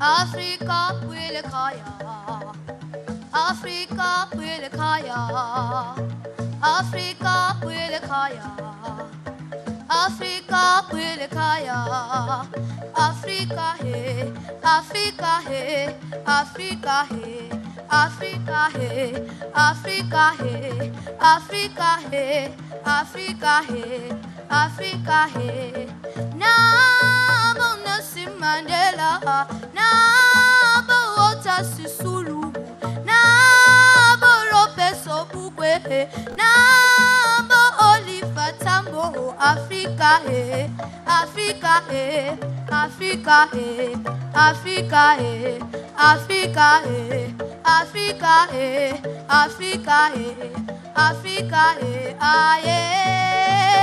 Africa will kaya, Africa will kaya, Africa will kaya, Africa will kaya, Africa hey, Africa hey, Africa hey, Africa hey, Africa hey, Africa hey, Africa hey, Africa hey. Nabo Nelson Mandela, nabo Walter Sisulu, nabo Lopez Obugwe, nabo Oliver Tambo. Africa hey, Africa hey, Africa hey, Africa hey, Africa hey, Africa hey, Africa hey, Africa hey, aye,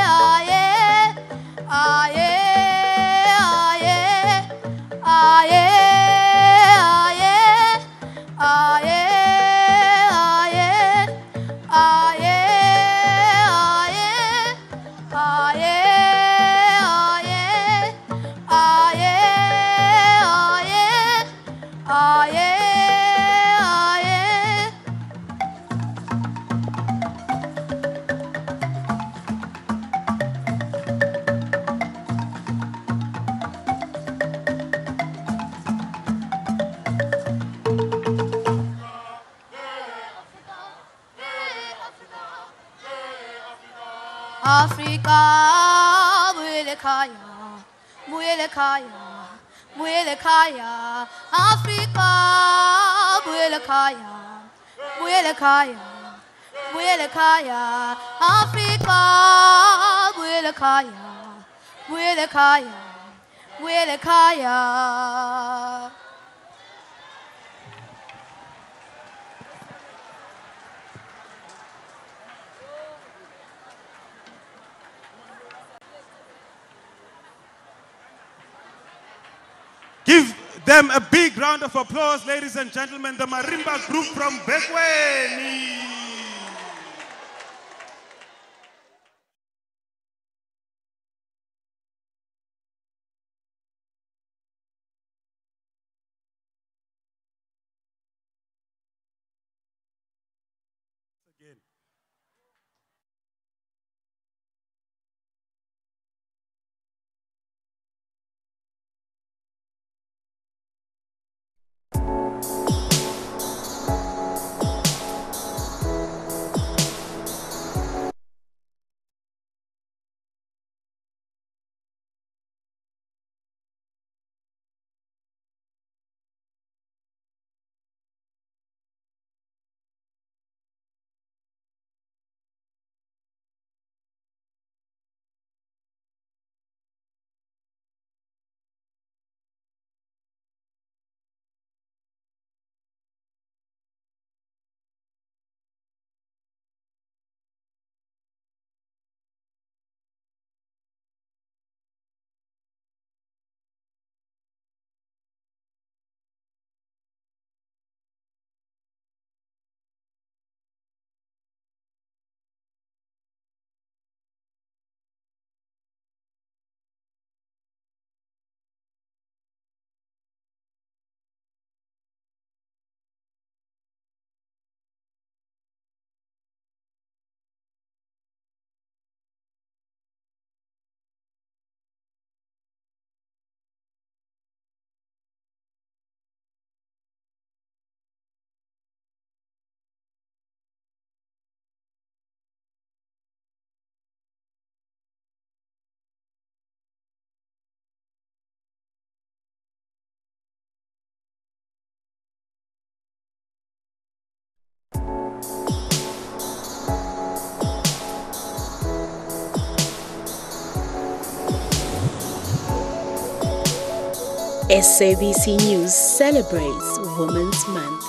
aye, aye, aye, aye, aye, aye, aye, aye, Africa, Mwelekaya, Mwelekaya, Mwelekaya, Africa, Mwelekaya, Mwelekaya, Mwelekaya, Africa, Mwelekaya, Mwelekaya, Mwelekaya. Give them a big round of applause, ladies and gentlemen, the Marimba group from Mbekweni. Again. SABC News celebrates Women's Month.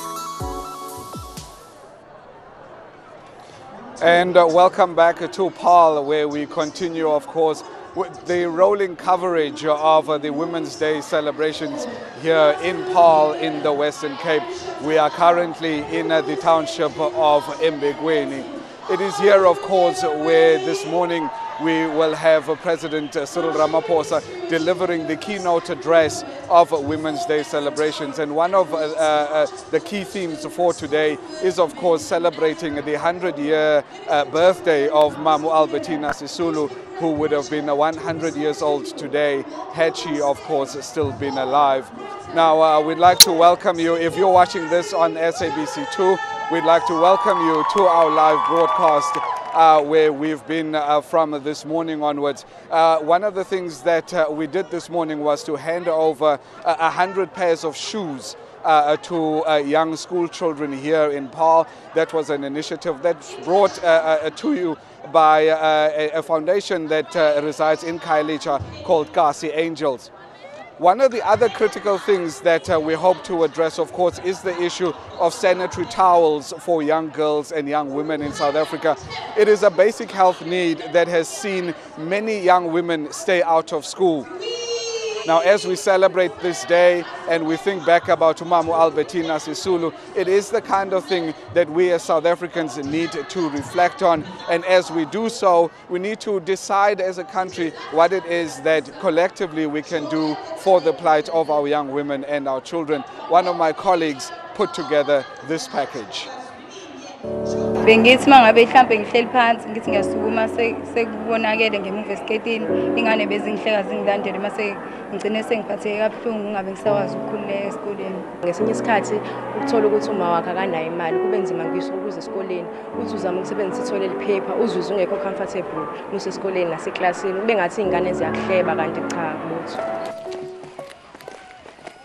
And welcome back to Paarl, where we continue, of course, with the rolling coverage of the Women's Day celebrations here in Paarl in the Western Cape. We are currently in the township of Mbekweni. It is here, of course, where this morning we will have President Cyril Ramaphosa delivering the keynote address of Women's Day celebrations. And one of the key themes for today is, of course, celebrating the 100-year birthday of Mamu Albertina Sisulu, who would have been 100 years old today had she, of course, still been alive. Now, we'd like to welcome you. If you're watching this on SABC2, we'd like to welcome you to our live broadcast where we've been from this morning onwards. One of the things that we did this morning was to hand over 100 pairs of shoes to young school children here in Paarl. That was an initiative that's brought to you by a foundation that resides in Khayelitsha called Kasi Angels. One of the other critical things that we hope to address, of course, is the issue of sanitary towels for young girls and young women in South Africa. It is a basic health need that has seen many young women stay out of school. Now, as we celebrate this day and we think back about Mamu Albertina Sisulu, it is the kind of thing that we as South Africans need to reflect on. And as we do so, we need to decide as a country what it is that collectively we can do for the plight of our young women and our children. One of my colleagues put together this package. Bengithi mangabe mhlambe ngihleli phansi ngithi ngiyasukuma sekubonakele ngemuva esiketini ingane bezingihleka zingilandele mase ngicine sengiphatheke kabuhlungu ngabe ngisakwazi ukukhululeka esikoleni. Ngesinye isikhathi ukuthola ukuthi uma wakhe akanayo imali kube nzima ngisho ukuze esikoleni uthi uzama ukusebenzisa itholela iphepha uzizwe ungekho comfortable usesikoleni naseklasini kube ngathi ingane ziyakuhleba kanti cha lutho.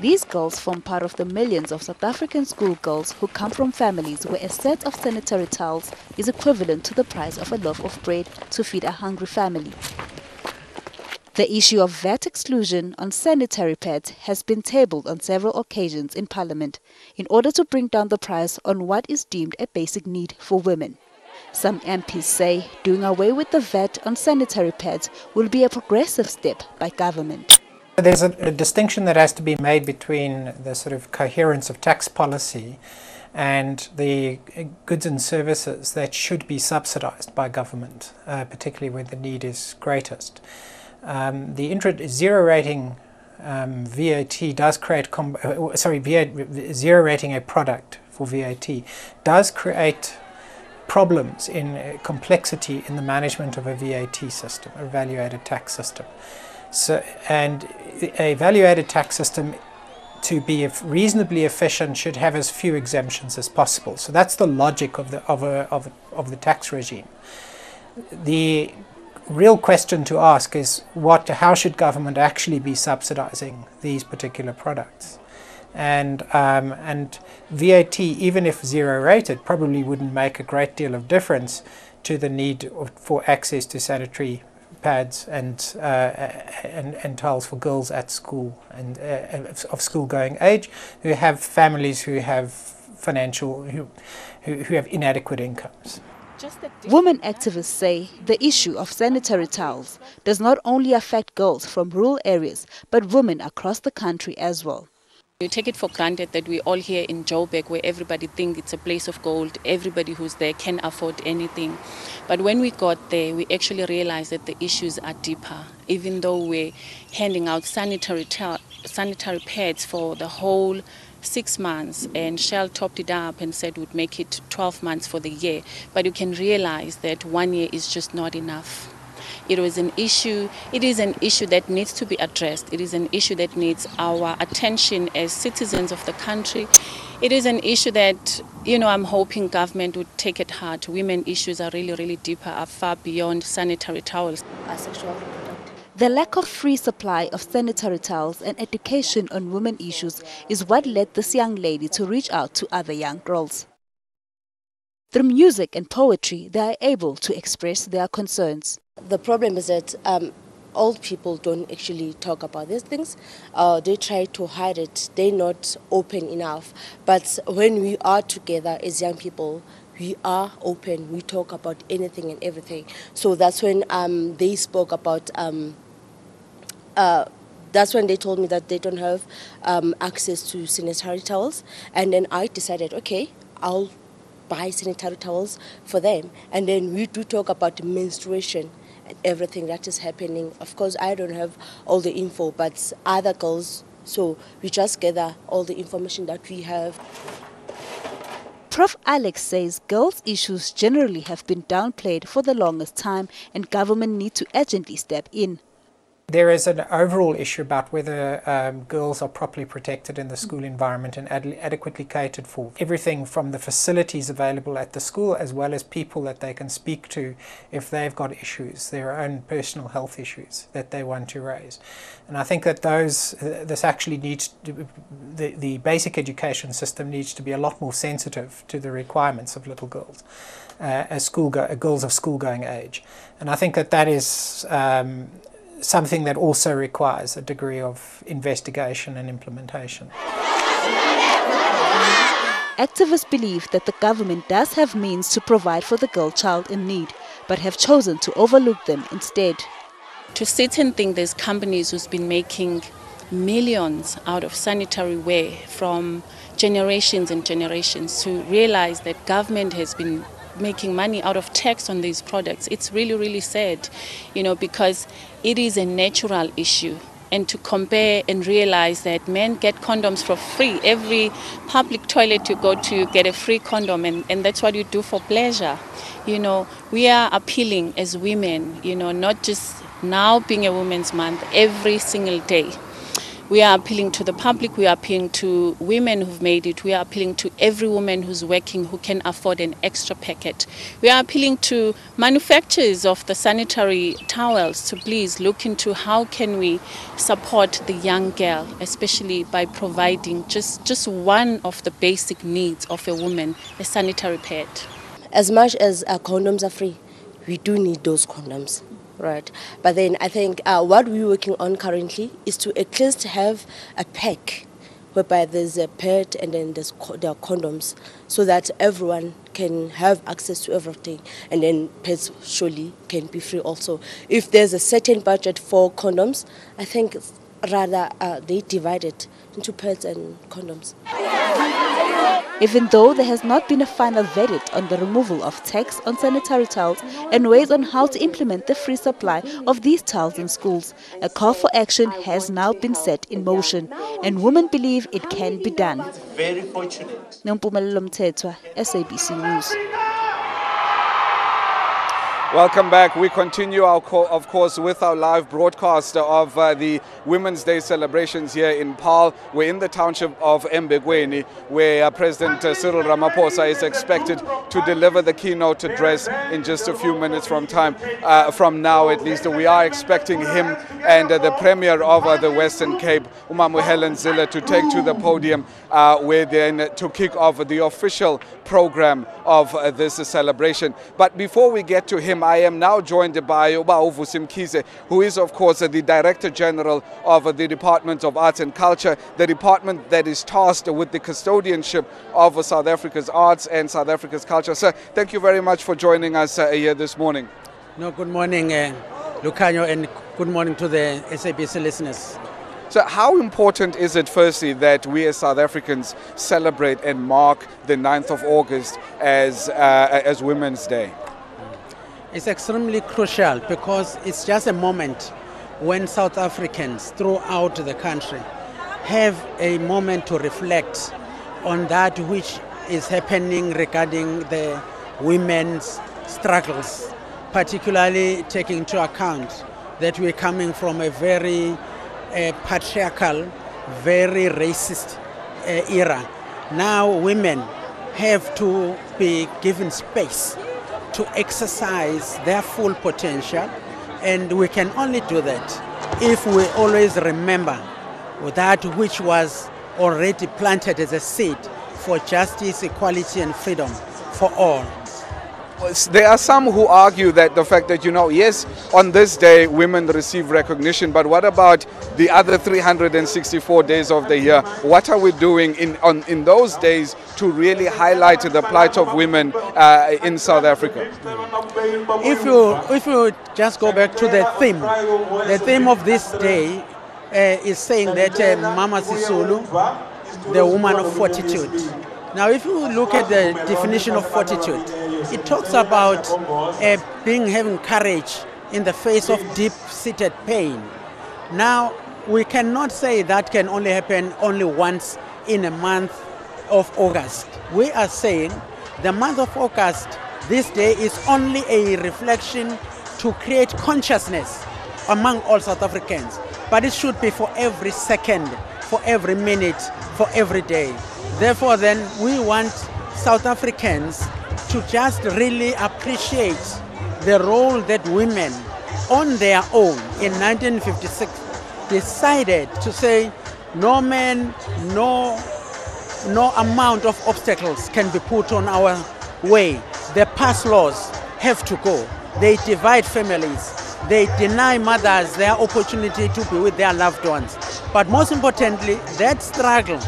These girls form part of the millions of South African schoolgirls who come from families where a set of sanitary towels is equivalent to the price of a loaf of bread to feed a hungry family. The issue of VAT exclusion on sanitary pads has been tabled on several occasions in Parliament in order to bring down the price on what is deemed a basic need for women. Some MPs say doing away with the VAT on sanitary pads will be a progressive step by government. There's a distinction that has to be made between the sort of coherence of tax policy and the goods and services that should be subsidized by government, particularly where the need is greatest. Zero rating VAT does create, zero rating a product for VAT does create problems in complexity in the management of a VAT system, a value-added tax system. So, and a value-added tax system, to be reasonably efficient, should have as few exemptions as possible. So that's the logic of the tax regime. The real question to ask is how should government actually be subsidizing these particular products? And VAT, even if zero rated, probably wouldn't make a great deal of difference to the need for access to sanitary pads and towels for girls at school and of school-going age who have families who have who have inadequate incomes. Women activists say the issue of sanitary towels does not only affect girls from rural areas but women across the country as well. We take it for granted that we're all here in Joburg where everybody thinks it's a place of gold. Everybody who's there can afford anything. But when we got there, we actually realized that the issues are deeper. Even though we're handing out sanitary pads for the whole 6 months, and Shell topped it up and said we'd make it 12 months for the year. But you can realize that 1 year is just not enough. It is an issue that needs to be addressed. It is an issue that needs our attention as citizens of the country. It is an issue that, I'm hoping government would take it hard. Women issues are really, really deeper, are far beyond sanitary towels. The lack of free supply of sanitary towels and education on women issues is what led this young lady to reach out to other young girls. Through music and poetry, they are able to express their concerns. The problem is that old people don't actually talk about these things. They try to hide it. They're not open enough. But when we are together as young people, we are open. We talk about anything and everything. So that's when they spoke about... that's when they told me that they don't have access to sanitary towels. And then I decided, okay, I'll buy sanitary towels for them. And then we do talk about menstruation everything that is happening. Of course, I don't have all the info, but other girls, so we just gather all the information that we have. Prof. Alex says girls' issues generally have been downplayed for the longest time and government need to urgently step in. There is an overall issue about whether girls are properly protected in the school environment and adequately catered for. Everything from the facilities available at the school as well as people that they can speak to if they've got issues, their own personal health issues that they want to raise. And I think that this actually needs to, the basic education system needs to be a lot more sensitive to the requirements of little girls, girls of school-going age. And I think that is something that also requires a degree of investigation and implementation. Activists believe that the government does have means to provide for the girl child in need, but have chosen to overlook them instead. To sit and think there's companies who's been making millions out of sanitary ware from generations and generations, to realize that government has been making money out of tax on these products, it's really, really sad, because it is a natural issue. And to compare and realize that men get condoms for free. Every public toilet you go to, you get a free condom, and that's what you do for pleasure. We are appealing as women, not just now being a Women's Month, every single day. We are appealing to the public, we are appealing to women who've made it, we are appealing to every woman who's working who can afford an extra packet. We are appealing to manufacturers of the sanitary towels to please look into how can we support the young girl, especially by providing just one of the basic needs of a woman, a sanitary pad. As much as condoms are free, we do need those condoms. Right, but then I think what we're working on currently is to at least have a pack whereby there's a pad and then there are condoms, so that everyone can have access to everything, and then pads surely can be free also. If there's a certain budget for condoms, I think rather they divide it into pads and condoms. Even though there has not been a final verdict on the removal of tax on sanitary towels and ways on how to implement the free supply of these towels in schools, a call for action has now been set in motion, and women believe it can be done. Very fortunate. Nompumelelo Mthethwa, SABC News. Welcome back. We continue, of course, with our live broadcast of the Women's Day celebrations here in Paarl. We're in the township of Mbekweni, where President Cyril Ramaphosa is expected to deliver the keynote address in just a few minutes from now at least. We are expecting him and the Premier of the Western Cape, Umamu Helen Zille, to take to the podium where then to kick off the official program of this celebration. But before we get to him, I am now joined by Uvusi Mkhize, who is, of course, the Director General of the Department of Arts and Culture, the department that is tasked with the custodianship of South Africa's arts and South Africa's culture. Sir, thank you very much for joining us here this morning. No, good morning, Lucanio, and good morning to the SABC listeners. So how important is it, firstly, that we as South Africans celebrate and mark the 9th of August as Women's Day? It's extremely crucial because it's just a moment when South Africans throughout the country have a moment to reflect on that which is happening regarding the women's struggles, particularly taking into account that we're coming from a very patriarchal, very racist era. Now women have to be given space to exercise their full potential, and we can only do that if we always remember that which was already planted as a seed for justice, equality and freedom for all. There are some who argue that the fact that, yes, on this day women receive recognition, but what about the other 364 days of the year? What are we doing in those days to really highlight the plight of women in South Africa? If you just go back to the theme of this day is saying that Mama Sisulu, the woman of fortitude. Now, if you look at the definition of fortitude, it talks about having courage in the face of deep-seated pain. Now, we cannot say that can only happen only once in a month of August. We are saying the month of August, this day is only a reflection to create consciousness among all South Africans. But it should be for every second, for every minute, for every day. Therefore then, we want South Africans to just really appreciate the role that women on their own in 1956 decided to say no man, no amount of obstacles can be put on our way. The past laws have to go. They divide families. They deny mothers their opportunity to be with their loved ones. But most importantly, that struggle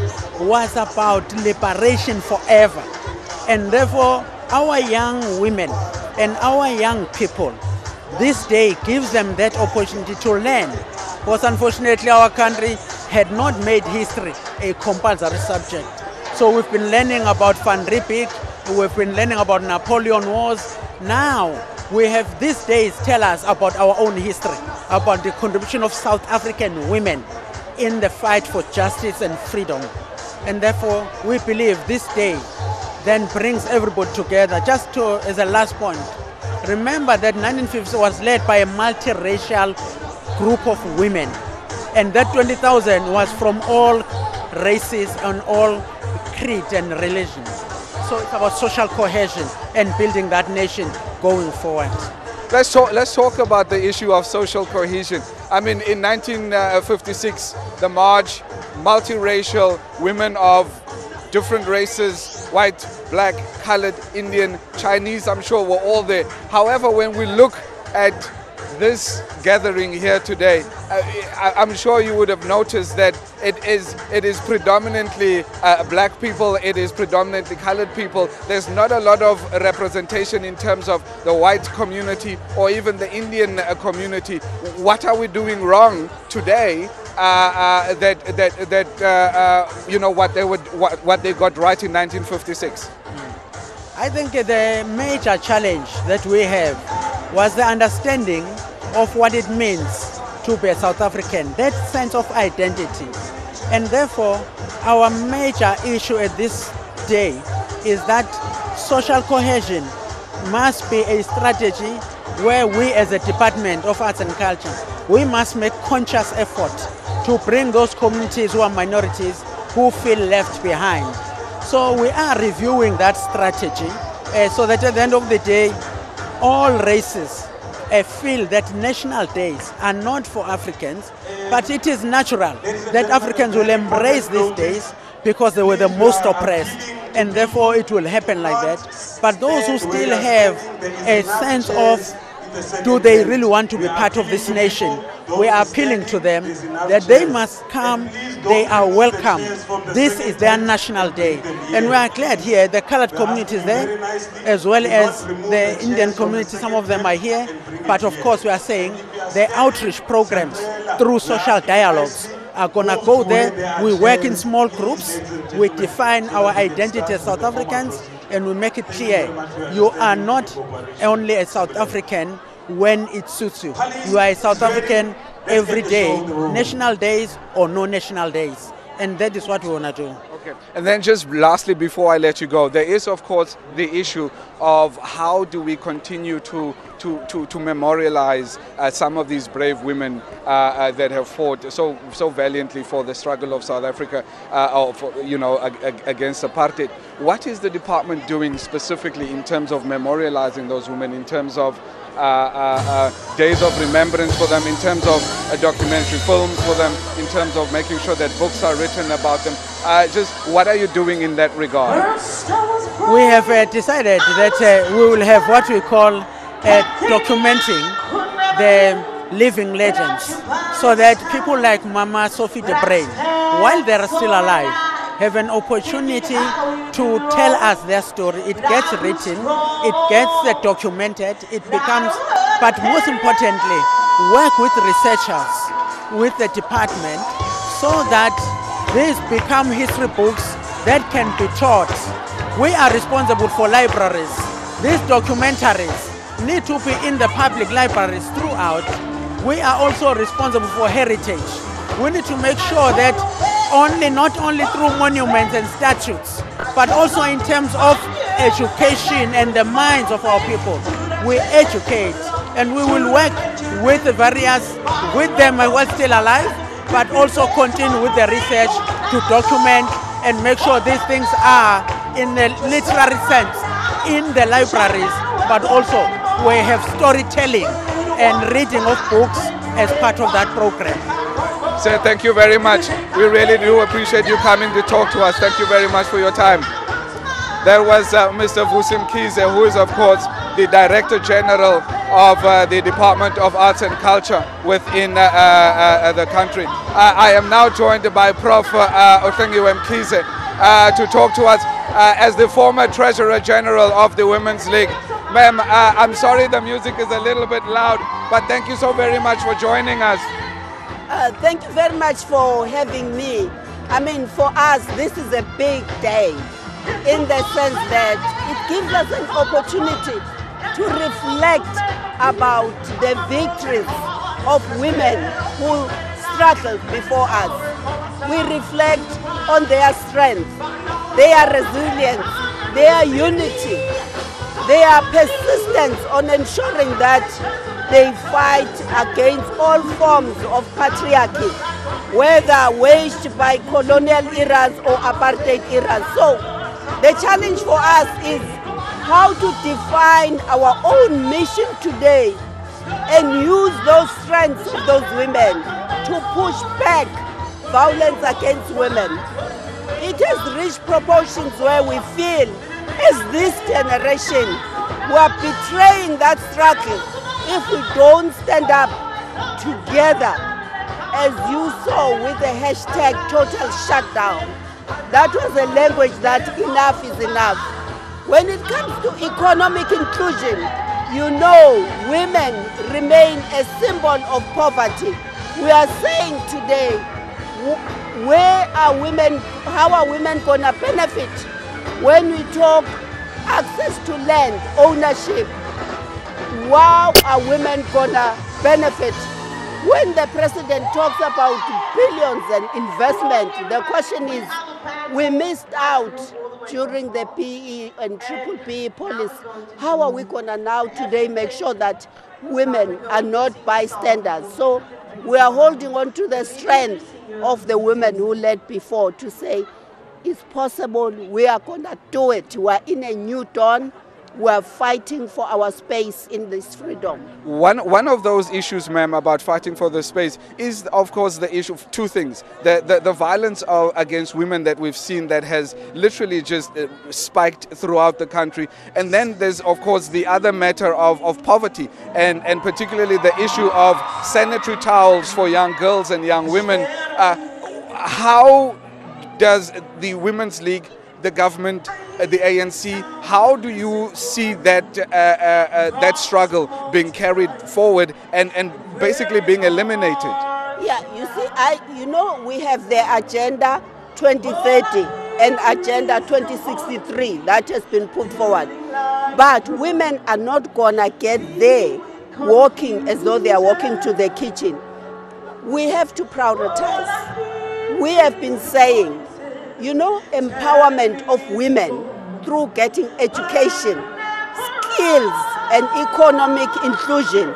was about liberation forever. And therefore, our young women and our young people, this day gives them that opportunity to learn. Because unfortunately, our country had not made history a compulsory subject. So we've been learning about Van Riebeeck, we've been learning about Napoleon Wars. Now, we have these days tell us about our own history, about the contribution of South African women in the fight for justice and freedom. And therefore, we believe this day then brings everybody together. Just as a last point, remember that 1950 was led by a multiracial group of women. And that 20,000 was from all races and all creed and religion. So it's about social cohesion and building that nation going forward. Let's talk about the issue of social cohesion. I mean, in 1956, the march, multiracial, women of different races, white, black, colored, Indian, Chinese, I'm sure were all there. However, when we look at this gathering here today, I'm sure you would have noticed that it is predominantly black people, it is predominantly colored people. There's not a lot of representation in terms of the white community or even the Indian community. What are we doing wrong today you know, what they got right in 1956? I think the major challenge that we have was the understanding of what it means to be a South African, that sense of identity. And therefore, our major issue at this day is that social cohesion must be a strategy where we as a Department of Arts and Culture, we must make conscious effort to bring those communities who are minorities who feel left behind. So we are reviewing that strategy so that at the end of the day, all races feel that national days are not for Africans, but it is natural that Africans will embrace these days because they were the most oppressed, and therefore it will happen like that. But those who still have a sense of, do they really want to be part of this nation, we are appealing to them that they must come, they are welcome. This is their national day. And we are glad here, the colored community is there, as well as the Indian community, some of them are here. But of course we are saying the outreach programs through social dialogues are gonna go there. We work in small groups, we define our identity as South Africans, and we make it clear, you are not only a South African when it suits you. You are a South African every day, national days or no national days. And that is what we want to do. Okay. And then just lastly, before I let you go, there is of course the issue of how do we continue to memorialize some of these brave women that have fought so valiantly for the struggle of South Africa, against apartheid. What is the department doing specifically in terms of memorializing those women, in terms of days of remembrance for them, in terms of documentary films for them, in terms of making sure that books are written about them? Just what are you doing in that regard? We have decided that we will have what we call documenting the living legends, so that people like Mama Sophie de Bruyn, while they are still alive, have an opportunity to tell us their story. It gets written, it gets documented, it becomes, but most importantly, work with researchers, with the department, so that these become history books that can be taught. We are responsible for libraries. These documentaries need to be in the public libraries through throughout, we are also responsible for heritage. We need to make sure that not only through monuments and statues, but also in terms of education and the minds of our people, we educate, and we will work with the with them while still alive, but also continue with the research to document and make sure these things are in a literary sense in the libraries, but also we have storytelling and reading of books as part of that program. Sir, thank you very much. We really do appreciate you coming to talk to us. Thank you very much for your time. There was Mr. Vusim Kize, who is, of course, the Director General of the Department of Arts and Culture within the country. I am now joined by Prof. Othengiwe Mkhize to talk to us as the former Treasurer General of the Women's League. Ma'am, I'm sorry the music is a little bit loud, but thank you so very much for joining us. Thank you very much for having me. I mean, for us, this is a big day in the sense that it gives us an opportunity to reflect about the victories of women who struggled before us. We reflect on their strength, their resilience, their unity, their persistence on ensuring that they fight against all forms of patriarchy, whether waged by colonial eras or apartheid eras. So the challenge for us is how to define our own mission today and use those strengths of those women to push back violence against women. It has reached proportions where we feel, as this generation, we are betraying that struggle if we don't stand up together, as you saw with the hashtag total shutdown. That was a language that enough is enough. When it comes to economic inclusion, you know, women remain a symbol of poverty. We are saying today, how are women gonna benefit when we talk access to land, ownership? How are women gonna benefit when the president talks about billions and investment? The question is, we missed out during the PE and triple PE policy. How are we gonna now today make sure that women are not bystanders? So we are holding on to the strength of the women who led before to say, it's possible, we are gonna do it. We are in a new dawn. We are fighting for our space in this freedom. One of those issues, ma'am, about fighting for the space is, of course, the issue of two things. The violence against women that we've seen that has literally just spiked throughout the country. And then there's, of course, the other matter of poverty and particularly the issue of sanitary towels for young girls and young women. How does the Women's League, the government, the ANC, how do you see that that struggle being carried forward and basically being eliminated? Yeah, you see, we have the Agenda 2030 and Agenda 2063 that has been put forward. But women are not gonna get there walking as though they are walking to the kitchen. We have to prioritize. We have been saying, empowerment of women through getting education, skills, and economic inclusion.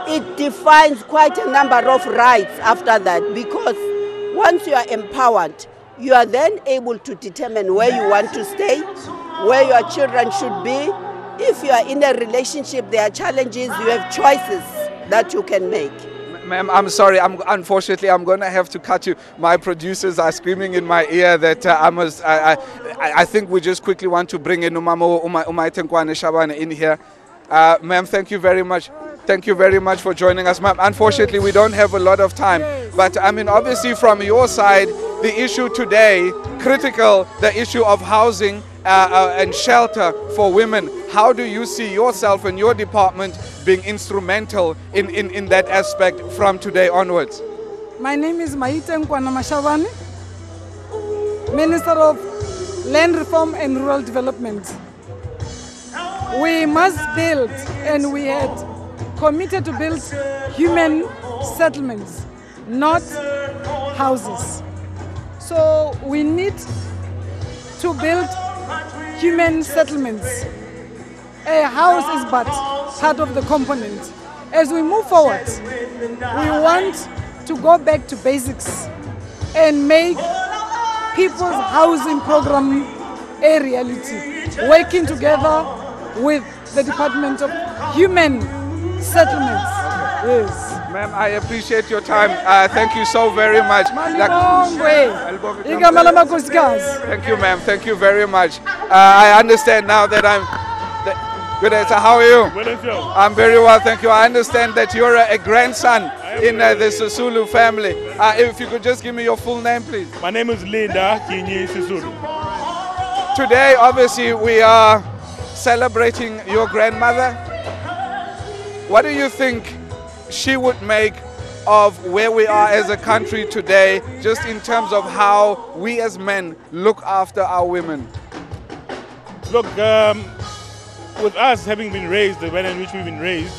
It defines quite a number of rights after that, because once you are empowered, you are then able to determine where you want to stay, where your children should be. If you are in a relationship, there are challenges, you have choices that you can make. Ma'am, I'm sorry. Unfortunately, I'm going to have to cut you. My producers are screaming in my ear that I think we just quickly want to bring in Umamo Umaitenkwane Shabane in here. Ma'am, thank you very much. Thank you very much for joining us, ma'am. Unfortunately, we don't have a lot of time. But I mean, obviously, from your side, the issue today, critical, the issue of housing and shelter for women. How do you see yourself and your department being instrumental in that aspect from today onwards? My name is Maitenkwane Mashavane, Minister of Land Reform and Rural Development. We must build, and we had committed to build human settlements, not houses. So we need to build human settlements. A house is but part of the component. As we move forward, we want to go back to basics and make people's housing program a reality, working together with the Department of Human Settlements. Yes. Ma'am, I appreciate your time. Thank you so very much. Thank you, ma'am. Thank you very much. I understand now that good day, sir. How are you? Well, I'm very well, thank you. I understand that you're a grandson in the Sisulu family. If you could just give me your full name, please. My name is Linda Kinyi Sisulu. Today, obviously, we are celebrating your grandmother. What do you think she would make of where we are as a country today, just in terms of how we as men look after our women? Look, with us having been raised the way in which we've been raised,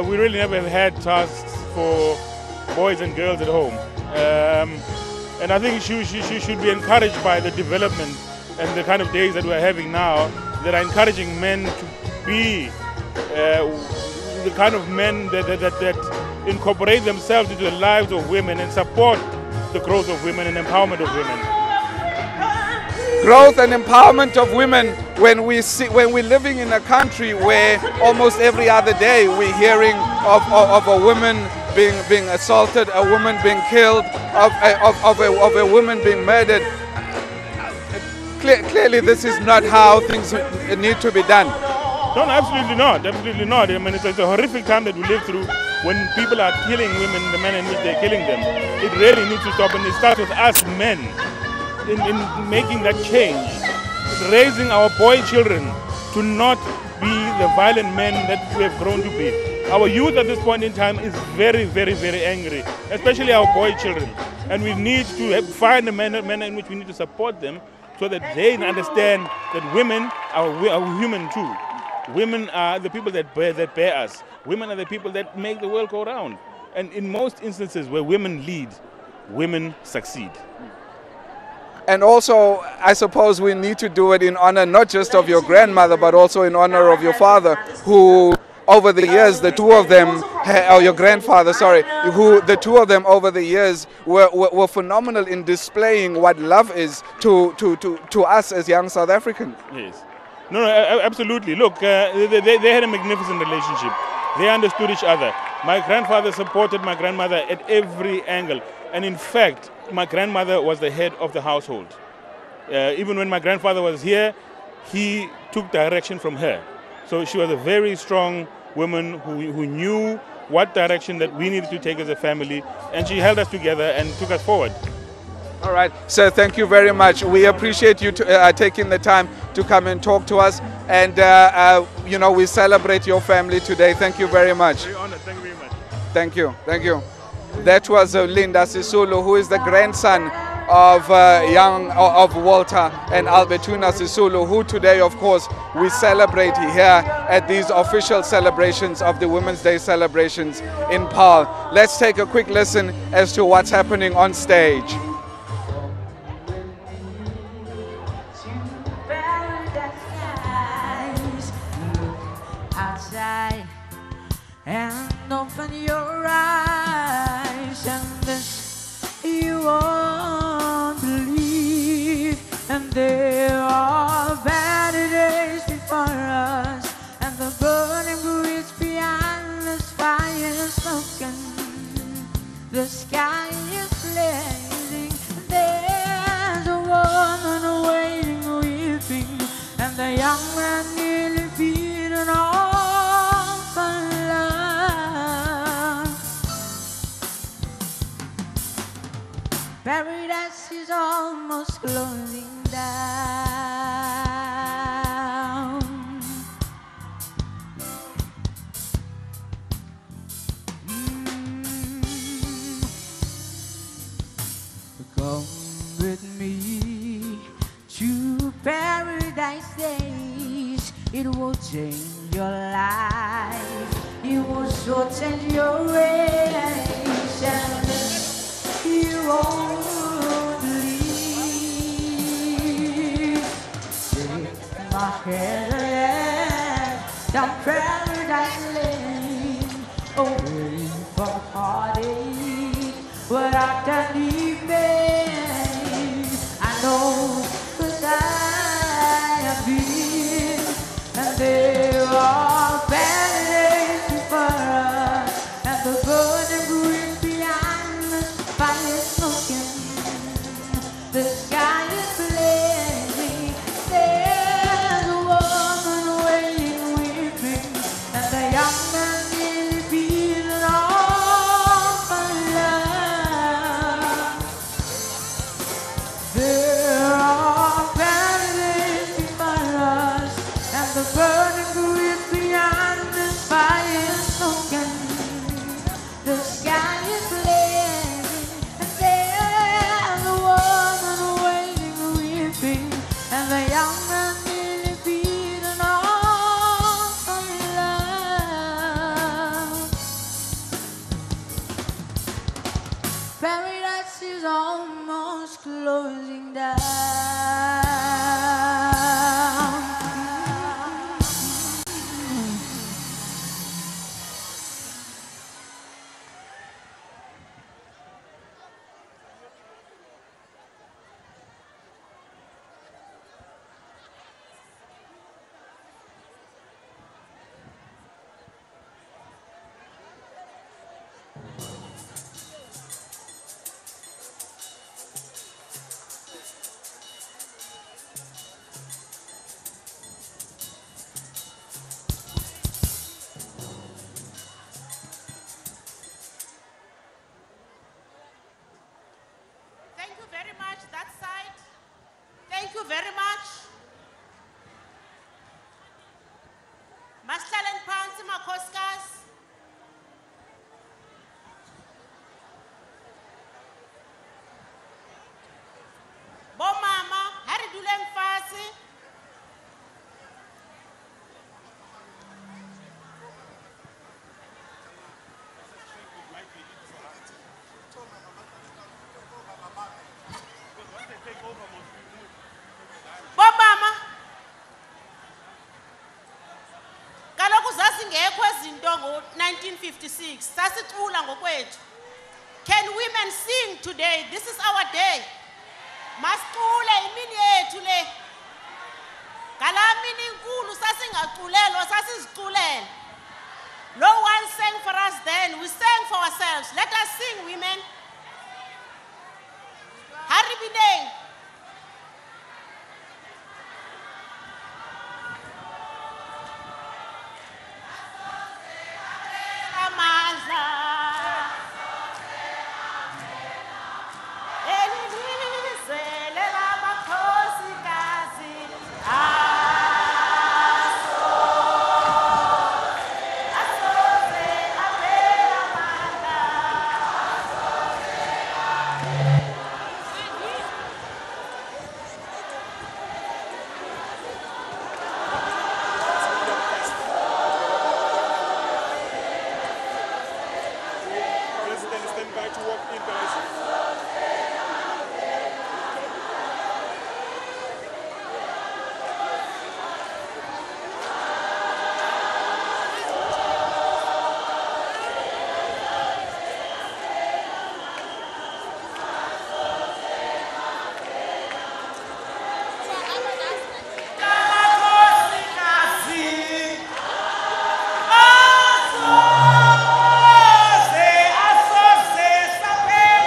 we really never have had tasks for boys and girls at home. And I think she should be encouraged by the development and the kind of days that we're having now that are encouraging men to be the kind of men that incorporate themselves into the lives of women and support the growth of women and empowerment of women. Growth and empowerment of women. When we're living in a country where almost every other day we're hearing of a woman being assaulted, a woman being killed, of a woman being murdered. Clearly, this is not how things need to be done. No, absolutely not. Absolutely not. I mean, it's a horrific time that we live through when people are killing women, the men in which they're killing them. It really needs to stop, and it starts with us men in making that change, raising our boy children to not be the violent men that we have grown to be. Our youth at this point in time is very, very, very angry, especially our boy children. And we need to find a manner in which we need to support them so that they understand that women are human too. Women are the people that bear us. Women are the people that make the world go round. And in most instances where women lead, women succeed. And also, I suppose we need to do it in honor not just of your grandmother, but also in honor of your father, who over the years, the two of them, or your grandfather, sorry, who the two of them over the years were phenomenal in displaying what love is to us as young South Africans. Yes. No, absolutely. Look, they had a magnificent relationship. They understood each other. My grandfather supported my grandmother at every angle. And in fact, my grandmother was the head of the household. Even when my grandfather was here, he took direction from her. So she was a very strong woman who knew what direction that we needed to take as a family, and she held us together and took us forward. All right, sir, thank you very much. We appreciate you taking the time to come and talk to us, and you know, we celebrate your family today. Thank you very much. Very honored. Thank you very much. Thank you. Thank you. That was Linda Sisulu, who is the grandson of Walter and Albertina Sisulu, who today, of course, we celebrate here at these official celebrations of the Women's Day celebrations in Paarl. Let's take a quick listen as to what's happening on stage. Outside and open your eyes, and this you won't believe. And there are better days before us, and the burning bridge behind us, fire smoking. The sky is blazing. There's a woman waiting, weeping, and the young man nearly beaten off for love. Paradise is almost closing down. Come with me to paradise days. It will change your life. It so change your ways and you won't leave. Take my hand down paradise lane, away from heartache, but I can't even. I know that I have been, and there are better days before us, and the burning breeze behind us, fire smoking, the sky is blazing. There's a woman waiting, weeping, and the young man nearly beating all for love. There are better days before us, and the burning breeze behind the fire smoking, the sky is blazing, and there's a woman waiting, weeping, and the young man nearly beaten all for love. Paradise is almost closing down. Thank you very much, that side. Thank you very much. Masihlale phansi makhosikazi. Bomama, hariduleni phasi. Bomama, kaloku zazingekho izinto ngo-1956 sasicula ngokwethu. Can women sing today? This is our day. Masicule imini yethu le. Ngalaa mini inkulu sasingaculelwa sasiziculela. No one sang for us then, we sang for ourselves. Let us sing, women. Haribineng. Amandla. Elilizwe lelabakhosikazi. Asoze aphela amandla. President, stand by to walk in, guys. Asoze, asoze, sapela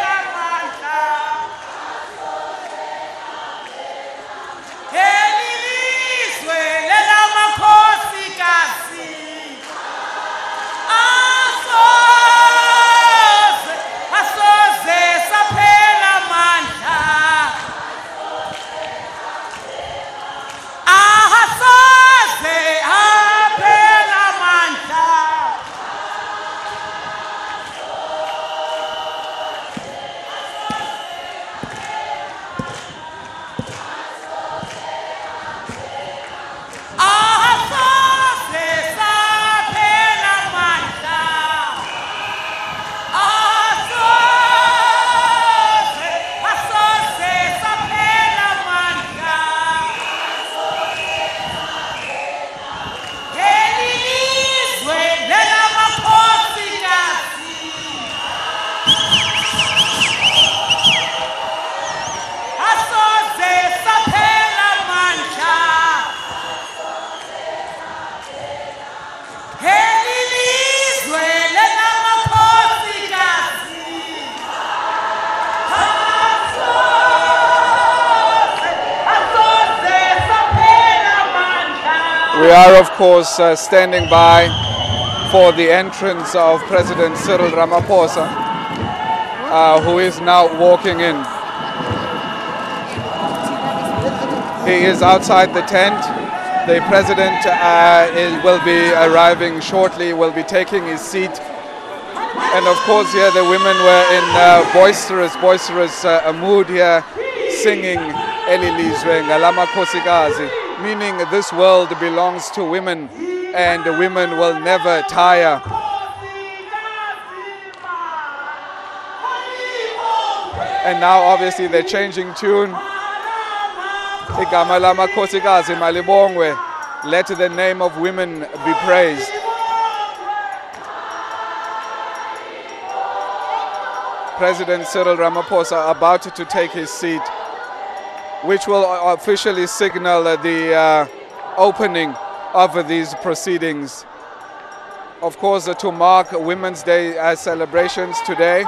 We are, of course, standing by for the entrance of President Cyril Ramaphosa, who is now walking in. He is outside the tent. The president will be arriving shortly, will be taking his seat. And of course here the women were in boisterous mood here, singing Elilizwe Ngalama Kosikazi, meaning this world belongs to women and the women will never tire. And now obviously they're changing tune. Igama lama Kosikazi malibongwe, let the name of women be praised. President Cyril Ramaphosa about to take his seat, which will officially signal the opening of these proceedings. Of course, to mark Women's Day celebrations today.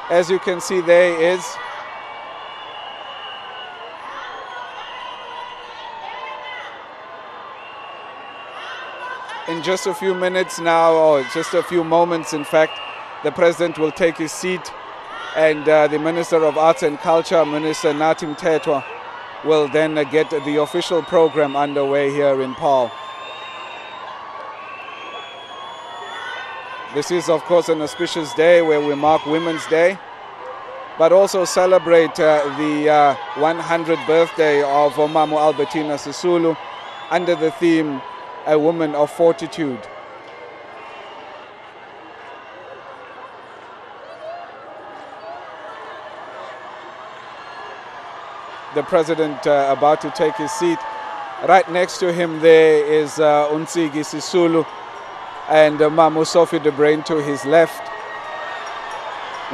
As you can see, there is in just a few minutes now, or just a few moments in fact, the president will take his seat and the Minister of Arts and Culture, Minister Nathi Mthethwa, will then get the official program underway here in Paarl. This is, of course, an auspicious day where we mark Women's Day, but also celebrate the 100th birthday of Mamu Albertina Sisulu under the theme, A Woman of Fortitude. The president about to take his seat. Right next to him there is Unsigi Sisulu and Mamu Sophie de Brain to his left.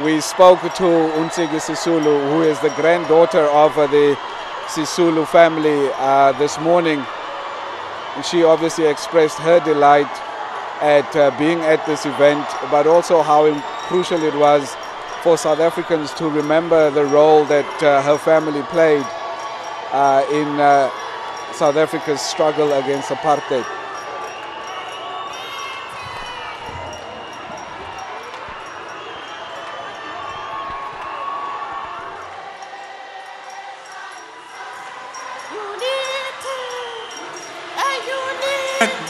We spoke to Unsigi Sisulu, who is the granddaughter of the Sisulu family this morning. And she obviously expressed her delight at being at this event, but also how crucial it was for South Africans to remember the role that her family played in South Africa's struggle against apartheid.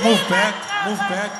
Move back, please. Move back, move back.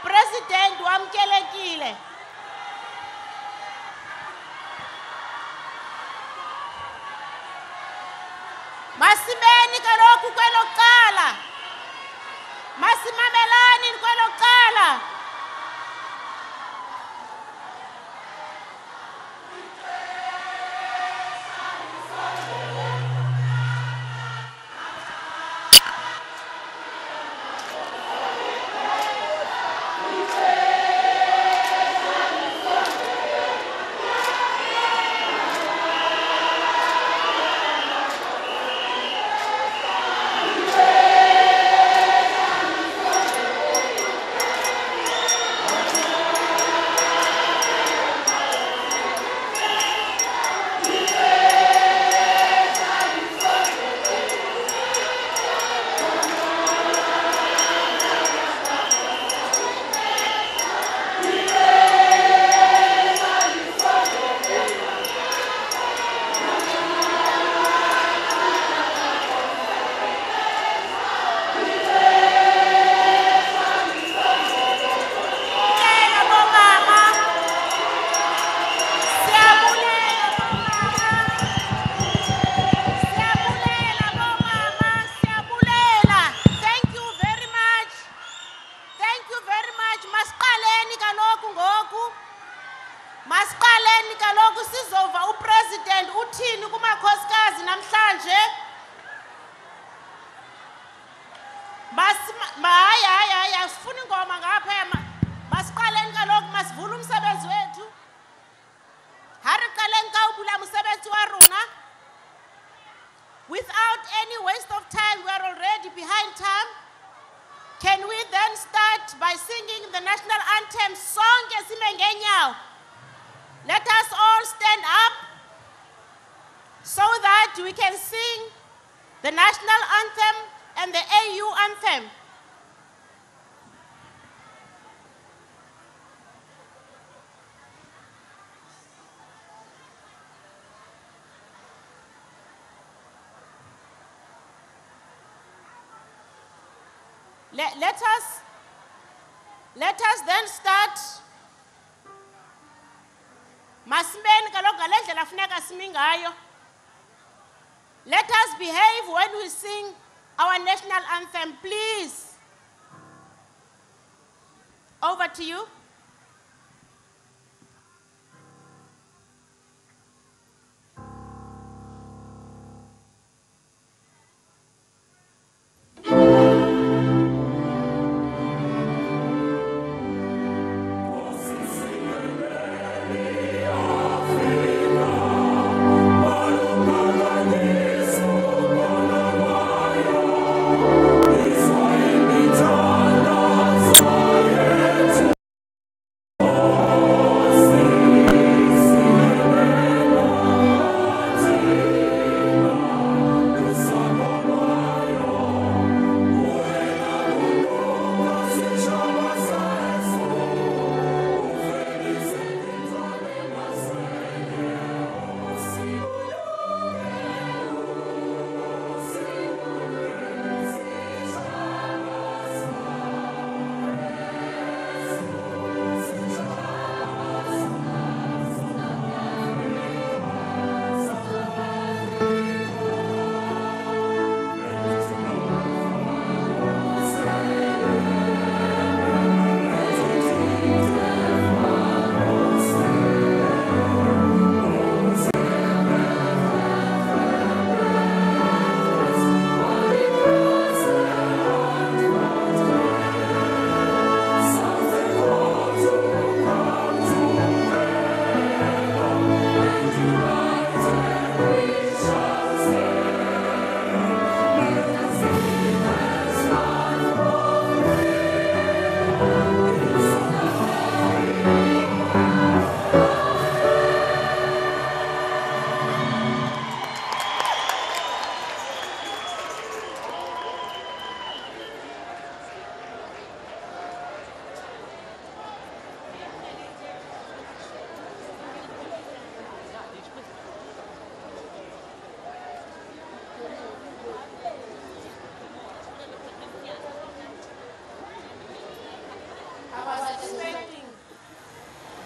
President wamkelekile. Masimeni kaloku kwelokuqala. Masimamelani kwelokuqala. hayi asifuni ingoma ngapha masiqaleni kaloku masivule umsebenzi wethu hari qaleni ka ubula umsebenzi wa rona. Without any waste of time, we are already behind time. Can we then start by singing the national anthem, Sonke Sime Ngenyawo? Let us all stand up so that we can sing the national anthem and the AU anthem. Let us then start. Masimbeni kaloku ngale ndlela funeka sime ngayo. Let us behave when we sing our national anthem, please. Over to you.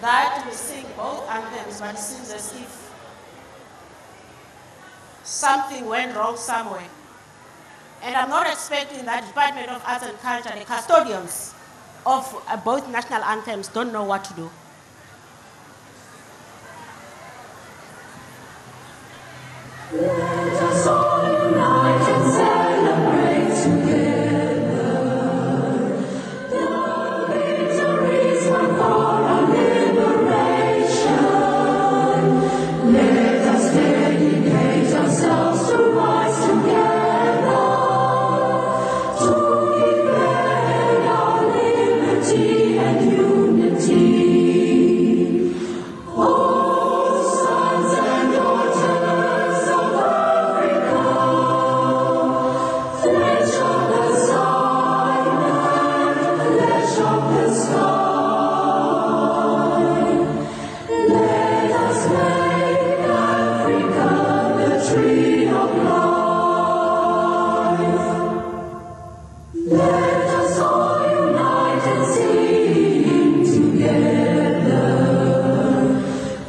That we sing both anthems, but it seems as if something went wrong somewhere. And I'm not expecting that Department of Arts and Culture, the custodians of both national anthems, don't know what to do. Let us all unite and celebrate together the victories won for our liberation. Let us dedicate ourselves to rise together to defend our liberty and unity. Oh, sons and daughters of Africa, flesh of the sun and flesh of the sky, let us make Africa the tree of life. Let us all unite and sing together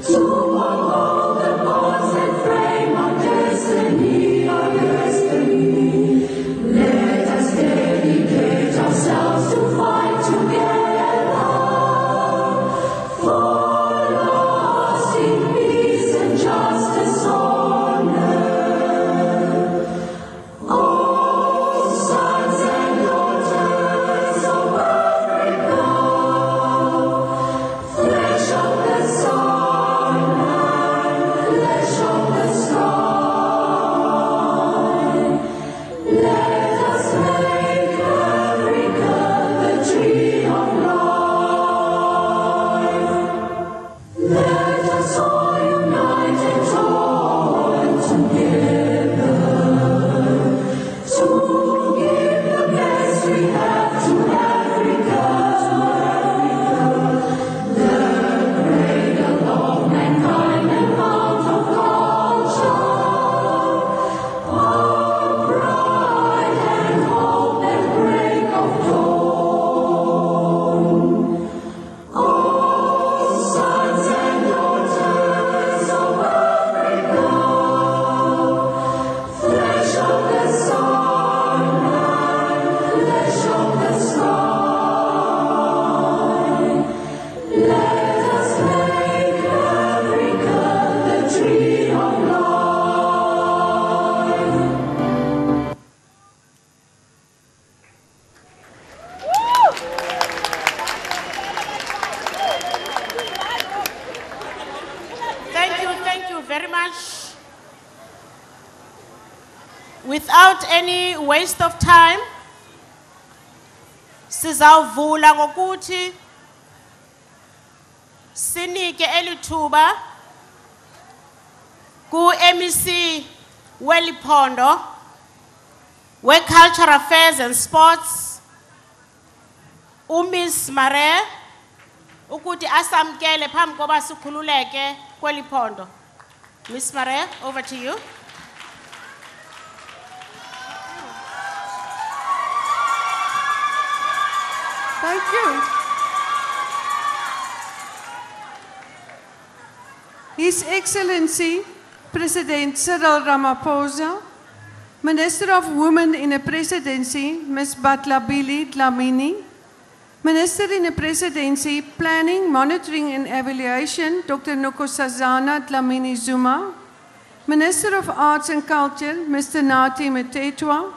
to uphold the bonds that frame our destiny, our destiny. Let us dedicate ourselves to fight together for lasting peace and justice, honor. Oh, sons and daughters without any waste of time, sizawuvula ngokuthi sinike elithuba ku-MEC weliphondo we-Cultural Affairs and Sports, uMiss Mare, ukuthi asamkele phambi koba sikhululeke kweliphondo. Miss Mare, over to you. Thank you. His Excellency, President Cyril Ramaphosa, Minister of Women in the Presidency, Ms. Batlabile Dlamini, Minister in the Presidency, Planning, Monitoring and Evaluation, Dr. Nkosazana Dlamini Zuma, Minister of Arts and Culture, Mr. Nathi Mthethwa,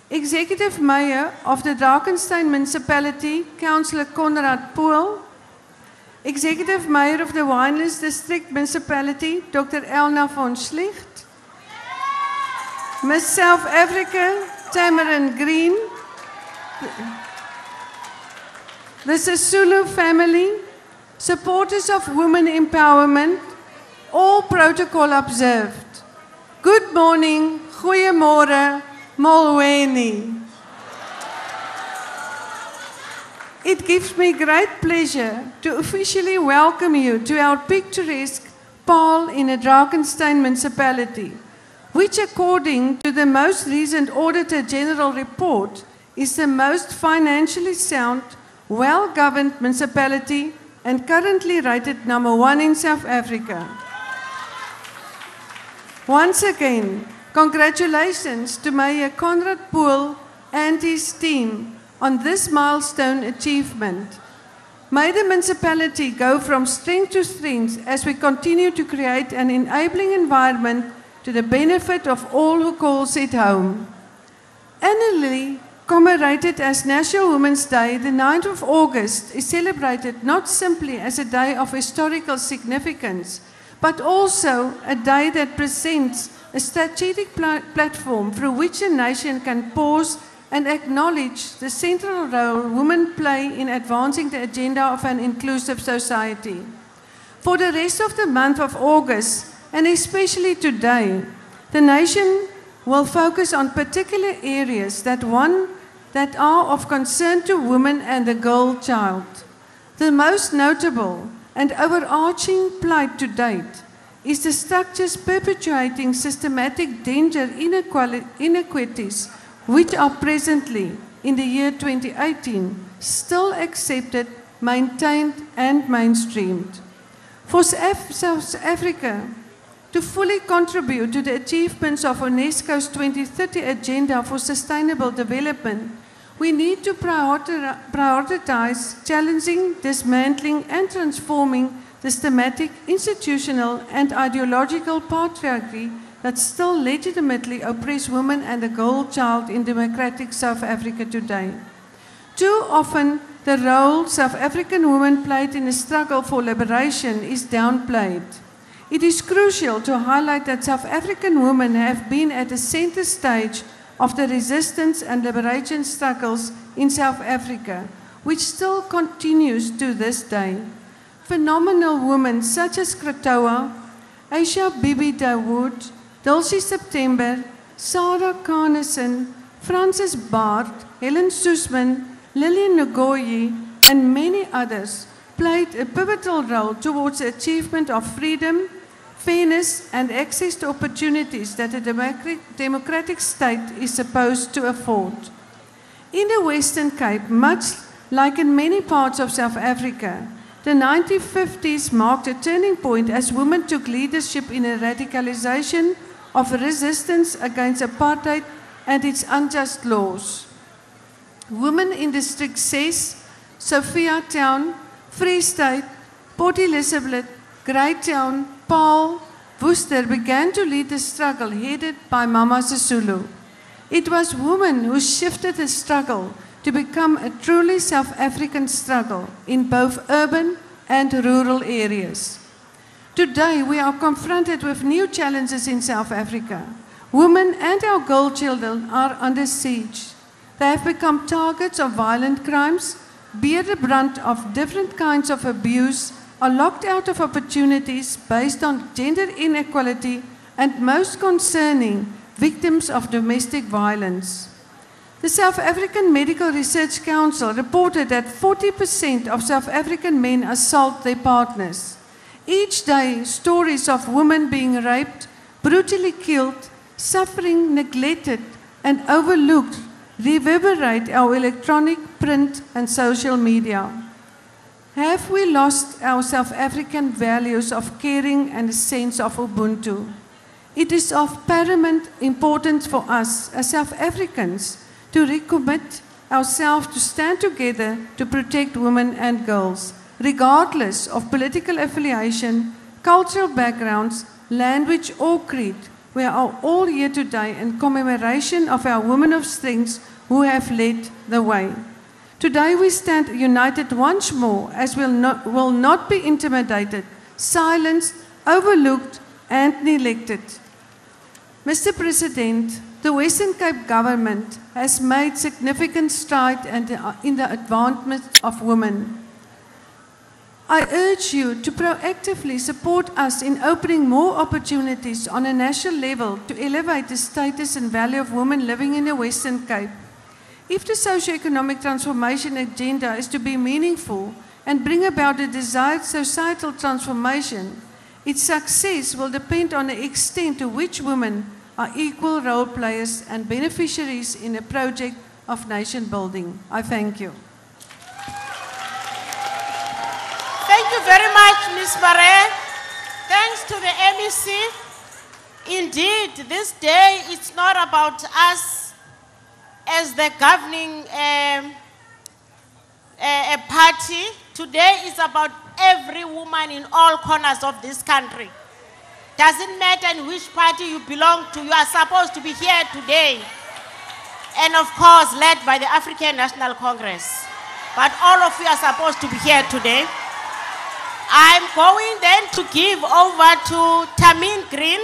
Executive Mayor of the Drakensberg Municipality, Councillor Conrad Paarl, Executive Mayor of the Wynlands District Municipality, Dr. Elna von Schlicht, Miss South Africa, Tamarin Green, the Sisulu family, supporters of women empowerment, all protocol observed. Good morning, goeiemorgen, molweni. It gives me great pleasure to officially welcome you to our picturesque Paarl in the Drakensberg municipality, which according to the most recent Auditor General report is the most financially sound, well-governed municipality and currently rated #1 in South Africa. Once again, congratulations to Mayor Conrad Paarl and his team on this milestone achievement. May the municipality go from strength to strength as we continue to create an enabling environment to the benefit of all who calls it home. Annually commemorated as National Women's Day, the 9th of August is celebrated not simply as a day of historical significance, but also a day that presents a strategic platform through which a nation can pause and acknowledge the central role women play in advancing the agenda of an inclusive society. For the rest of the month of August, and especially today, the nation will focus on particular areas that are of concern to women and the girl child. The most notable and overarching plight to date is the structures perpetuating systematic gender inequities which are presently, in the year 2018, still accepted, maintained and mainstreamed. For South Africa to fully contribute to the achievements of UNESCO's 2030 Agenda for Sustainable Development, we need to prioritize challenging, dismantling and transforming the systematic, institutional and ideological patriarchy that still legitimately oppress women and the girl child in democratic South Africa today. Too often, the role South African women played in the struggle for liberation is downplayed. It is crucial to highlight that South African women have been at the center stage of the resistance and liberation struggles in South Africa, which still continues to this day. Phenomenal women such as Kratoa, Aisha Bibi Dawood, Dulcie September, Sarah Carnison, Frances Bart, Helen Soesman, Lillian Ngoyi, and many others played a pivotal role towards the achievement of freedom, fairness, and access to opportunities that a democratic state is supposed to afford. In the Western Cape, much like in many parts of South Africa, the 1950s marked a turning point as women took leadership in the radicalization of resistance against apartheid and its unjust laws. Women in District 6, Sophia Town, Free State, Port Elizabeth, Greytown, Paarl, Worcester began to lead the struggle headed by Mama Sisulu. It was women who shifted the struggle to become a truly South African struggle in both urban and rural areas. Today, we are confronted with new challenges in South Africa. Women and our girl children are under siege. They have become targets of violent crimes, bear the brunt of different kinds of abuse, are locked out of opportunities based on gender inequality, and most concerning, victims of domestic violence. The South African Medical Research Council reported that 40% of South African men assault their partners. Each day, stories of women being raped, brutally killed, suffering, neglected, and overlooked reverberate our electronic, print, and social media. Have we lost our South African values of caring and a sense of Ubuntu? It is of paramount importance for us as South Africans to recommit ourselves to stand together to protect women and girls, regardless of political affiliation, cultural backgrounds, language, or creed. We are all here today in commemoration of our women of strength who have led the way. Today we stand united once more as we will not be intimidated, silenced, overlooked, and neglected. Mr. President, the Western Cape government has made significant strides in the advancement of women. I urge you to proactively support us in opening more opportunities on a national level to elevate the status and value of women living in the Western Cape. If the socio-economic transformation agenda is to be meaningful and bring about the desired societal transformation, its success will depend on the extent to which women are equal role players and beneficiaries in a project of nation building. I thank you. Thank you very much, Ms. Barre. Thanks to the MEC. Indeed, this day it's not about us as the governing party. Today is about every woman in all corners of this country. Doesn't matter in which party you belong to, you are supposed to be here today. And of course, led by the African National Congress. But all of you are supposed to be here today. I'm going then to give over to Tamin Green,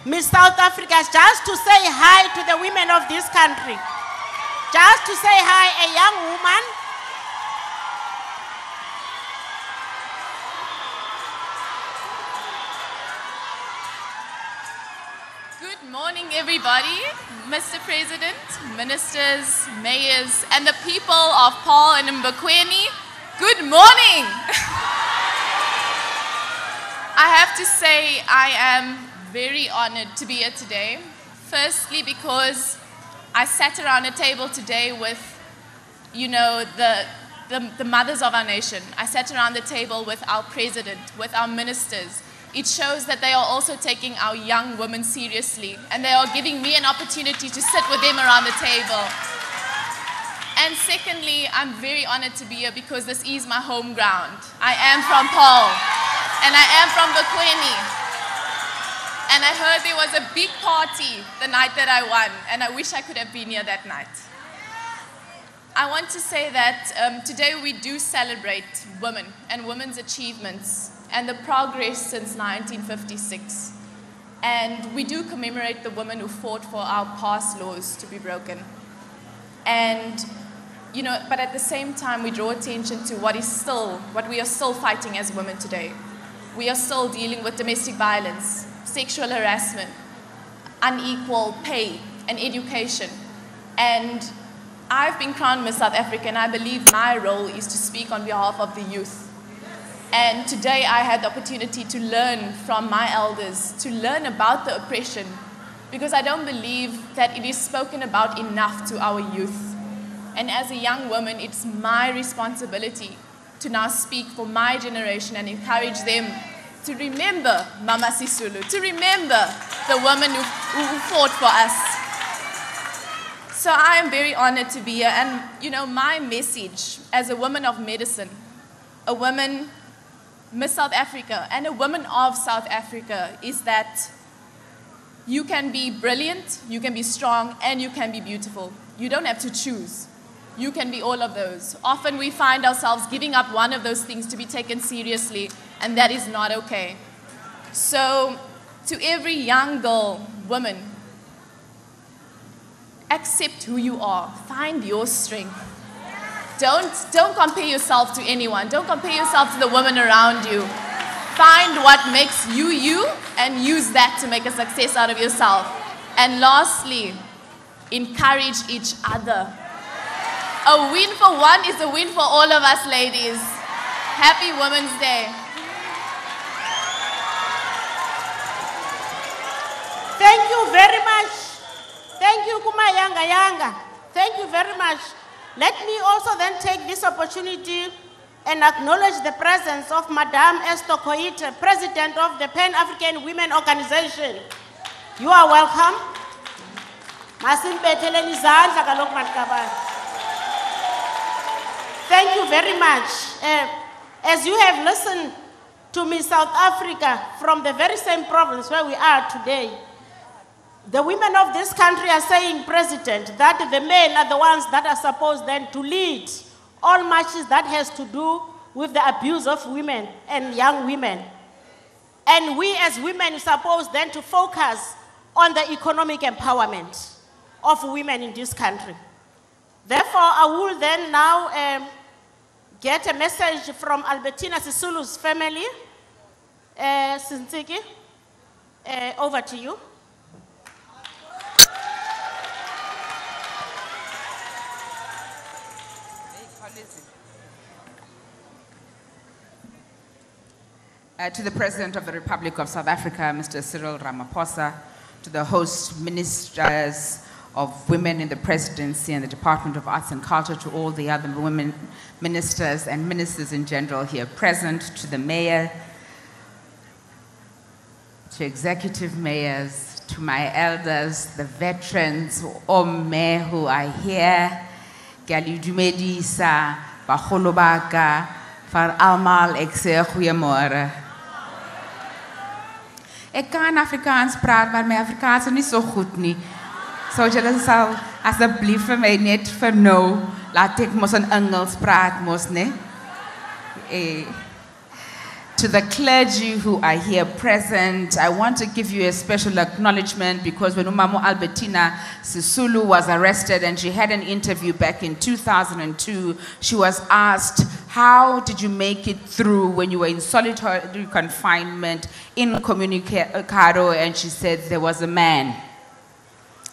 Miss South Africa, just to say hi to the women of this country. Just to say hi, a young woman. Good morning, everybody. Mr. President, ministers, mayors, and the people of Paarl and Mbekweni, good morning. I have to say I am very honored to be here today. Firstly, because I sat around a table today with, you know, the mothers of our nation. I sat around the table with our president, with our ministers. It shows that they are also taking our young women seriously, and they are giving me an opportunity to sit with them around the table. And secondly, I'm very honored to be here because this is my home ground. I am from Paarl, and I am from Mbekweni. And I heard there was a big party the night that I won, and I wish I could have been here that night. I want to say that today we do celebrate women and women's achievements and the progress since 1956. And we do commemorate the women who fought for our past laws to be broken. And, you know, but at the same time, we draw attention to what we are still fighting as women today. We are still dealing with domestic violence, sexual harassment, unequal pay and education. And I've been crowned Miss South Africa, and I believe my role is to speak on behalf of the youth. And today I had the opportunity to learn from my elders, to learn about the oppression, because I don't believe that it is spoken about enough to our youth. And as a young woman, it's my responsibility to now speak for my generation and encourage them to remember Mama Sisulu, to remember the women who fought for us. So I am very honored to be here, and you know, my message as a woman of medicine, a woman, Miss South Africa, and a woman of South Africa is that you can be brilliant, you can be strong, and you can be beautiful. You don't have to choose. You can be all of those. Often we find ourselves giving up one of those things to be taken seriously, and that is not okay. So to every young girl, woman, accept who you are. Find your strength. Don't compare yourself to anyone. Don't compare yourself to the women around you. Find what makes you you and use that to make a success out of yourself. And lastly, encourage each other. A win for one is a win for all of us, ladies. Happy Women's Day. Thank you very much. Thank you, Kumayanga Yanga. Thank you very much. Let me also then take this opportunity and acknowledge the presence of Madame Esther Koite, President of the Pan-African Women Organization. You are welcome. Thank you very much. As you have listened to me, South Africa, from the very same province where we are today, the women of this country are saying, President, that the men are the ones that are supposed then to lead all marches that has to do with the abuse of women and young women. And we as women are supposed then to focus on the economic empowerment of women in this country. Therefore, I will then now get a message from Albertina Sisulu's family. Sinsiki, over to you. To the President of the Republic of South Africa, Mr. Cyril Ramaphosa, to the host ministers of women in the presidency and the Department of Arts and Culture, to all the other women ministers and ministers in general here present, to the mayor, to executive mayors, to my elders, the veterans, Ome who are here, Galidumedisa, Baholobaka, Far Almal, Exer Ik kan Afrikaans praten, maar mijn Afrikaans is niet zo goed niet. Zou je zal alsjeblieft voor mij net voor nou, laat ik mos een Engels praten, mos ne? To the clergy who are here present, I want to give you a special acknowledgement because when Umamo Albertina Sisulu was arrested and she had an interview back in 2002, she was asked, how did you make it through when you were in solitary confinement in Communicado? And she said, there was a man.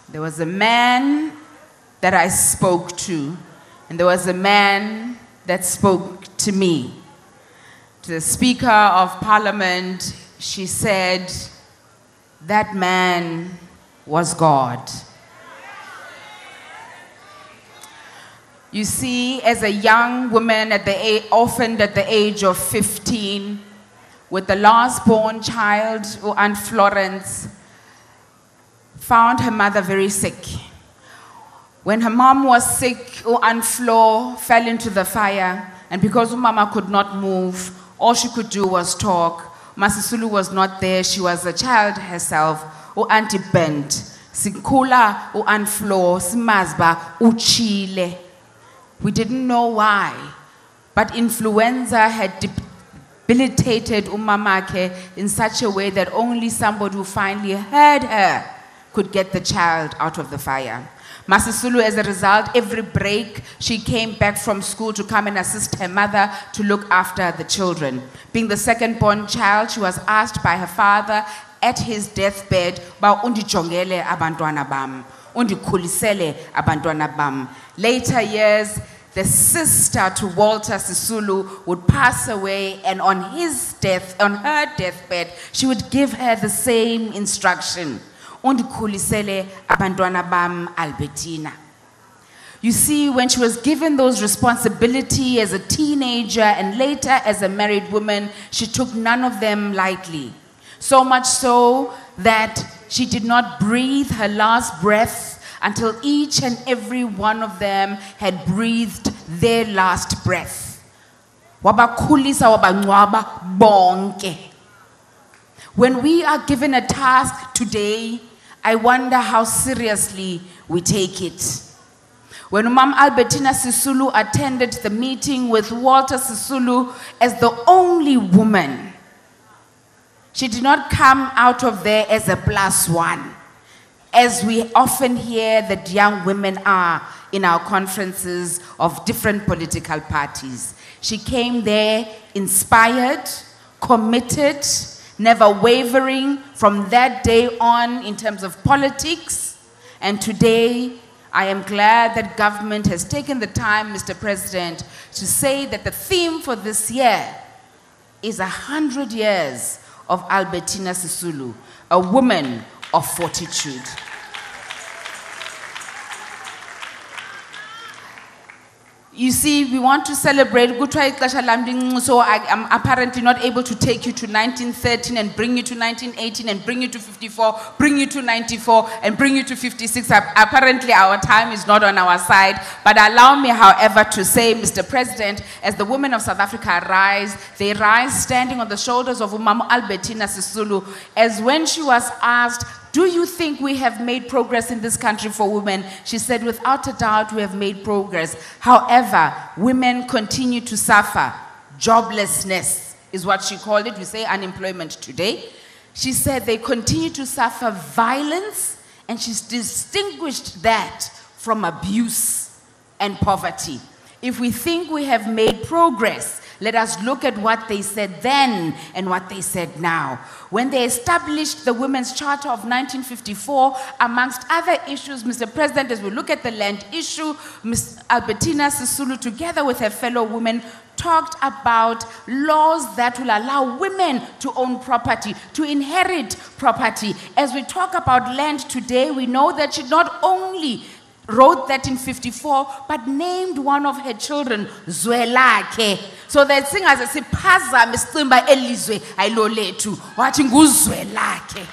There was a man that I spoke to, and there was a man that spoke to me. To the Speaker of Parliament, she said, that man was God. You see, as a young woman orphaned at the age of 15, with the last born child, Aunt Florence, found her mother very sick. When her mom was sick, Aunt Flo fell into the fire, and because Mama could not move, all she could do was talk. Sisulu was not there, she was a child herself. Auntie bent. Sikula, Aunt Flo, Simazba, Uchile. We didn't know why, but influenza had debilitated Umamake in such a way that only somebody who finally heard her could get the child out of the fire. Sisulu, as a result, every break, she came back from school to come and assist her mother to look after the children. Being the second-born child, she was asked by her father at his deathbed, "Ba undijongele abantwana bam, undikhulisele abantwana bam." Later years, the sister to Walter Sisulu would pass away, and on her deathbed, she would give her the same instruction. Undikhulisele abantwana bam, Albertina. You see, when she was given those responsibilities as a teenager and later as a married woman, she took none of them lightly. So much so that she did not breathe her last breath until each and every one of them had breathed their last breath. Wabakhulisa wabangcwaba bonke. When we are given a task today, I wonder how seriously we take it. When Mom Albertina Sisulu attended the meeting with Walter Sisulu as the only woman, she did not come out of there as a +1. as we often hear that young women are in our conferences of different political parties. She came there inspired, committed, never wavering from that day on in terms of politics. And today, I am glad that government has taken the time, Mr. President, to say that the theme for this year is 100 years of Albertina Sisulu, a woman of fortitude. You see, we want to celebrate. So I am apparently not able to take you to 1913 and bring you to 1918 and bring you to 54, bring you to 94 and bring you to 56. Apparently our time is not on our side. But allow me, however, to say, Mr. President, as the women of South Africa rise, they rise standing on the shoulders of Umama Albertina Sisulu, as when she was asked, do you think we have made progress in this country for women? She said, without a doubt, we have made progress. However, women continue to suffer. Joblessness is what she called it. We say unemployment today. She said they continue to suffer violence, and she's distinguished that from abuse and poverty. If we think we have made progress, let us look at what they said then and what they said now. When they established the Women's Charter of 1954, amongst other issues, Mr. President, as we look at the land issue, Ms. Albertina Sisulu, together with her fellow women, talked about laws that will allow women to own property, to inherit property. As we talk about land today, we know that she not only wrote that in 54, but named one of her children Zwelakhe. So that singers say, "Paza mistimba elizwe ayilolethu wathi nguzwelakhe."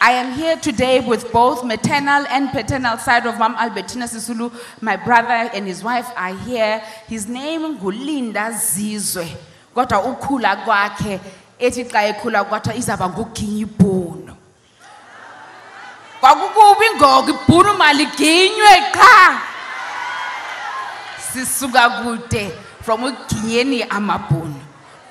I am here today with both maternal and paternal side of Mam Albertina Sisulu. My brother and his wife are here. His name Ngulinda Zizwe. Kodwa ukhula kwakhe ethi xa ekhula kwathiwa izaba nguGinyibhono. Kwakukubi ngoku ibhunu maliginywe qha. Sisuka kude from uginyeni amabhunu.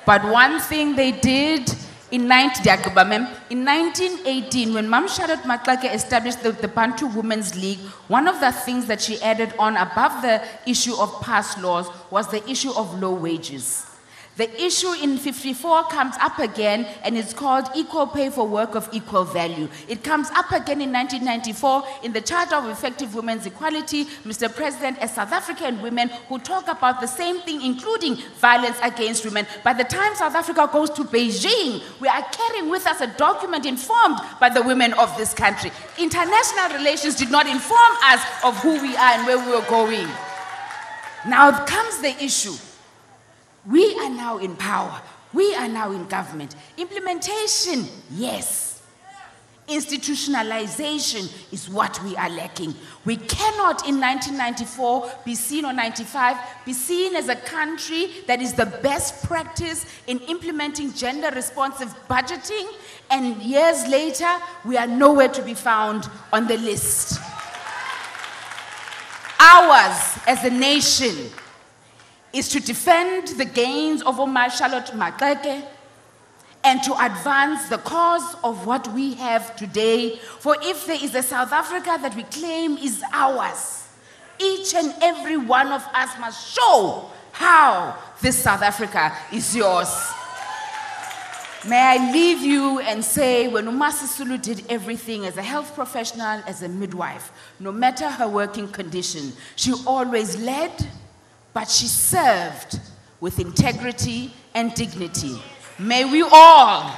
But one thing they did in 1918, when Mam Charlotte Maxake established the Bantu Women's League, one of the things that she added on above the issue of past laws was the issue of low wages. The issue in 54 comes up again, and it's called equal pay for work of equal value. It comes up again in 1994 in the Charter of Effective Women's Equality, Mr. President, as South African women who talk about the same thing, including violence against women. By the time South Africa goes to Beijing, we are carrying with us a document informed by the women of this country. International relations did not inform us of who we are and where we were going. Now comes the issue. We are now in power. We are now in government. Implementation, yes. Institutionalization is what we are lacking. We cannot in 1994 be seen, or 95, be seen as a country that is the best practice in implementing gender responsive budgeting, and years later, we are nowhere to be found on the list. Ours as a nation is to defend the gains of Omar Charlotte Maxake and to advance the cause of what we have today. For if there is a South Africa that we claim is ours, each and every one of us must show how this South Africa is yours. May I leave you and say, when Uma Sisulu did everything as a health professional, as a midwife, no matter her working condition, she always led, but she served with integrity and dignity. May we all,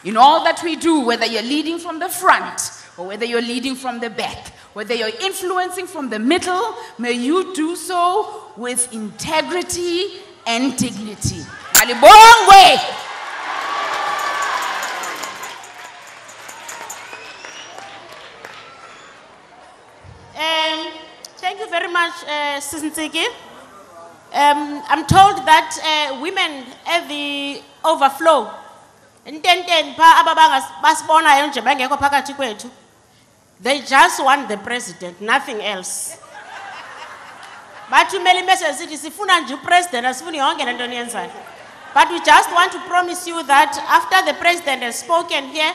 in all that we do, whether you're leading from the front or whether you're leading from the back, whether you're influencing from the middle, may you do so with integrity and dignity. Malibongwe! Thank you very much, Sinsiki. I'm told that women at the overflow, they just want the president, nothing else. But you may message president, but we just want to promise you that after the president has spoken here,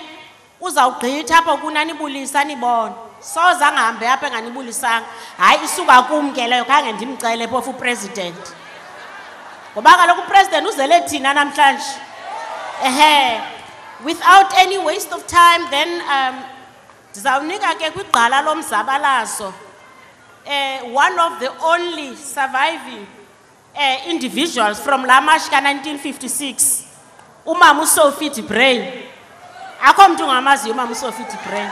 uzawugqitha apho kunanibulisa nibona soze angahambe apha enganibulisanga hayi isuka kum ke leyo khange ndimcele phofu upresident ngoba kaloku upresident uzele thina namhlanje without any waste of time then ndizawunika ke kwigqala lomzabalazo one of the only surviving individuals from Lamash ka 1956 umama uSophie de Brain akho mntu ngamaziyo umama uSophie de Brain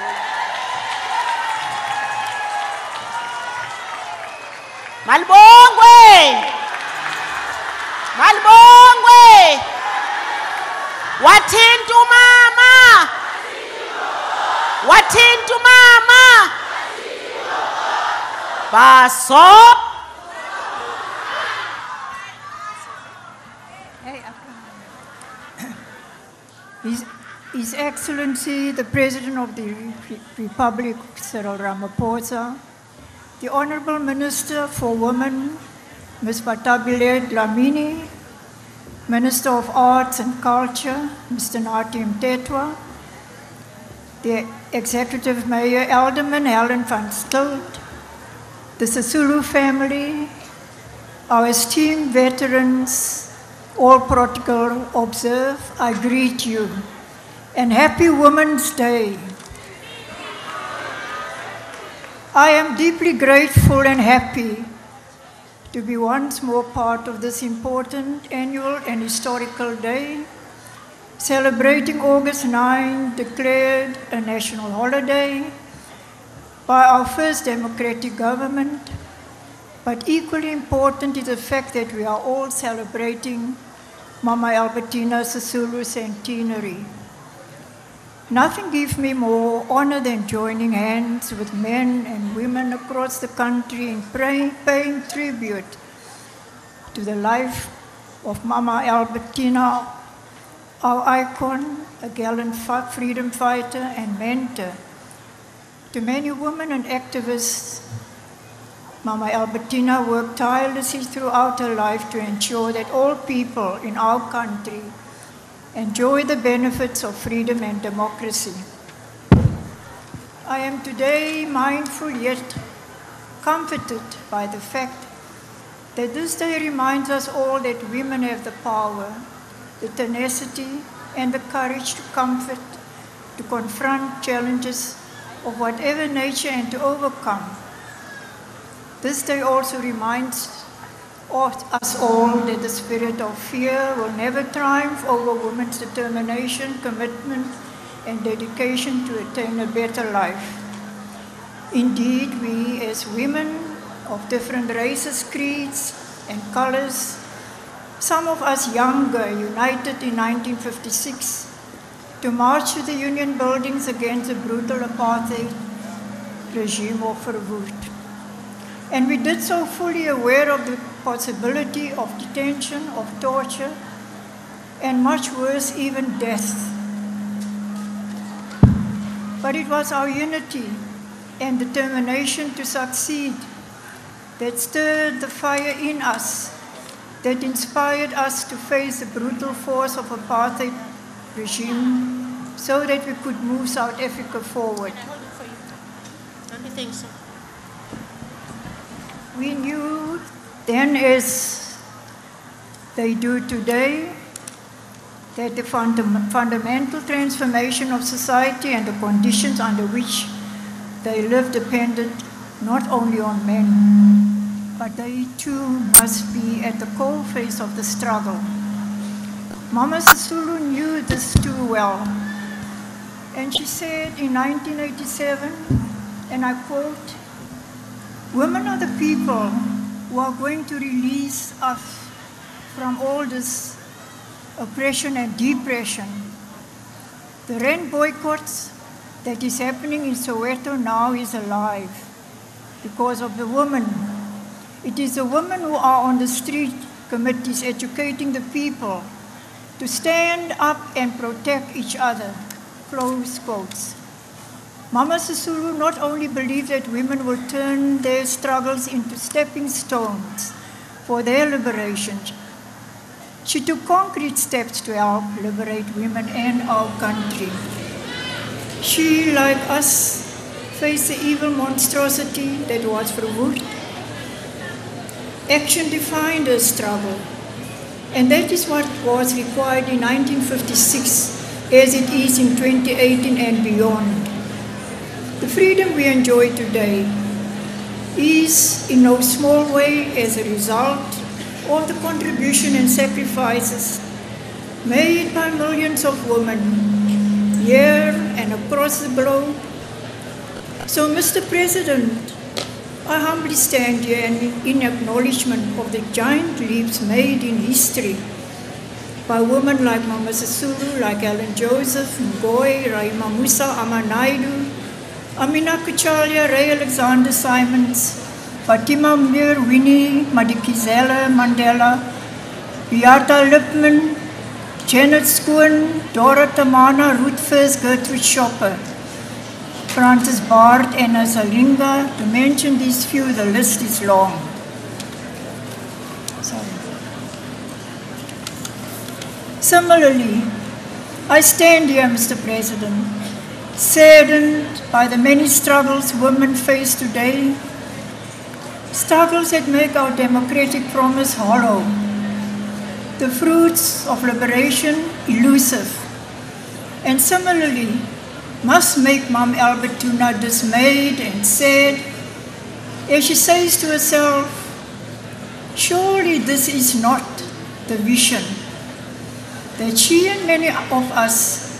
Malibongwe wathinta umama baso His Excellency, the President of the Republic, Cyril Ramaphosa, the Honorable Minister for Women, Ms. Batabile Dlamini, Minister of Arts and Culture, Mr. Nathi Mtetwa, the Executive Mayor Alderman Helen van Stilt, the Sisulu family, our esteemed veterans, all protocol observed, I greet you. And happy Women's Day. I am deeply grateful and happy to be once more part of this important annual and historical day, celebrating August 9, declared a national holiday by our first democratic government. But equally important is the fact that we are all celebrating Mama Albertina's Sisulu centenary. Nothing gives me more honor than joining hands with men and women across the country in paying tribute to the life of Mama Albertina, our icon, a gallant freedom fighter and mentor. To many women and activists, Mama Albertina worked tirelessly throughout her life to ensure that all people in our country enjoy the benefits of freedom and democracy. I am today mindful yet comforted by the fact that this day reminds us all that women have the power, the tenacity, and the courage to confront challenges of whatever nature and to overcome. This day also reminds us all that the spirit of fear will never triumph over women's determination, commitment, and dedication to attain a better life. Indeed, we as women of different races, creeds, and colors, some of us younger, united in 1956 to march to the Union buildings against the brutal apartheid regime of Verwoerd. And we did so fully aware of the possibility of detention, of torture, and much worse, even death. But it was our unity and determination to succeed that stirred the fire in us, that inspired us to face the brutal force of apartheid regime so that we could move South Africa forward. Don't you think so? We knew then, as they do today, that the fundamental transformation of society and the conditions under which they live depended not only on men, but they too must be at the coalface of the struggle. Mama Sisulu knew this too well, and she said in 1987, and I quote, "Women are the people who are going to release us from all this oppression and depression. The rent boycotts that is happening in Soweto now is alive because of the women. It is the women who are on the street committees educating the people to stand up and protect each other." Close quotes. Mama Sisulu not only believed that women will turn their struggles into stepping stones for their liberation, she took concrete steps to help liberate women and our country. She, like us, faced the evil monstrosity that was Verwoerd. Action defined her struggle, and that is what was required in 1956 as it is in 2018 and beyond. The freedom we enjoy today is in no small way as a result of the contribution and sacrifices made by millions of women here and across the globe. So, Mr. President, I humbly stand here in acknowledgement of the giant leaps made in history by women like Mama Sisulu, like Ellen Joseph, Ngoyi, Rahima Musa, Amanaidu, Amina Kuchalia, Ray Alexander Simons, Fatima Mir, Winnie Madikizela Mandela, Beata Lipman, Janet Schoen, Dora Tamana, Ruth First, Gertrude Shopper, Francis Bard, Anna Salinga. To mention these few, the list is long. Similarly, I stand here, Mr. President, saddened by the many struggles women face today, struggles that make our democratic promise hollow, the fruits of liberation elusive, and similarly must make Mom Albertina dismayed and sad as she says to herself, surely this is not the vision that she and many of us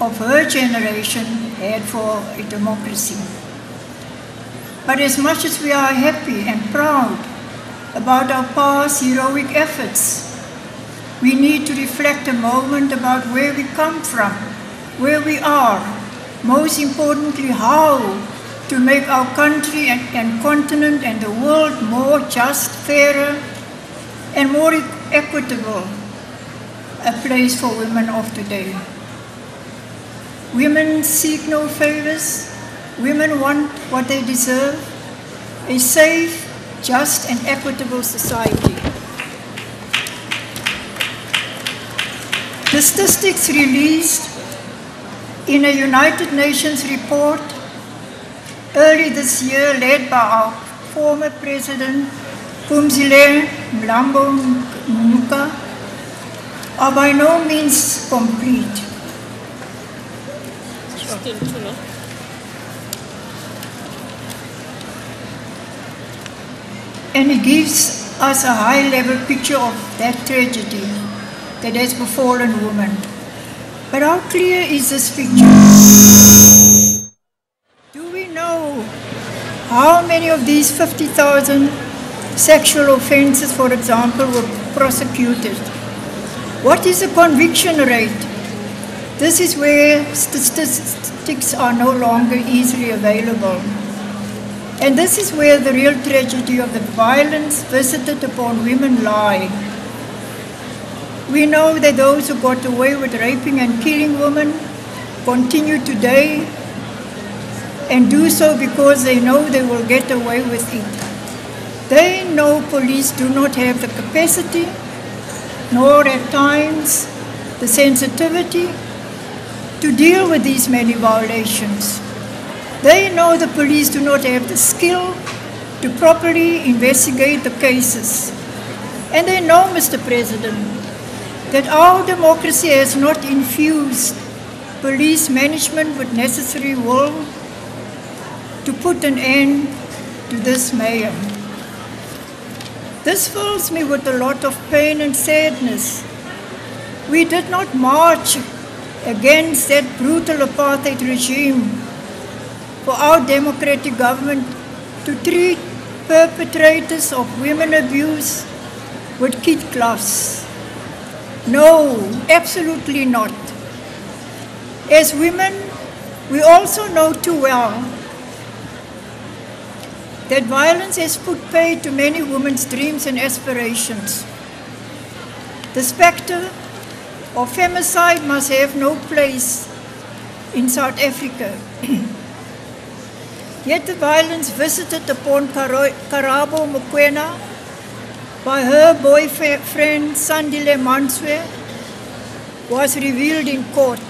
of her generation had for a democracy. But as much as we are happy and proud about our past heroic efforts, we need to reflect a moment about where we come from, where we are, most importantly, how to make our country and continent and the world more just, fairer, and more equitable a place for women of today. Women seek no favors. Women want what they deserve, a safe, just, and equitable society. The statistics released in a United Nations report early this year, led by our former President, Phumzile Mlambo Ngcuka, are by no means complete. And it gives us a high-level picture of that tragedy that has befallen women. But how clear is this picture? Do we know how many of these 50,000 sexual offenses, for example, were prosecuted? What is the conviction rate? This is where statistics are no longer easily available. And this is where the real tragedy of the violence visited upon women lie. We know that those who got away with raping and killing women continue today and do so because they know they will get away with it. They know police do not have the capacity, nor at times the sensitivity to deal with these many violations. They know the police do not have the skill to properly investigate the cases. And they know, Mr. President, that our democracy has not infused police management with necessary will to put an end to this mayhem. This fills me with a lot of pain and sadness. We did not march against that brutal apartheid regime for our democratic government to treat perpetrators of women abuse with kid gloves. No, absolutely not. As women, we also know too well that violence has put paid to many women's dreams and aspirations. The spectre of femicide must have no place in South Africa. Yet the violence visited upon Karabo Mokoena by her boyfriend Sandile Manswe was revealed in court.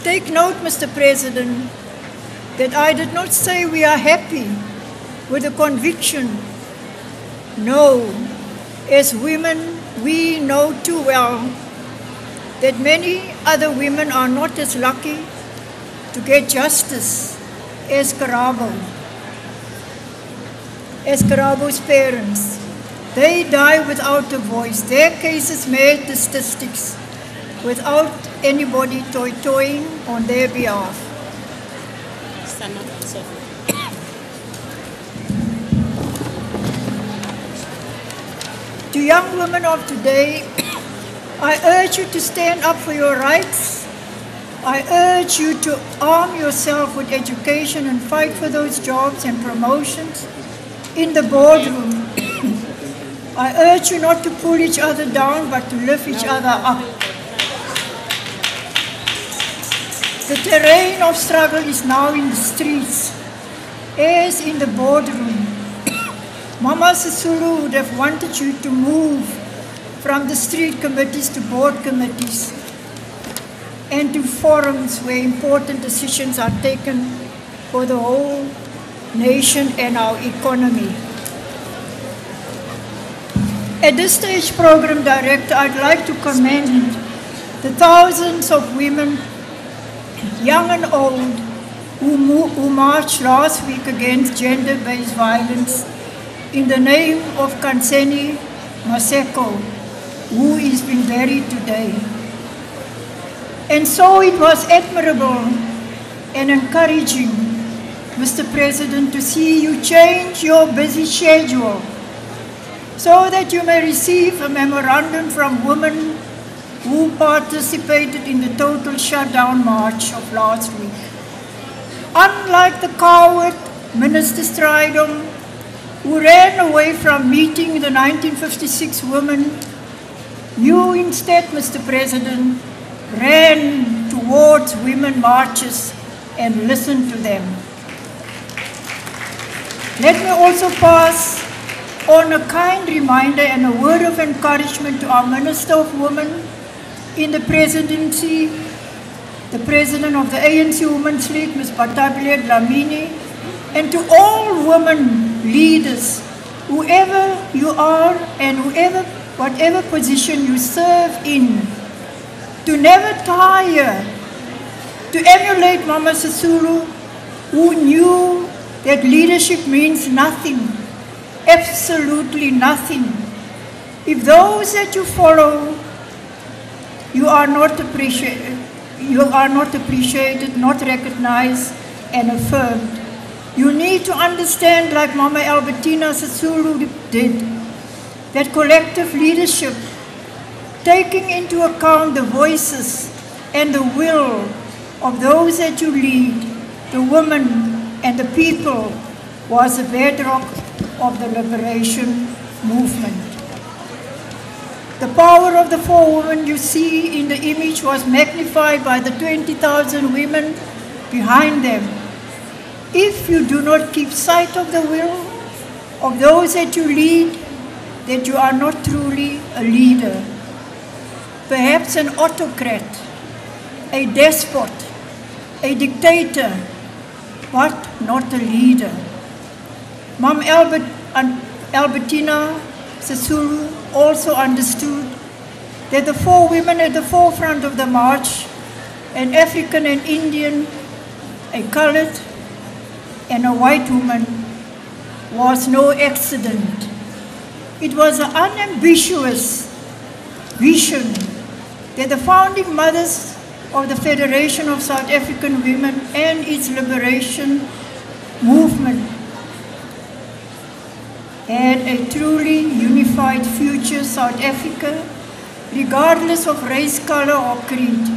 Take note, Mr. President, that I did not say we are happy with the conviction. No, as women, we know too well that many other women are not as lucky to get justice as Karabo's parents. They die without a voice. Their cases made the statistics without anybody toying on their behalf. To young women of today, I urge you to stand up for your rights. I urge you to arm yourself with education and fight for those jobs and promotions in the boardroom. I urge you not to pull each other down, but to lift each other up. The terrain of struggle is now in the streets, as in the boardroom. Mama Sisulu would have wanted you to move from the street committees to board committees and to forums where important decisions are taken for the whole nation and our economy. At this stage, Program Director, I'd like to commend the thousands of women, young and old, who marched last week against gender-based violence in the name of Kanseni Maseko, who is being buried today. And so it was admirable and encouraging, Mr. President, to see you change your busy schedule so that you may receive a memorandum from women who participated in the total shutdown march of last week. Unlike the coward Minister Strydom, who ran away from meeting the 1956 women, you instead, Mr. President, ran towards women marches and listened to them. Let me also pass on a kind reminder and a word of encouragement to our Minister of Women in the presidency, the President of the ANC Women's League, Ms. Patabile Dlamini, and to all women leaders, whoever you are and whatever position you serve in, to never tire, to emulate Mama Sisulu, who knew that leadership means nothing, absolutely nothing, if those that you follow, you are not appreciated, not recognized and affirmed. You need to understand, like Mama Albertina Sisulu did, that collective leadership, taking into account the voices and the will of those that you lead, the women and the people, was the bedrock of the liberation movement. The power of the four women you see in the image was magnified by the 20,000 women behind them. If you do not keep sight of the will of those that you lead, that you are not truly a leader. Perhaps an autocrat, a despot, a dictator, but not a leader. Mom Albertina Sisulu also understood that the four women at the forefront of the march, an African and Indian, a colored, and a white woman, was no accident. It was an unambitious vision that the founding mothers of the Federation of South African Women and its liberation movement had a truly unified future South Africa, regardless of race, color, or creed.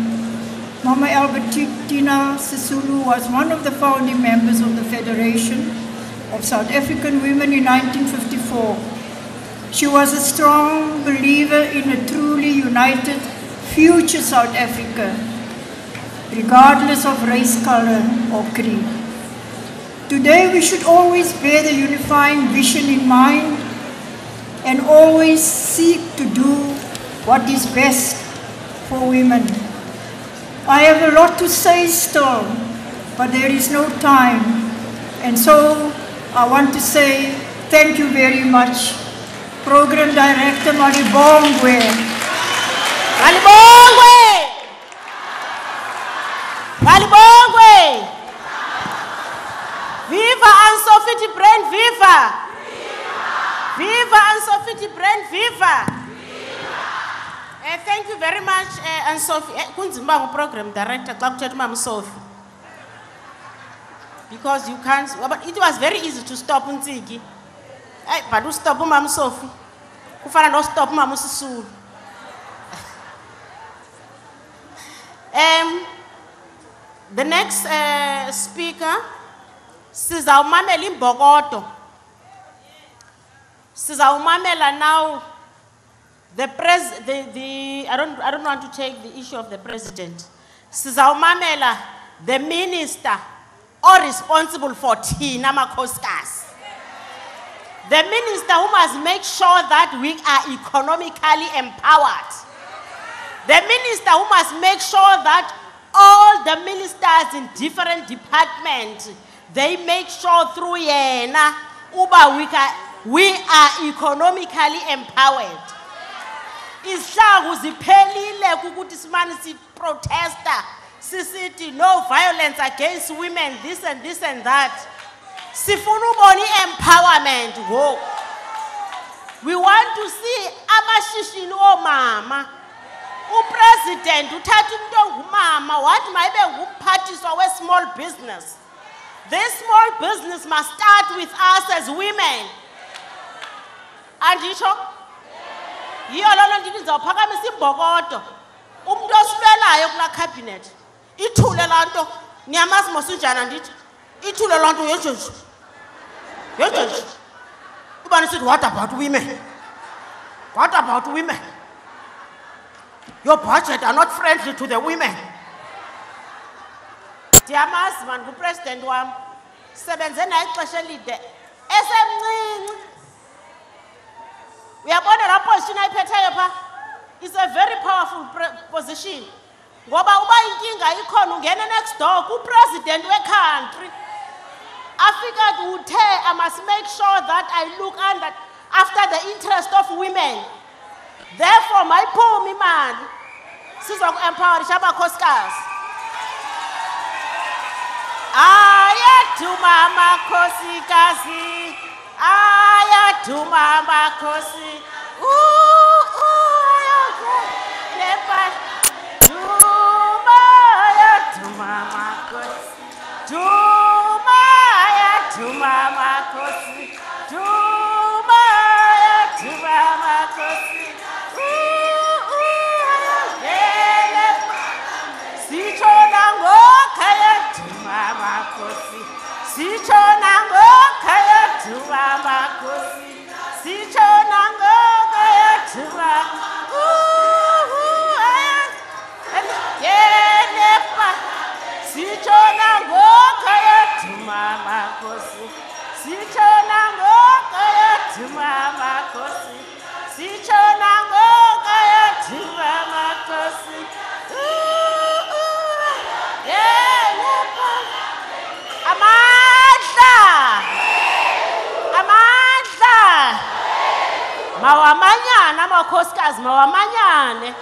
Mama Albertina Sisulu was one of the founding members of the Federation of South African Women in 1954. She was a strong believer in a truly united future South Africa, regardless of race, color, or creed. Today we should always bear the unifying vision in mind and always seek to do what is best for women. I have a lot to say still, but there is no time. And so I want to say thank you very much, Program Director Malibongwe. Malibongwe! Malibongwe! Viva Anne-Sophie Brand, viva! Viva Anne-Sophie Brand, viva! Thank you very much, Anne-Sophie. Kunzimba Program Director, Sophie. Because you can't, but it was very easy to stop Nzigi. But you stop Mam Sophie. Kufana no stop Mam Sisulu. The next speaker, Sizawumamela Mbokodo. Sizawumamela now. I don't want to take the issue of the president. Sizawumamela, the minister, or responsible for Tina Makoskas. The minister who must make sure that we are economically empowered. The minister who must make sure that all the ministers in different departments, they make sure through Yena, we are economically empowered. Ishagu ziphelile kukuthi simane si protester sisithi no violence against women, this and this and that. Sifuna ubona empowerment go. We want to see amashishini omama. Upresident uthatha umuntu ongumama wathi mayibe ngumphathiswa we small business. This small business must start with us as women. And yiyo lolo nto ndizawuphakamisa iMbokodo umuntu oswelayo kula cabinet ithule lanto niyamazi mosunjana ndithi ithule lanto yejeje ubani sithi what about women, what about women? Your budget are not friendly to the women. Ndiyamazi man ngupresident wam sebenze naye ixesha elide esemncinci. Uyabona la position ayiphetheyo pha is a very powerful position. Ngoba uba inkinga ikhona ungena next door ku-president we-country. Afika uthe I must make sure that I look after the interest of women. Therefore mayiphuma imali sizoku-empowerisha amakhosikazi. Ayaduma amakhosikazi. Ayaduma amakhosi. Duma ayaduma amakhosi. Duma ayaduma amakhosi. Duma ayaduma amakhosi. Sichona ngokhaya duma amakhosi. Sichona ngokhaya duma amakhosi. Sichona ngokhaya duma. Sichona ngokhaya duma amakhosi. Sichona ngokhaya duma amakhosi. Sichona ngokhaya duma amakhosi. Amandla mawamanyane amakhosikazi mawamanyane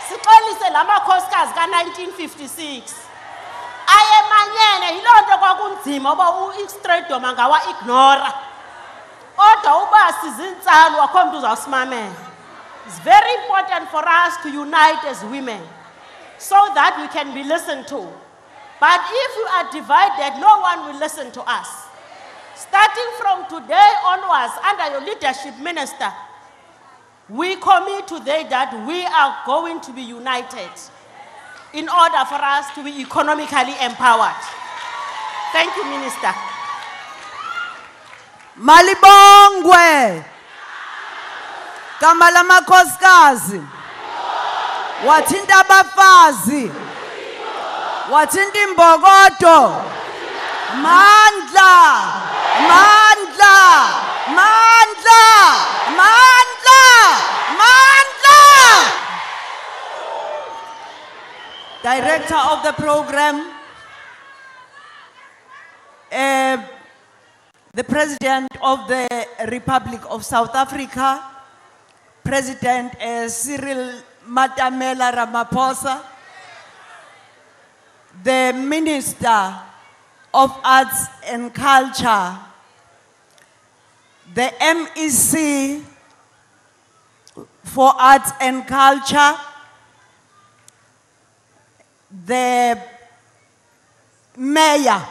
sixolise la makhosikazi ka-1956 ayemanyene yiloo nto kwakunzima uba u-Stradom angawa-ignora kodwa uba sizintsalo akho mntu uzawusimamela. It's very important for us to unite as women so that we can be listened to. But if we are divided, no one will listen to us. Starting from today onwards, under your leadership, Minister, we commit today that we are going to be united in order for us to be economically empowered. Thank you, Minister. Malibongwe, Kamala makhosikazi, wathinta abafazi, wathinta iMbokodo, mandla, mandla, mandla, mandla, mandla. director of the program, the President of the Republic of South Africa, President Cyril Ramaphosa, the Minister of Arts and Culture, the MEC for Arts and Culture, the Mayor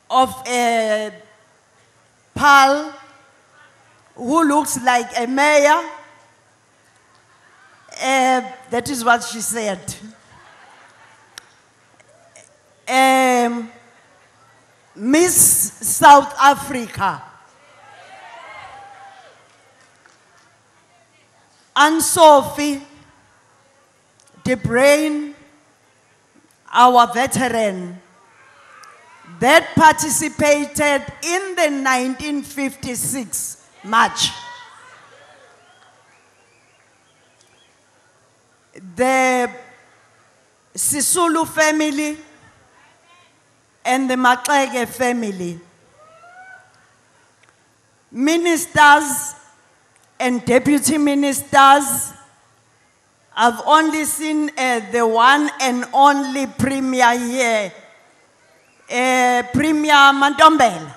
of Paarl, who looks like a mayor. That is what she said. Miss South Africa, Anne-Sophie De Brain, our veteran, that participated in the 1956 march. The Sisulu family and the Maxeke family, ministers and deputy ministers. I've only seen the one and only premier here, Premier Mantombela.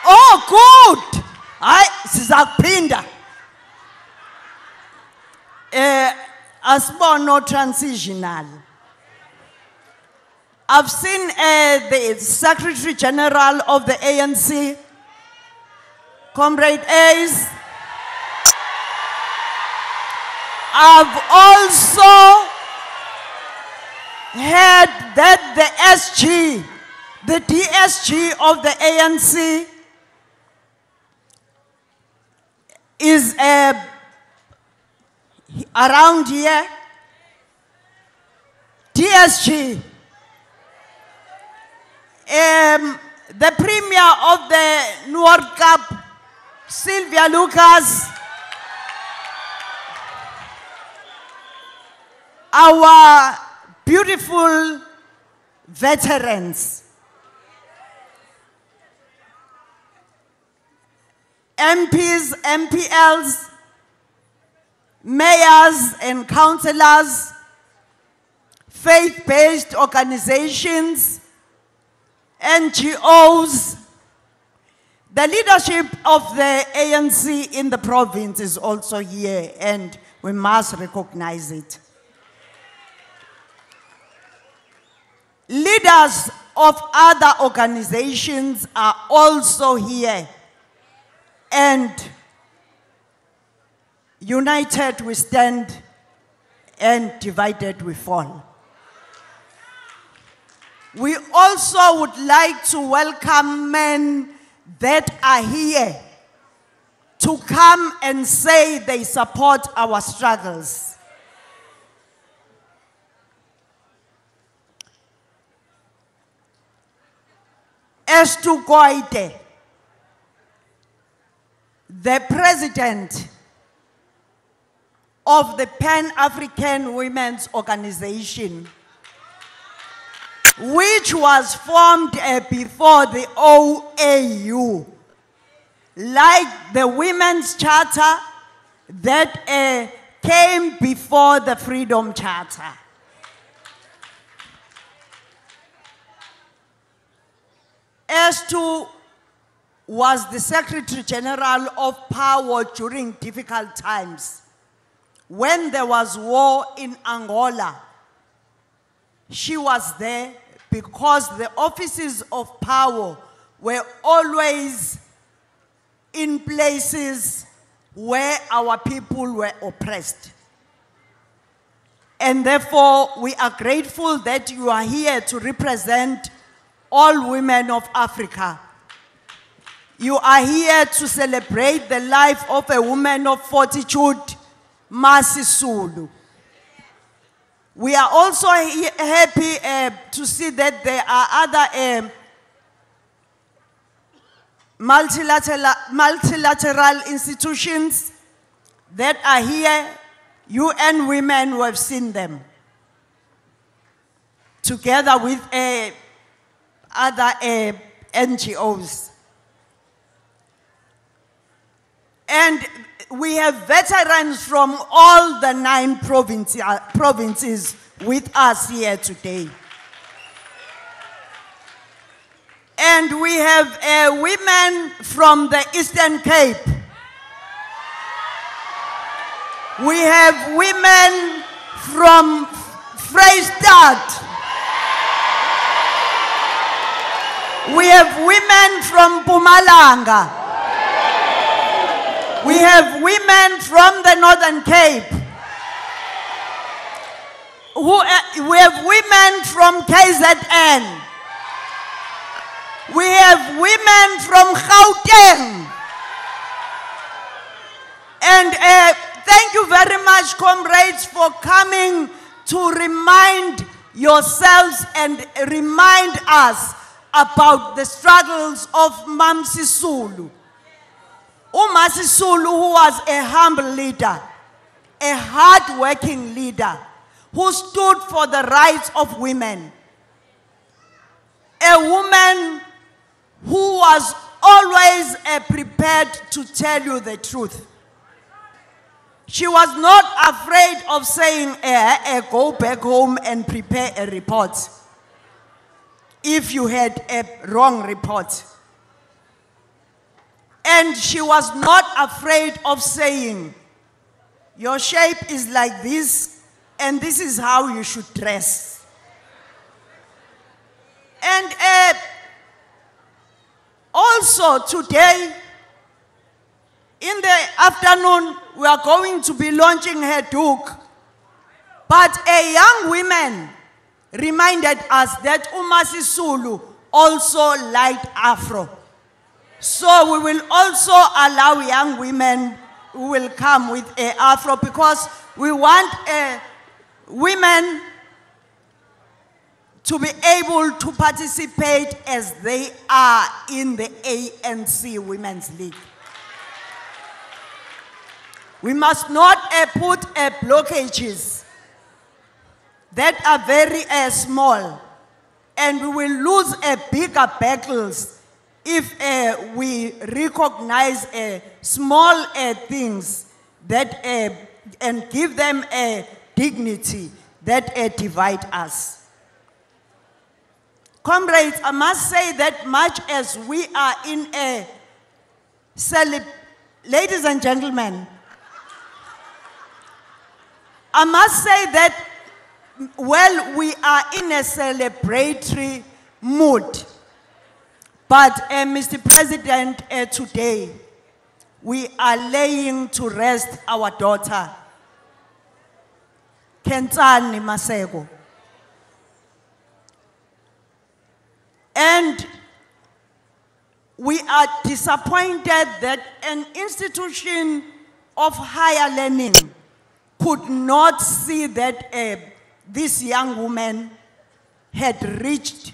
Oh, good. Sizakuphinda. Asbono transitional. I've seen the Secretary General of the ANC, Comrade Ace. I've also heard that the DSG of the ANC is around here. DSG. The Premier of the World Cup, Sylvia Lucas. Our beautiful veterans. MPs, MPLs, mayors and councillors, faith-based organizations, NGOs. The leadership of the ANC in the province is also here, and we must recognize it. Leaders of other organizations are also here, and united we stand and divided we fall. We also would like to welcome men that are here to come and say they support our struggles. As to Goite, the president of the Pan-African Women's Organization, which was formed before the OAU, like the Women's Charter that came before the Freedom Charter. As to was the Secretary General of Power during difficult times. When there was war in Angola, she was there because the offices of power were always in places where our people were oppressed. And therefore, we are grateful that you are here to represent all women of Africa. You are here to celebrate the life of a woman of fortitude, Sisulu. We are also happy to see that there are other multilateral institutions that are here. UN Women, we have seen them. Together with other NGOs. And we have veterans from all the 9 provinces with us here today. And we have women from the Eastern Cape. We have women from Vrystaat. We have women from Mpumalanga. We have women from the Northern Cape. We have women from KZN. We have women from Gauteng. And thank you very much, comrades, for coming to remind yourselves and remind us about the struggles of Mam Sisulu. Uma Sisulu, who was a humble leader, a hard-working leader, who stood for the rights of women. A woman who was always prepared to tell you the truth. She was not afraid of saying, go back home and prepare a report if you had a wrong report. And she was not afraid of saying, your shape is like this, and this is how you should dress. And also today, in the afternoon, we are going to be launching her Duke. But a young woman reminded us that Uma Sisulu also liked Afro. So we will also allow young women who will come with a Afro, because we want women to be able to participate as they are in the ANC Women's League. We must not put blockages that are very small, and we will lose bigger battles if we recognize small things that and give them a dignity that divide us. Comrades, I must say that much as we are in a ladies and gentlemen, I must say that well, we are in a celebratory mood. But Mr. President, today, we are laying to rest our daughter, Kentani Masego. And we are disappointed that an institution of higher learning could not see that this young woman had reached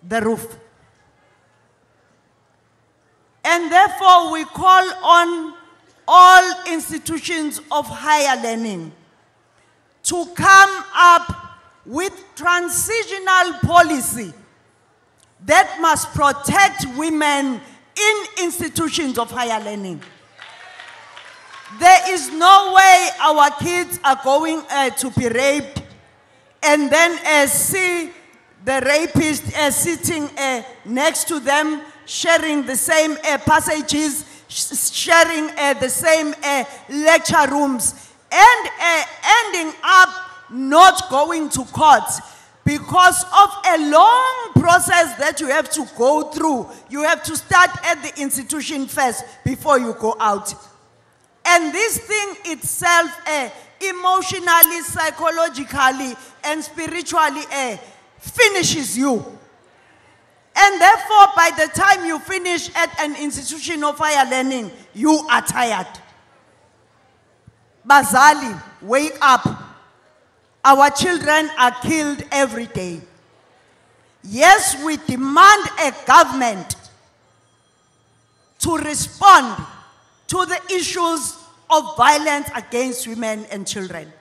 the roof. And therefore, we call on all institutions of higher learning to come up with transitional policy that must protect women in institutions of higher learning. There is no way our kids are going to be raped and then see the rapist sitting next to them, sharing the same passages, sharing the same lecture rooms, and ending up not going to court because of a long process that you have to go through. You have to start at the institution first before you go out. And this thing itself, emotionally, psychologically, and spiritually finishes you. And therefore, by the time you finish at an institution of higher learning, you are tired. Bazali, wake up. Our children are killed every day. Yes, we demand a government to respond to the issues of violence against women and children.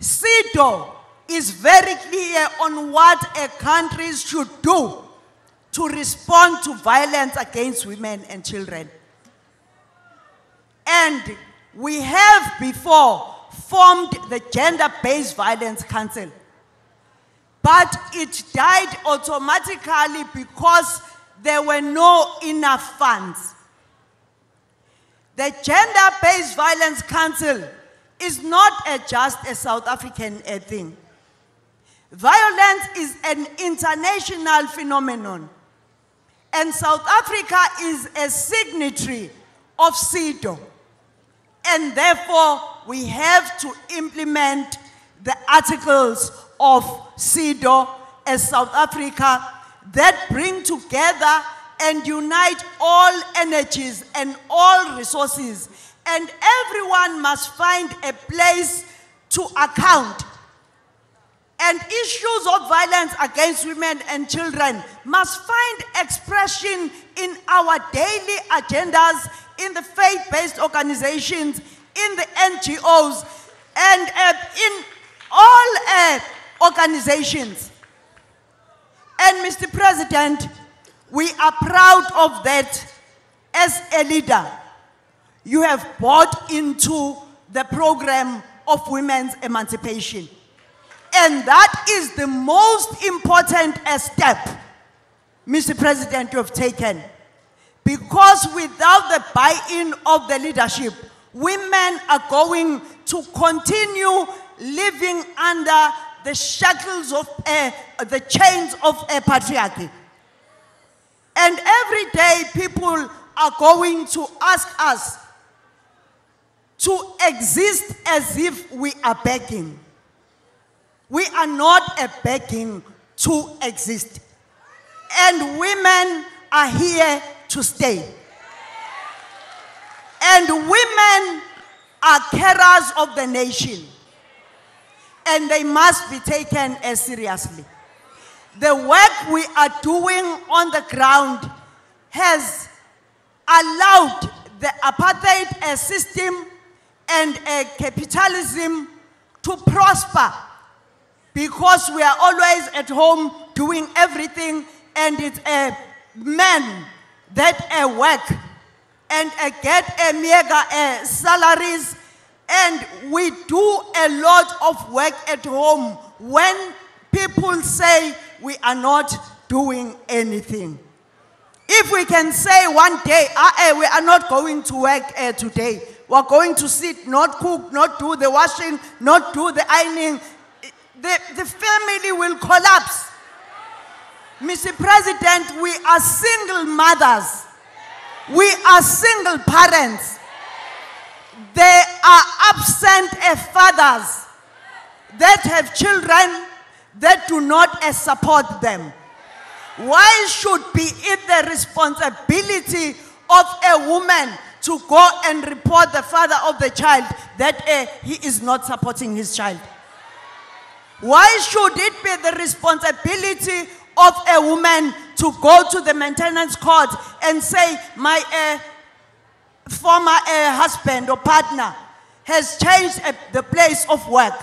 SIDO is very clear on what a country should do to respond to violence against women and children. And we have before formed the Gender-Based Violence Council, but it died automatically because there were no enough funds. The Gender-Based Violence Council is not just a South African thing. Violence is an international phenomenon, and South Africa is a signatory of SIDO, and therefore we have to implement the articles of SIDO as South Africa that bring together and unite all energies and all resources, and everyone must find a place to account. And issues of violence against women and children must find expression in our daily agendas, in the faith-based organizations, in the NGOs, and in all organizations. And Mr. President, we are proud of that. As a leader, you have bought into the program of women's emancipation. And that is the most important step, Mr. President, you have taken. Because without the buy-in of the leadership, women are going to continue living under the shackles of the chains of patriarchy. And every day people are going to ask us to exist as if we are begging. We are not begging to exist. And women are here to stay. And women are carers of the nation. And they must be taken as seriously. The work we are doing on the ground has allowed the apartheid system and capitalism to prosper, because we are always at home doing everything, and it's men that work and get mega salaries, and we do a lot of work at home when people say we are not doing anything. If we can say one day, we are not going to work today, we are going to sit, not cook, not do the washing, not do the ironing, the family will collapse. Mr. President, we are single mothers. We are single parents. There are absent fathers that have children that do not support them. Why should be it the responsibility of a woman to go and report the father of the child that he is not supporting his child? Why should it be the responsibility of a woman to go to the maintenance court and say, my former husband or partner has changed the place of work?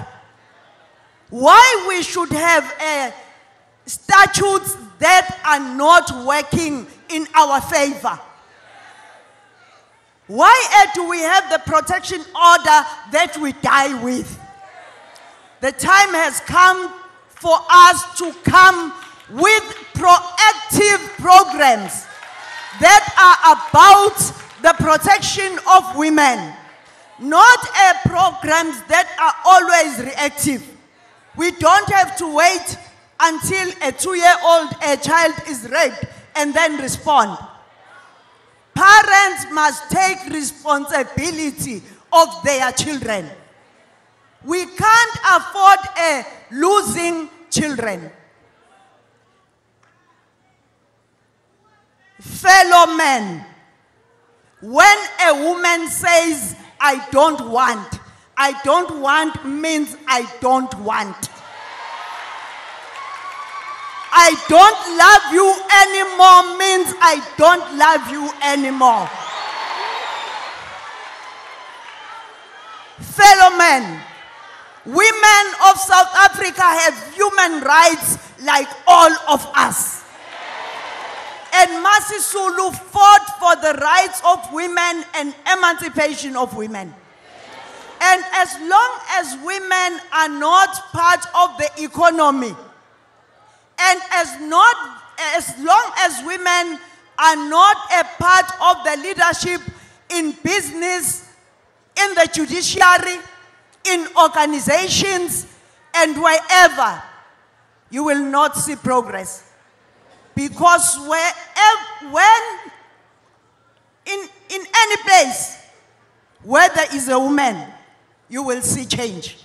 Why we should have statutes that are not working in our favor? Why do we have the protection order that we die with? The time has come for us to come with proactive programs that are about the protection of women, not programs that are always reactive. We don't have to wait until a 2-year-old child is raped and then respond. Parents must take responsibility of their children. We can't afford losing children. Fellow men, when a woman says, I don't want means I don't want. I don't love you anymore means I don't love you anymore. Fellow men, women of South Africa have human rights like all of us. And Sisulu fought for the rights of women and emancipation of women. And as long as women are not part of the economy, and as long as women are not a part of the leadership in business, in the judiciary, in organizations, and wherever, you will not see progress. Because in any place where there is a woman, you will see change.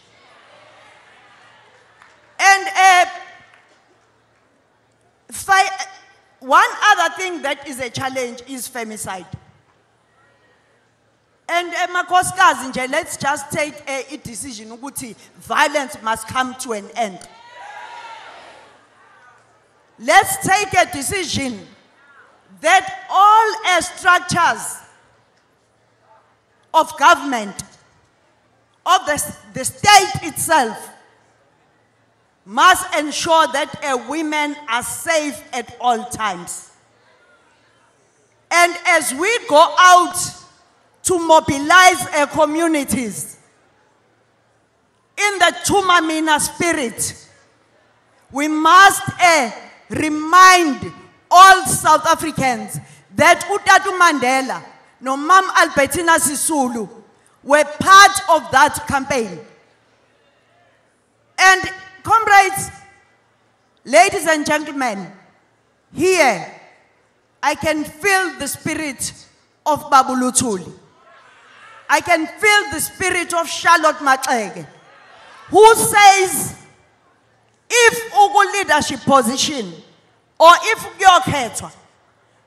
And one other thing that is a challenge is femicide. And Makoskazi, let's just take a decision. Violence must come to an end. Let's take a decision that all structures of government, of the state itself, must ensure that women are safe at all times. And as we go out to mobilize communities in the Tumamina spirit, we must remind all South Africans that Utatu Mandela, no Mam Albertina Sisulu, were part of that campaign. And comrades, ladies and gentlemen, here I can feel the spirit of Babu Luthuli. I can feel the spirit of Charlotte Maxege, who says, if uku leadership position or if kuyokhethwa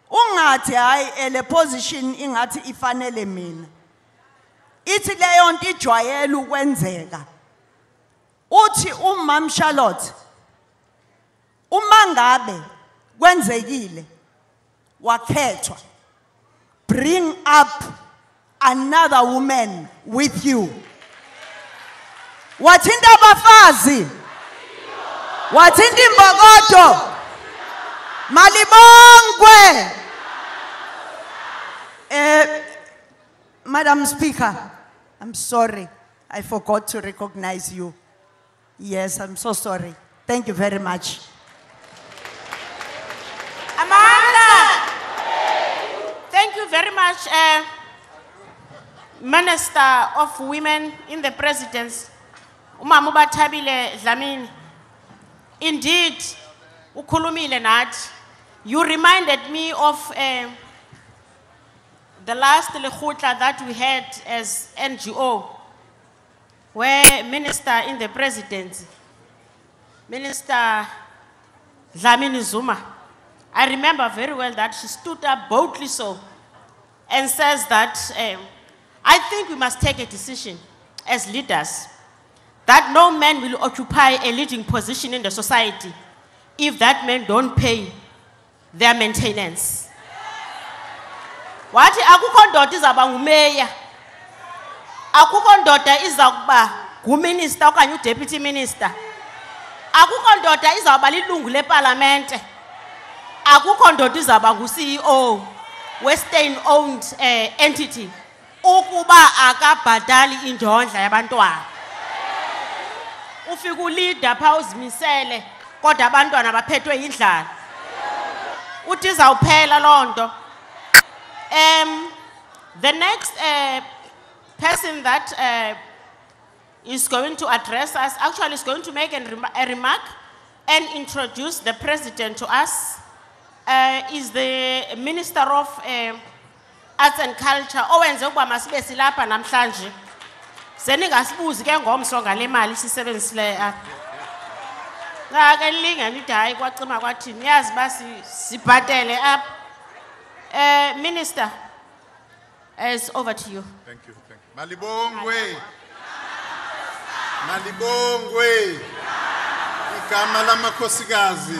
ungathi hayi ele position ingathi ifanele mina, ithi leyo nto ijwayele ukwenzeka. Uthi umam Charlotte uma ngabe kwenzekile wakhethwa, bring up another woman with you. Wathinta abafazi, wathinta imbokodo, malibongwe. Madam Speaker, I'm sorry, I forgot to recognize you. Yes, I'm so sorry. Thank you very much. Amanda! Thank you very much, Minister of Women in the Presidency, Umama Ubathabile Dlamini. Indeed, ukhulumile nathi. You reminded me of the last lekgotla that we had as NGO, where Minister in the Presidency, Minister Dlamini Zuma, I remember very well that she stood up boldly so and says that I think we must take a decision as leaders that no man will occupy a leading position in the society if that men don't pay their maintenance. Wathi akukho ndoda izaba ngumeya, akukho ndoda izakuba nguminister okanye udeputy minister, akukho ndoda izawuba lilungu leparlamente, akukho ndoda izawuba ngu-CEO we-state owned entity ukuba akabhatali indondla yabantwana. Ufika uleader pha uzimisele kodwa abantwana baphethwe yindlala. Uthi izawuphela loo nto. The next person that is going to address us, actually is going to make a remark and introduce the president to us, is the Minister of Arts and Culture. Owenze ukuba masibe silapha namhlanje. Seningasibuzi ke ngomso ngale mali sisebenzisile apha. Ngake linga nithi hayi kwacima kwathi niyazi basi sibhatele apha. Minister, it's over to you. Thank you. Malibongwe. Malibongwe. Igama lamakhosikazi.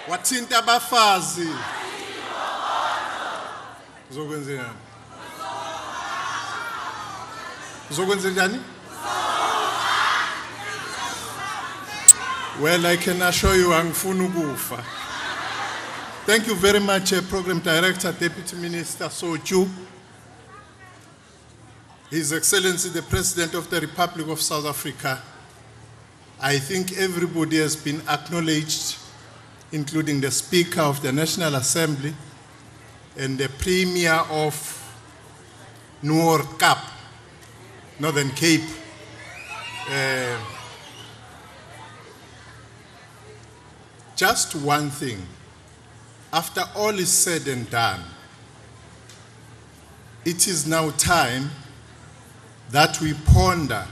Wathinta abafazi. Uzokwenzeni? Uzokwenzeni? Well, I can assure you angifuni ukufa. Thank you very much, Program Director, Deputy Minister Soju, His Excellency the President of the Republic of South Africa. I think everybody has been acknowledged, including the Speaker of the National Assembly and the Premier of Northern Cape. Just one thing. After all is said and done, it is now time that we ponder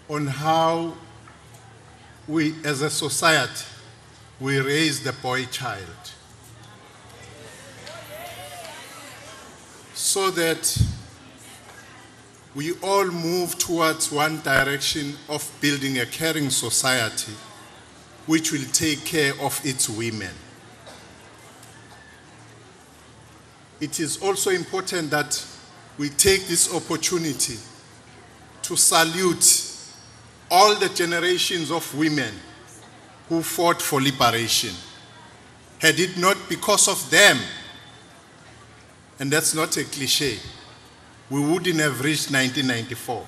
on how we as a society, we raise the boy child so that we all move towards one direction of building a caring society which will take care of its women. It is also important that we take this opportunity to salute all the generations of women who fought for liberation. Had it not because of them, and that's not a cliche, we wouldn't have reached 1994.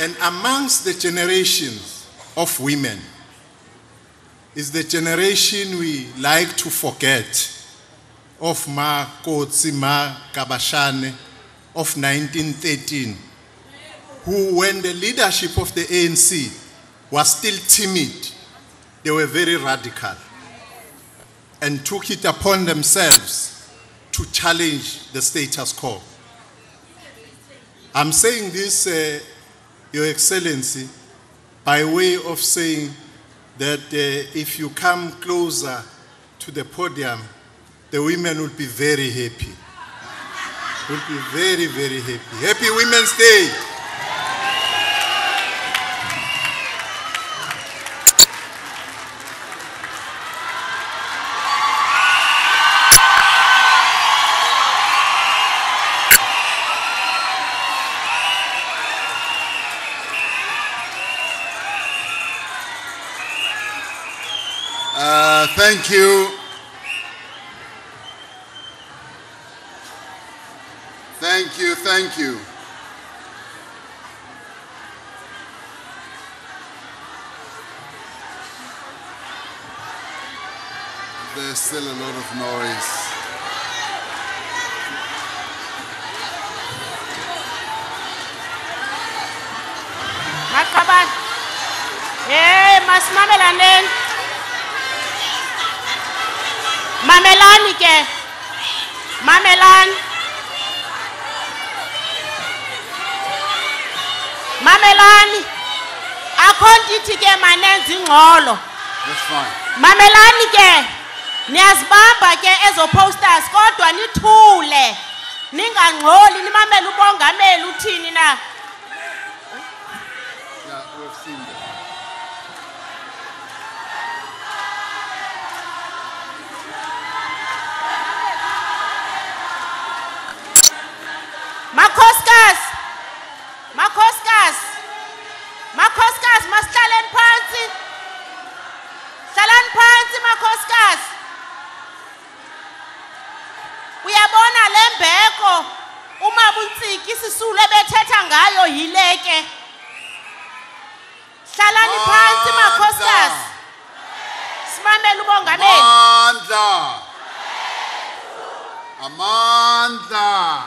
And amongst the generations of women is the generation we like to forget of Ma Kotsi, Ma Kabashane of 1913, who, when the leadership of the ANC was still timid, they were very radical and took it upon themselves to challenge the status quo. I'm saying this, Your Excellency, by way of saying that if you come closer to the podium, the women will be very happy. Will be very, very happy. Happy Women's Day. Thank you. Thank you, thank you. There's still a lot of noise. Makaban. Hey, Masmamelanen. Mamelani ke. Mamelani. Mamelani. Akhondithi ke manenzi ngqolo. That's fine. Mamelani ke. Niyazibamba ke ezo posters kodwa nithule. Ningangxoli nimamela ubongameli uthini na? Yeah, we've seen that. Makhosikazi. Makhosikazi. Makhosikazi masihlaleni phansi. Hlalani phansi makhosikazi. Uyabona lembeko uma buntsiki Sisulu ebethetha ngayo yileke. Hlalani phansi makhosikazi. Simamela ubongameli. Amandla. Amandla.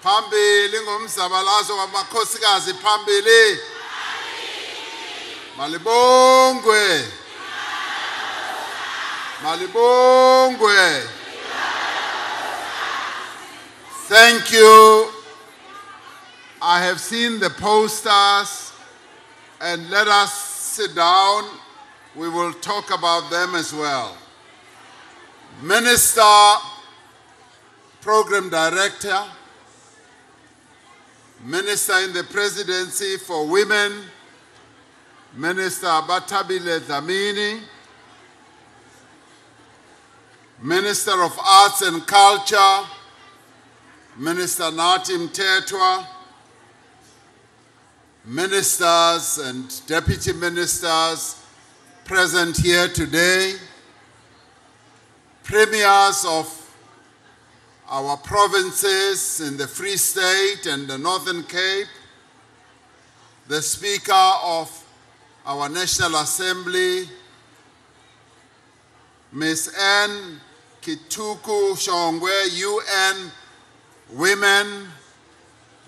Phambili ngomzabalazo wamakhosikazi phambili. Malibongwe. Malibongwe. Thank you. I have seen the posters, and let us sit down. We will talk about them as well. Minister, Program Director, Minister in the Presidency for Women, Minister Batabile Dlamini, Minister of Arts and Culture, Minister Natim Tetwa, ministers and deputy ministers present here today, premiers of our provinces in the Free State and the Northern Cape, the Speaker of our National Assembly, Ms. Anne Kituku Shongwe, UN Women,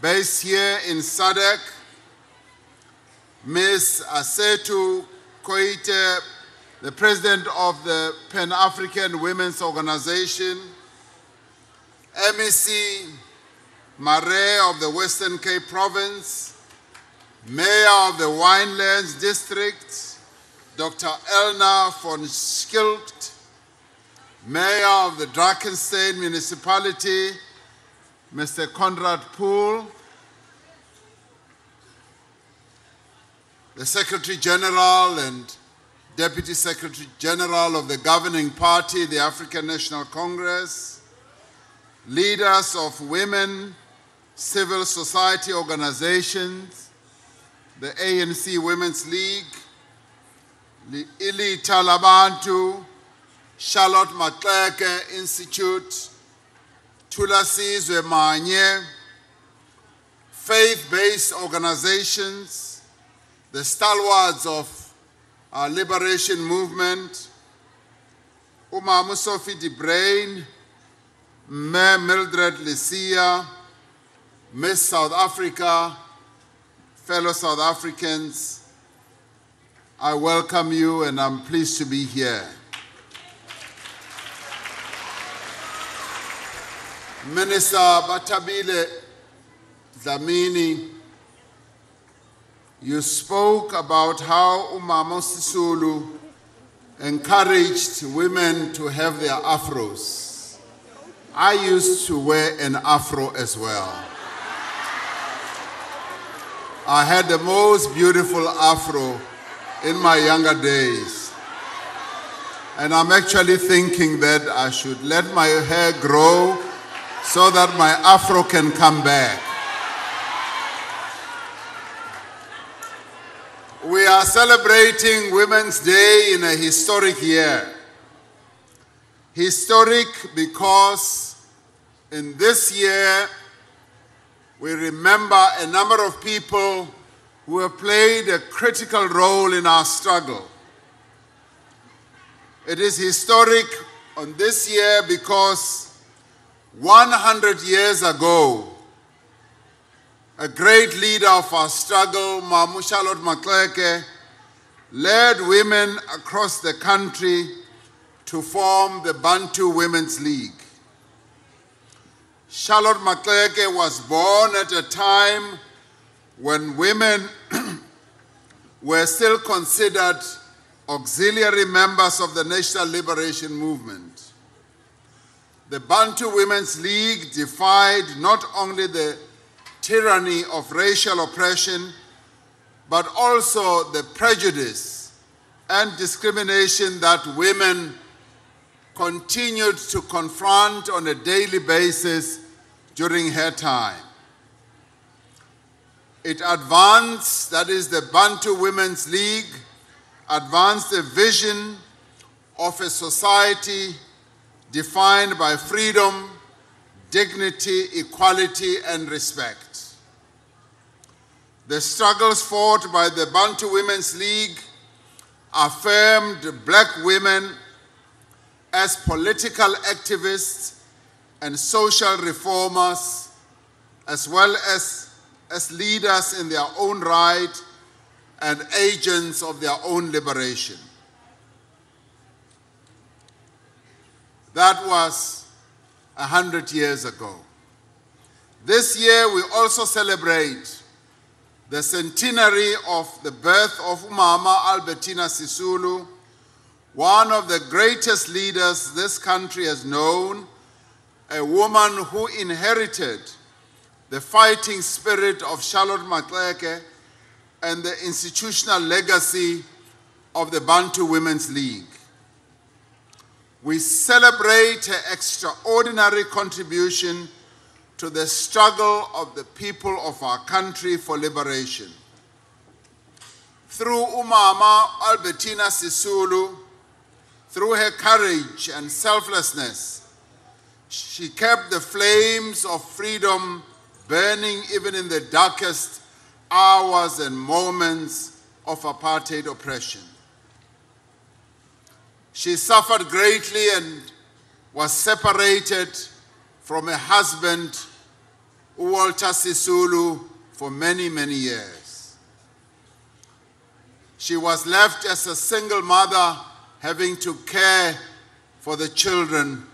based here in SADC, Ms. Asetu Koite, the President of the Pan-African Women's Organization, MEC Mare of the Western Cape Province, Mayor of the Winelands District, Dr. Elna von Schildt, Mayor of the Drakensberg Municipality, Mr. Conrad Paarl, the Secretary General and Deputy Secretary General of the governing party, the African National Congress, leaders of women, civil society organizations, the ANC Women's League, Ili Talabantu, Charlotte Maxeke Institute, Tulasizwe Manye, faith-based organizations, the stalwarts of our liberation movement, Umamu Sophie de Brain, Mildred Lycia, Miss South Africa, fellow South Africans, I welcome you and I'm pleased to be here. Minister Batabile Dlamini, you spoke about how Umama Sisulu encouraged women to have their afros. I used to wear an afro as well. I had the most beautiful afro in my younger days. And I'm actually thinking that I should let my hair grow so that my afro can come back. We are celebrating Women's Day in a historic year. Historic because in this year we remember a number of people who have played a critical role in our struggle. It is historic on this year because 100 years ago, a great leader of our struggle, Mamu Charlotte Maxeke, led women across the country to form the Bantu Women's League. Charlotte Maxeke was born at a time when women were still considered auxiliary members of the National Liberation Movement. The Bantu Women's League defied not only the tyranny of racial oppression, but also the prejudice and discrimination that women continued to confront on a daily basis during her time. It advanced, that is the Bantu Women's League, advanced a vision of a society defined by freedom, dignity, equality, and respect. The struggles fought by the Bantu Women's League affirmed black women as political activists and social reformers, as well as leaders in their own right and agents of their own liberation. That was 100 years ago. This year we also celebrate the centenary of the birth of Umama Albertina Sisulu, one of the greatest leaders this country has known, a woman who inherited the fighting spirit of Charlotte Maxeke, and the institutional legacy of the Bantu Women's League. We celebrate her extraordinary contribution to the struggle of the people of our country for liberation. Through Umama Albertina Sisulu, through her courage and selflessness, she kept the flames of freedom burning even in the darkest hours and moments of apartheid oppression. She suffered greatly and was separated from her husband, Walter Sisulu, for many, many years. She was left as a single mother, having to care for the children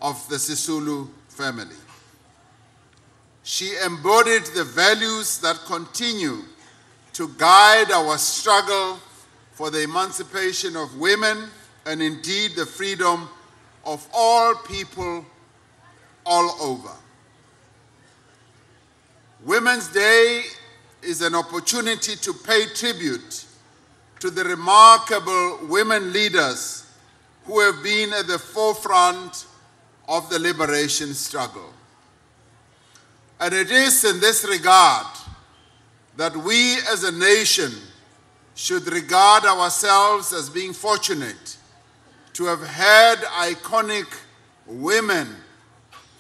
of the Sisulu family. She embodied the values that continue to guide our struggle for the emancipation of women and indeed the freedom of all people all over. Women's Day is an opportunity to pay tribute to the remarkable women leaders who have been at the forefront of the liberation struggle. And it is in this regard that we as a nation should regard ourselves as being fortunate to have had iconic women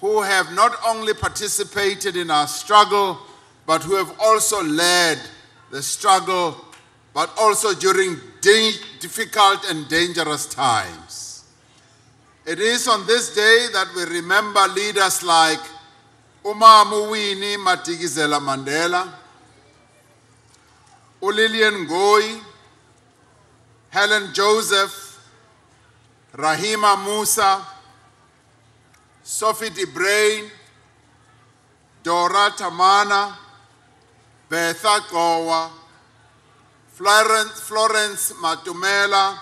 who have not only participated in our struggle, but who have also led the struggle, but also during difficult and dangerous times. It is on this day that we remember leaders like Umama Winnie Madikizela Mandela, Lillian Ngoyi, Helen Joseph, Rahima Musa, Sophie de Bruyn, Dora Tamana, Betha Gowa, Florence Matumela,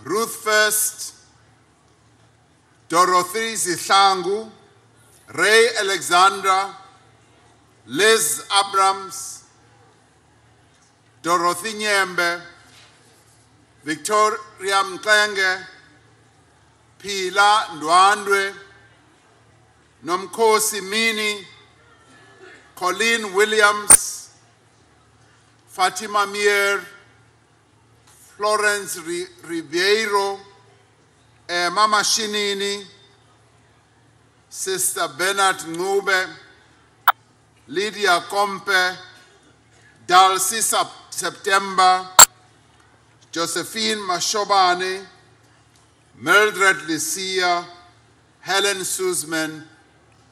Ruth First, Dorothy Zihlangu, Ray Alexandra, Liz Abrams, Dorothy Nyembe, Victoria Mklenge, Pila Ndwandwe, Nomkosi Mini, Colleen Williams, Fatima Mier, Florence Ribeiro, Mama Shinini, Sister Bernard Ngube, Lydia Kompe, Dalcy September, Josephine Mashobane, Mildred Lycia, Helen Suzman,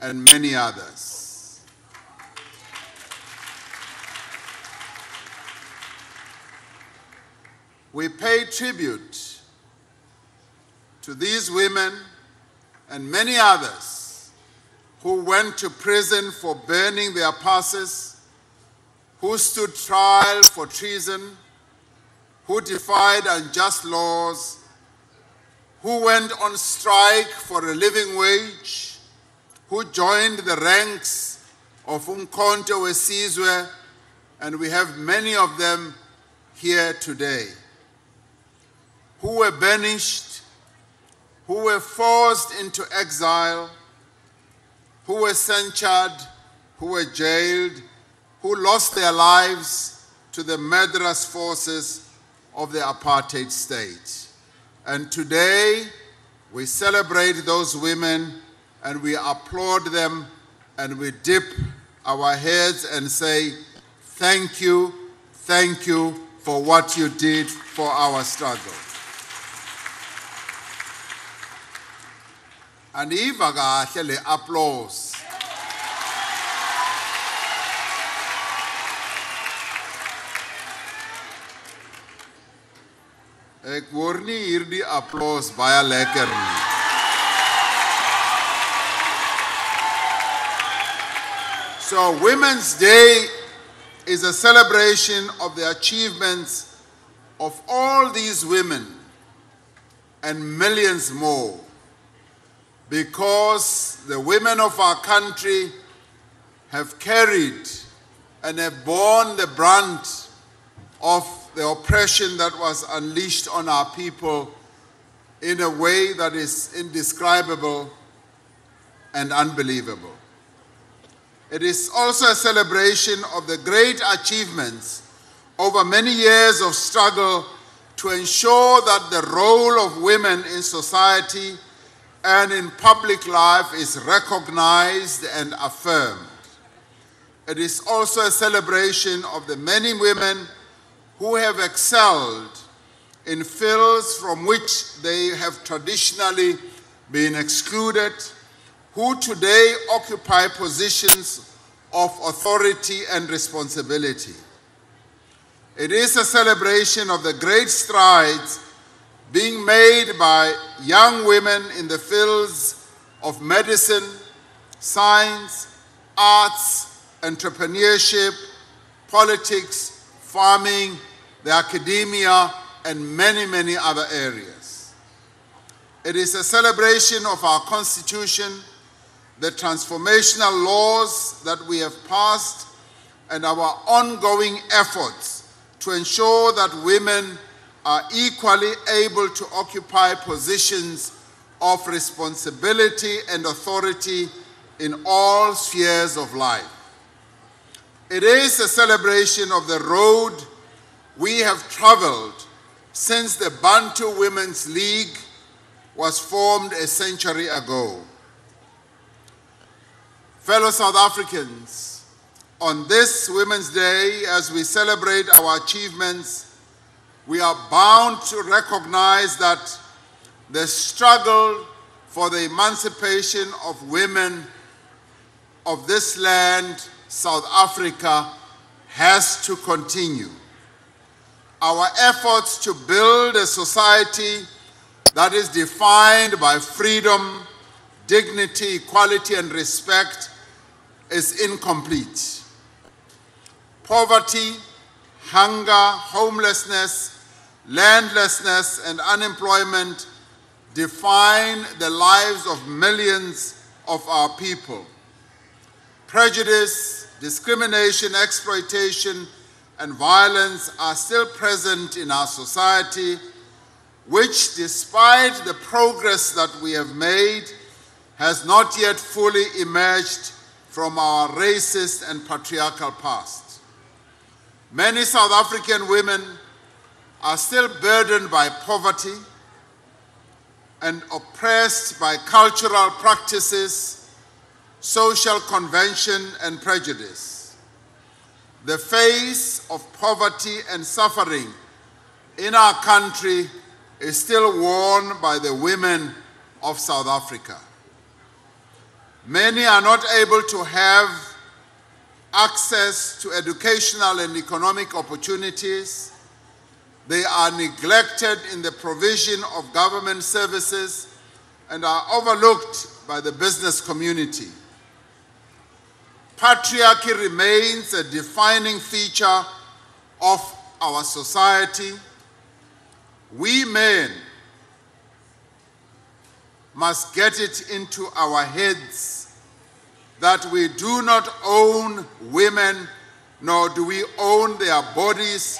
and many others. We pay tribute to these women and many others who went to prison for burning their passes, who stood trial for treason, who defied unjust laws, who went on strike for a living wage, who joined the ranks of Umkhonto weSizwe, and we have many of them here today, who were banished, who were forced into exile, who were censured, who were jailed, who lost their lives to the murderous forces of the apartheid state. And today, we celebrate those women and we applaud them and we dip our heads and say, thank you for what you did for our struggle. And iva kahle le applause. Ek hoor nie hierdie applause baie lekker nie. So Women's Day is a celebration of the achievements of all these women and millions more, because the women of our country have carried and have borne the brunt of the oppression that was unleashed on our people in a way that is indescribable and unbelievable. It is also a celebration of the great achievements over many years of struggle to ensure that the role of women in society and in public life is recognized and affirmed. It is also a celebration of the many women who have excelled in fields from which they have traditionally been excluded, who today occupy positions of authority and responsibility. It is a celebration of the great strides being made by young women in the fields of medicine, science, arts, entrepreneurship, politics, farming, the academia, and many, many other areas. It is a celebration of our Constitution, the transformational laws that we have passed, and our ongoing efforts to ensure that women are equally able to occupy positions of responsibility and authority in all spheres of life. It is a celebration of the road we have traveled since the Bantu Women's League was formed a century ago. Fellow South Africans, on this Women's Day, as we celebrate our achievements, we are bound to recognize that the struggle for the emancipation of women of this land, South Africa, has to continue. Our efforts to build a society that is defined by freedom, dignity, equality, and respect is incomplete. Poverty, hunger, homelessness, landlessness, and unemployment define the lives of millions of our people. Prejudice, discrimination, exploitation, and violence are still present in our society, which, despite the progress that we have made, has not yet fully emerged from our racist and patriarchal past. Many South African women are still burdened by poverty and oppressed by cultural practices, social convention, and prejudice. The face of poverty and suffering in our country is still worn by the women of South Africa. Many are not able to have access to educational and economic opportunities. They are neglected in the provision of government services and are overlooked by the business community. Patriarchy remains a defining feature of our society. We men must get it into our heads that we do not own women, nor do we own their bodies,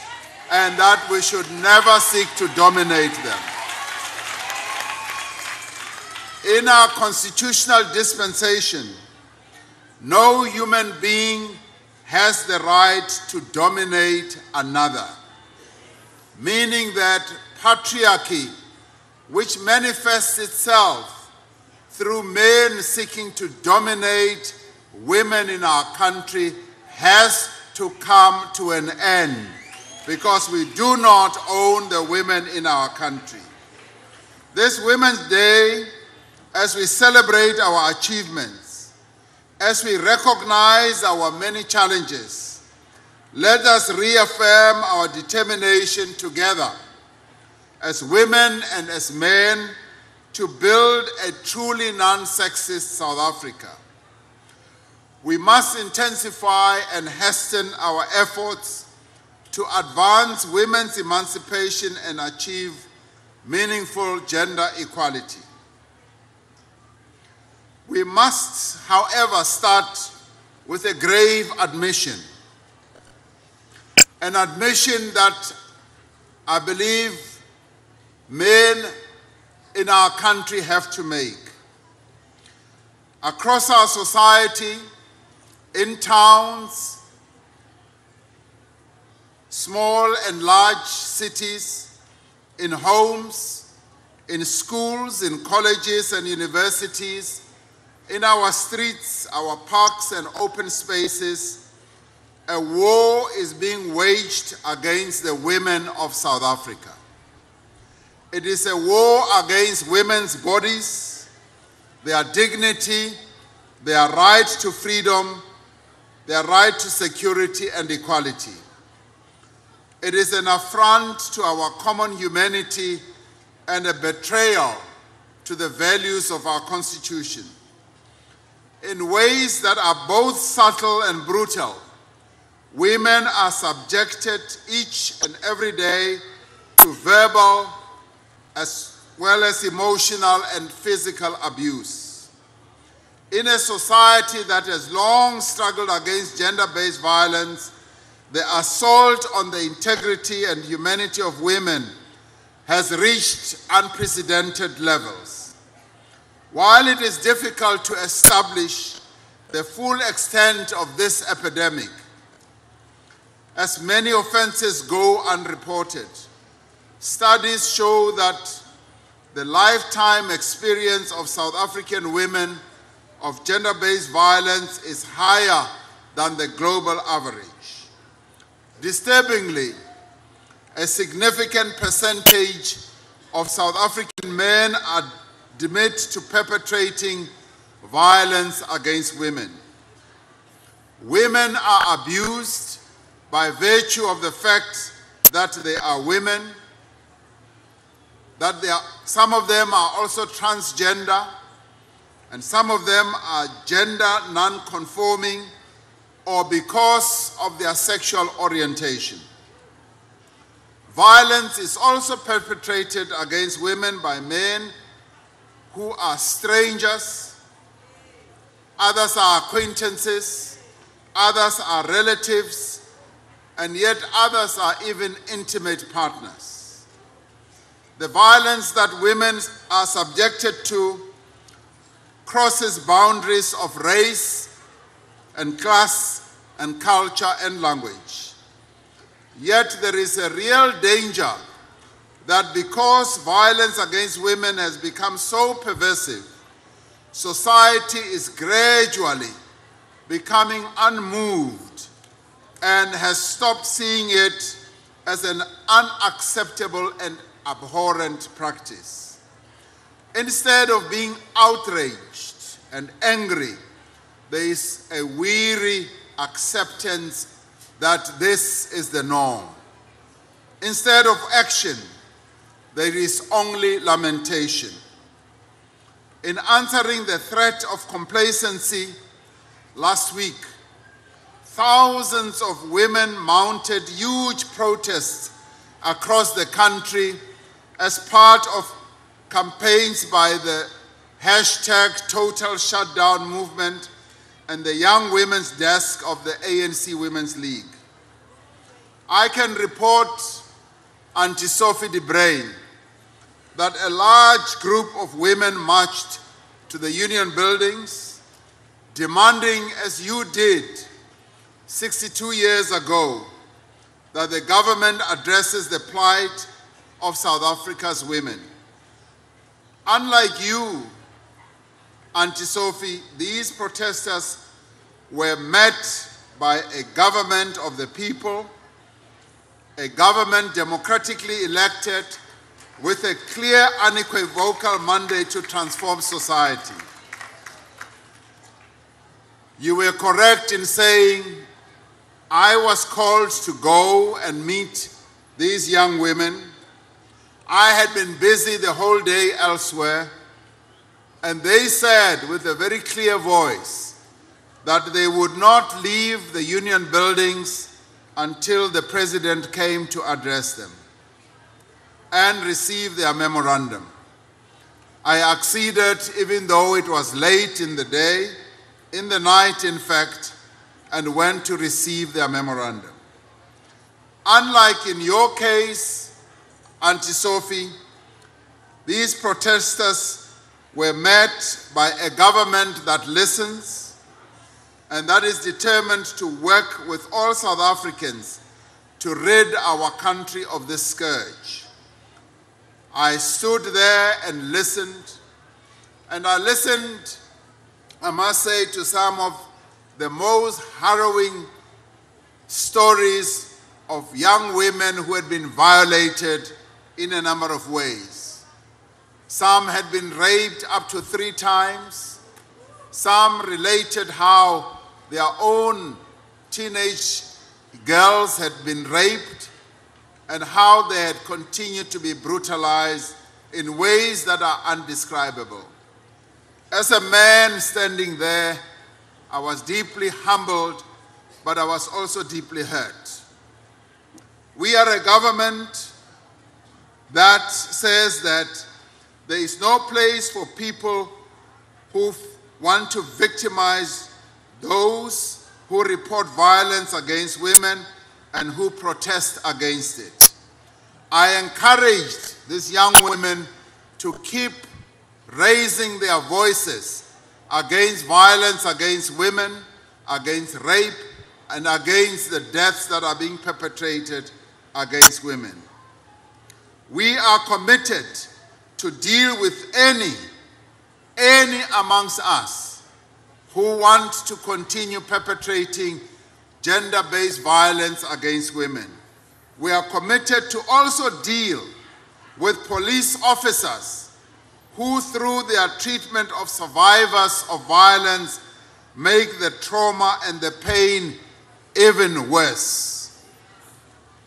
and that we should never seek to dominate them. In our constitutional dispensation, no human being has the right to dominate another, meaning that patriarchy, which manifests itself through men seeking to dominate women in our country, has to come to an end, because we do not own the women in our country. This Women's Day, as we celebrate our achievements, as we recognize our many challenges, let us reaffirm our determination together as women and as men to build a truly non-sexist South Africa. We must intensify and hasten our efforts to advance women's emancipation and achieve meaningful gender equality. We must, however, start with a grave admission. An admission that I believe men in our country have to make. Across our society, in towns, small and large cities, in homes, in schools, in colleges and universities, in our streets, our parks and open spaces, a war is being waged against the women of South Africa. It is a war against women's bodies, their dignity, their right to freedom, their right to security and equality. It is an affront to our common humanity and a betrayal to the values of our Constitution. In ways that are both subtle and brutal, women are subjected each and every day to verbal as well as emotional and physical abuse. In a society that has long struggled against gender-based violence, the assault on the integrity and humanity of women has reached unprecedented levels. While it is difficult to establish the full extent of this epidemic, as many offenses go unreported, studies show that the lifetime experience of South African women of gender-based violence is higher than the global average. Disturbingly, a significant percentage of South African men admit to perpetrating violence against women. Women are abused by virtue of the fact that they are women, that some of them are also transgender, and some of them are gender non-conforming, or because of their sexual orientation. Violence is also perpetrated against women by men who are strangers, others are acquaintances, others are relatives, and yet others are even intimate partners. The violence that women are subjected to crosses boundaries of race and class and culture and language. Yet there is a real danger that because violence against women has become so pervasive, society is gradually becoming unmoved and has stopped seeing it as an unacceptable and abhorrent practice. Instead of being outraged and angry, there is a weary acceptance that this is the norm. Instead of action, there is only lamentation. In answering the threat of complacency last week, thousands of women mounted huge protests across the country as part of campaigns by the #TotalShutdown movement and the Young Women's Desk of the ANC Women's League. I can report, Auntie Sophie de Bruyn, that a large group of women marched to the union buildings, demanding, as you did 62 years ago, that the government addresses the plight of South Africa's women. Unlike you, Auntie Sophie, these protesters were met by a government of the people, a government democratically elected with a clear, unequivocal mandate to transform society. You were correct in saying, I was called to go and meet these young women. I had been busy the whole day elsewhere, and they said with a very clear voice that they would not leave the union buildings until the president came to address them and receive their memorandum. I acceded even though it was late in the day, in the night in fact, and went to receive their memorandum. Unlike in your case, Auntie Sophie, these protesters were met by a government that listens and that is determined to work with all South Africans to rid our country of this scourge. I stood there and listened, and I listened, I must say, to some of the most harrowing stories of young women who had been violated in a number of ways. Some had been raped up to 3 times. Some related how their own teenage girls had been raped and how they had continued to be brutalized in ways that are undescribable. As a man standing there, I was deeply humbled, but I was also deeply hurt. We are a government that says that there is no place for people who want to victimize those who report violence against women and who protest against it. I encouraged these young women to keep raising their voices against violence against women, against rape, and against the deaths that are being perpetrated against women. We are committed to deal with any amongst us who want to continue perpetrating gender-based violence against women. We are committed to also deal with police officers who, through their treatment of survivors of violence, make the trauma and the pain even worse.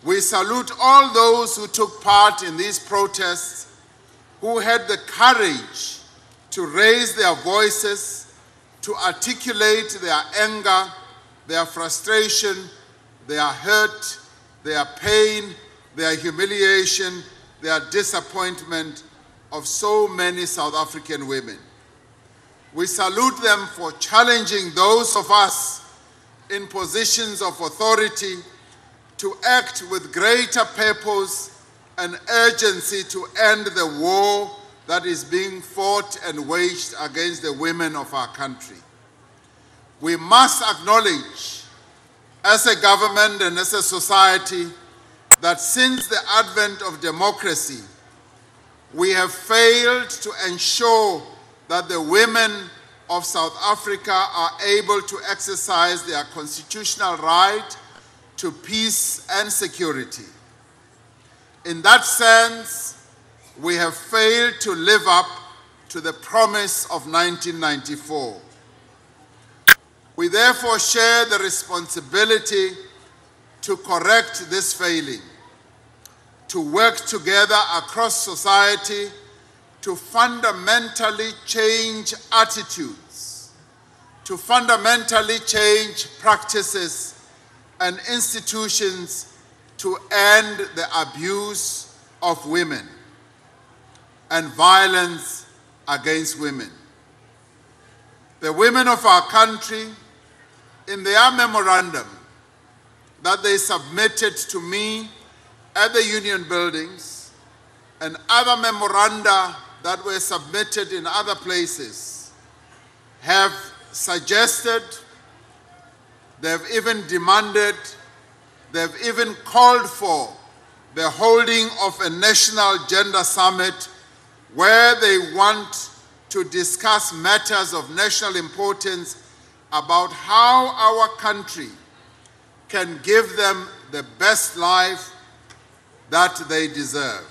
We salute all those who took part in these protests, who had the courage to raise their voices, to articulate their anger, their frustration, their hurt, their pain, their humiliation, their disappointment of so many South African women. We salute them for challenging those of us in positions of authority to act with greater purpose and urgency to end the war that is being fought and waged against the women of our country. We must acknowledge, as a government and as a society, that since the advent of democracy, we have failed to ensure that the women of South Africa are able to exercise their constitutional right to peace and security. In that sense, we have failed to live up to the promise of 1994. We therefore share the responsibility to correct this failing, to work together across society to fundamentally change attitudes, to fundamentally change practices and institutions to end the abuse of women and violence against women. The women of our country, in their memorandum that they submitted to me at the union buildings and other memoranda that were submitted in other places, have suggested, they've even demanded, they've even called for the holding of a national gender summit where they want to discuss matters of national importance about how our country can give them the best life that they deserve.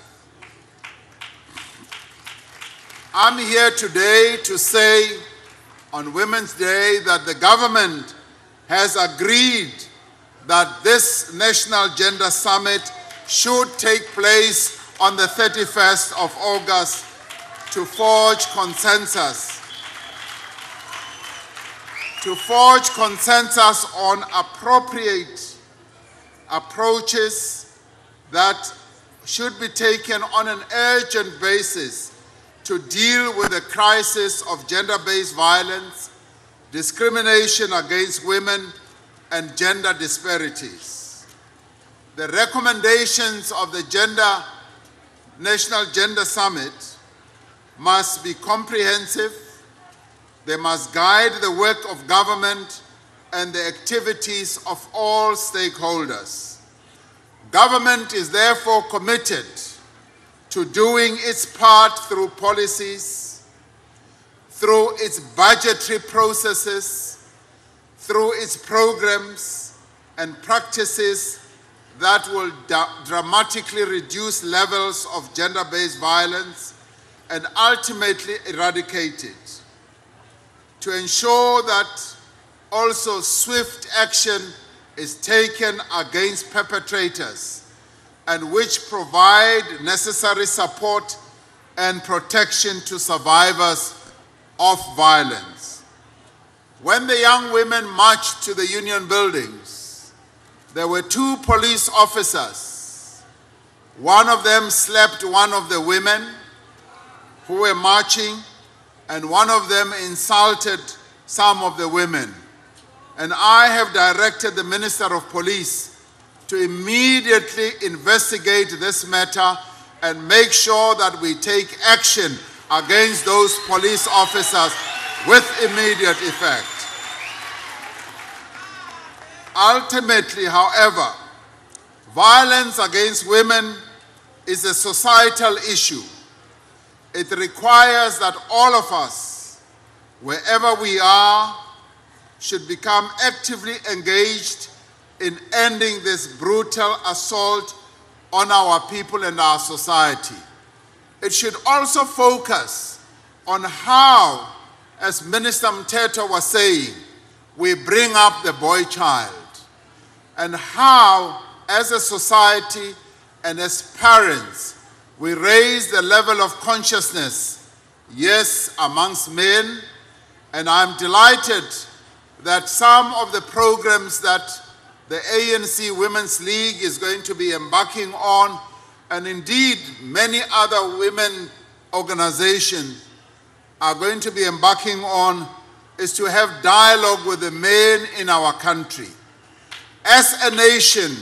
I'm here today to say on Women's Day that the government has agreed that this National Gender Summit should take place on the 31st of August to forge consensus. To forge consensus on appropriate approaches that should be taken on an urgent basis to deal with the crisis of gender-based violence, discrimination against women, and gender disparities. The recommendations of the National Gender Summit must be comprehensive. They must guide the work of government and the activities of all stakeholders. Government is therefore committed to doing its part through policies, through its budgetary processes, through its programs and practices that will dramatically reduce levels of gender-based violence and ultimately eradicate it. To ensure that also swift action is taken against perpetrators and which provide necessary support and protection to survivors of violence. When the young women marched to the union buildings, there were 2 police officers. One of them slapped one of the women who were marching, and one of them insulted some of the women. And I have directed the Minister of Police to immediately investigate this matter and make sure that we take action against those police officers with immediate effect. Ultimately, however, violence against women is a societal issue. It requires that all of us, wherever we are, should become actively engaged in ending this brutal assault on our people and our society. It should also focus on how, as Minister Mteto was saying, we bring up the boy child, and how, as a society and as parents, we raise the level of consciousness, yes, amongst men. And I'm delighted that some of the programs that the ANC Women's League is going to be embarking on, and indeed many other women organizations are going to be embarking on, is to have dialogue with the men in our country. As a nation,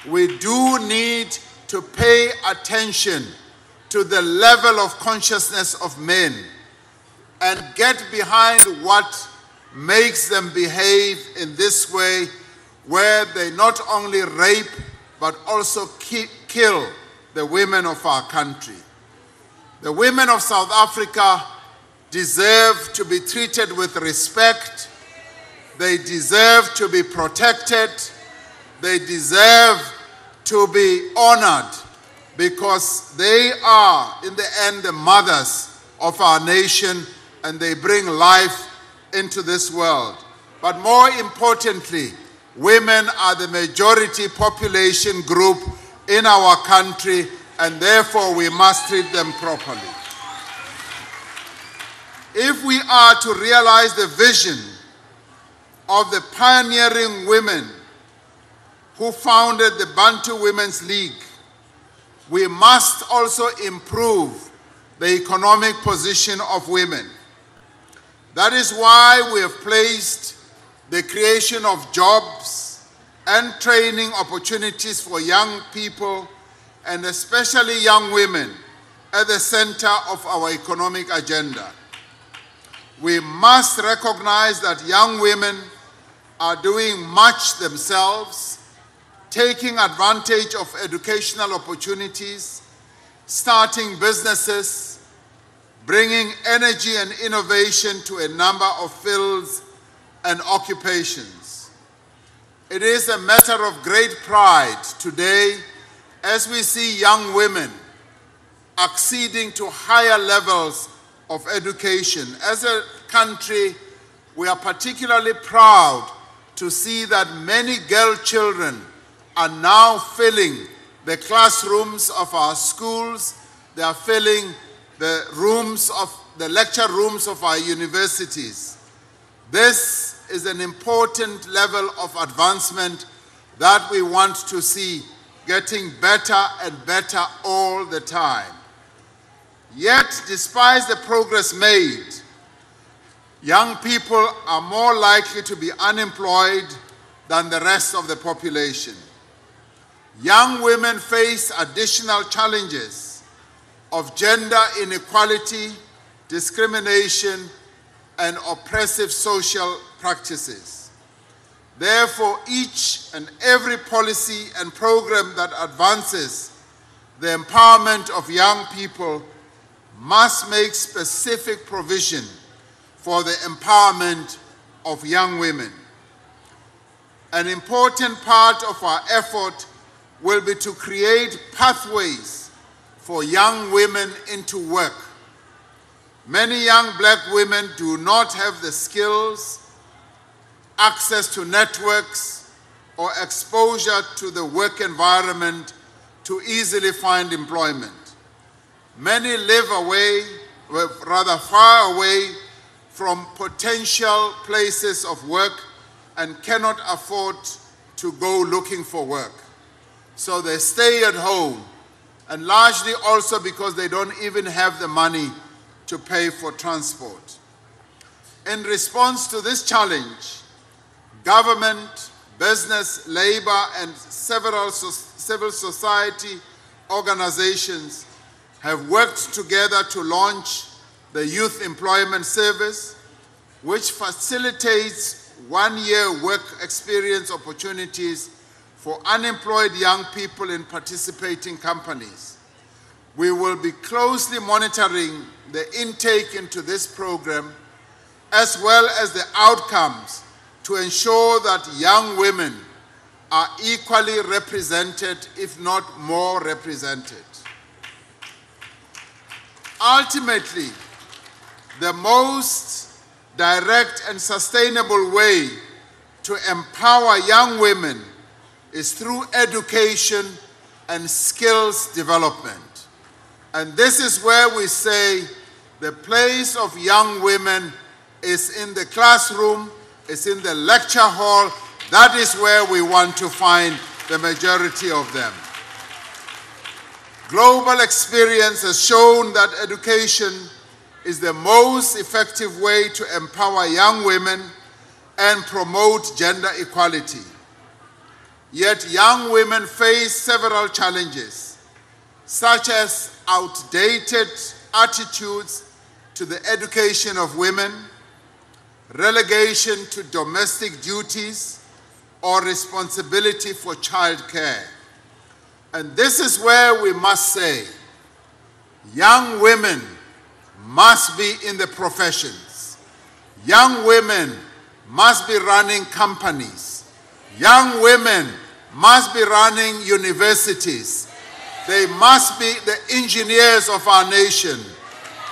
we do need to pay attention to the level of consciousness of men and get behind what makes them behave in this way, where they not only rape but also kill the women of our country. The women of South Africa deserve to be treated with respect. They deserve to be protected. They deserve to be honored, because they are, in the end, the mothers of our nation, and they bring life into this world. But more importantly, women are the majority population group in our country, and therefore we must treat them properly. If we are to realize the vision of the pioneering women who founded the Bantu Women's League, we must also improve the economic position of women. That is why we have placed the creation of jobs and training opportunities for young people, and especially young women, at the center of our economic agenda. We must recognize that young women are doing much themselves, taking advantage of educational opportunities, starting businesses, bringing energy and innovation to a number of fields and occupations. It is a matter of great pride today as we see young women acceding to higher levels of education. As a country, we are particularly proud to see that many girl children are now filling the classrooms of our schools. They are filling the lecture rooms of our universities. This is an important level of advancement that we want to see getting better and better all the time. Yet, despite the progress made, young people are more likely to be unemployed than the rest of the population. Young women face additional challenges of gender inequality, discrimination, and oppressive social practices. Therefore, each and every policy and program that advances the empowerment of young people must make specific provision for the empowerment of young women. An important part of our effort will be to create pathways for young women into work. Many young black women do not have the skills, access to networks, or exposure to the work environment to easily find employment. Many live far away from potential places of work and cannot afford to go looking for work. So they stay at home, and largely also because they don't even have the money to pay for transport. In response to this challenge, government, business, labor, and several civil society organizations have worked together to launch the Youth Employment Service, which facilitates one-year work experience opportunities for unemployed young people in participating companies. We will be closely monitoring the intake into this program as well as the outcomes to ensure that young women are equally represented, if not more represented. Ultimately, the most direct and sustainable way to empower young women is through education and skills development. And this is where we say the place of young women is in the classroom, is in the lecture hall. That is where we want to find the majority of them. Global experience has shown that education is the most effective way to empower young women and promote gender equality. Yet young women face several challenges, such as outdated attitudes to the education of women, relegation to domestic duties, or responsibility for childcare. And this is where we must say, young women must be in the professions. Young women must be running companies. Young women must be running universities. They must be the engineers of our nation.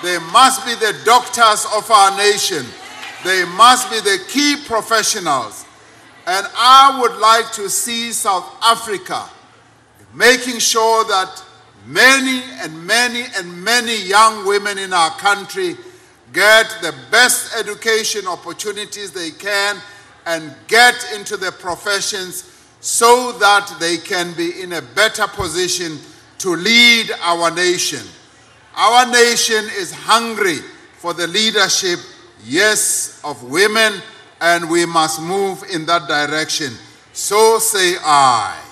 They must be the doctors of our nation. They must be the key professionals. And I would like to see South Africa making sure that many and many young women in our country get the best education opportunities they can and get into the professions so that they can be in a better position to lead our nation. Our nation is hungry for the leadership, yes, of women, and we must move in that direction. So say I.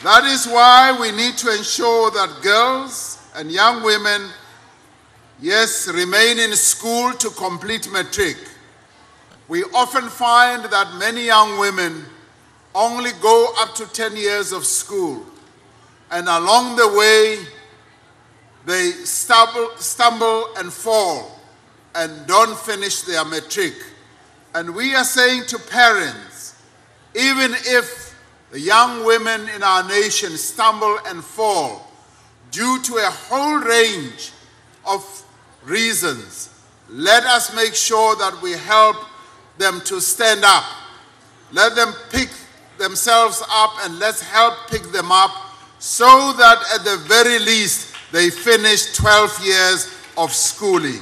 That is why we need to ensure that girls and young women, yes, remain in school to complete matric. We often find that many young women only go up to 10 years of school, and along the way they stumble and fall and don't finish their matric. And we are saying to parents, even if the young women in our nation stumble and fall due to a whole range of reasons, let us make sure that we help them to stand up. Let them pick themselves up, and let's help pick them up so that at the very least they finish 12 years of schooling.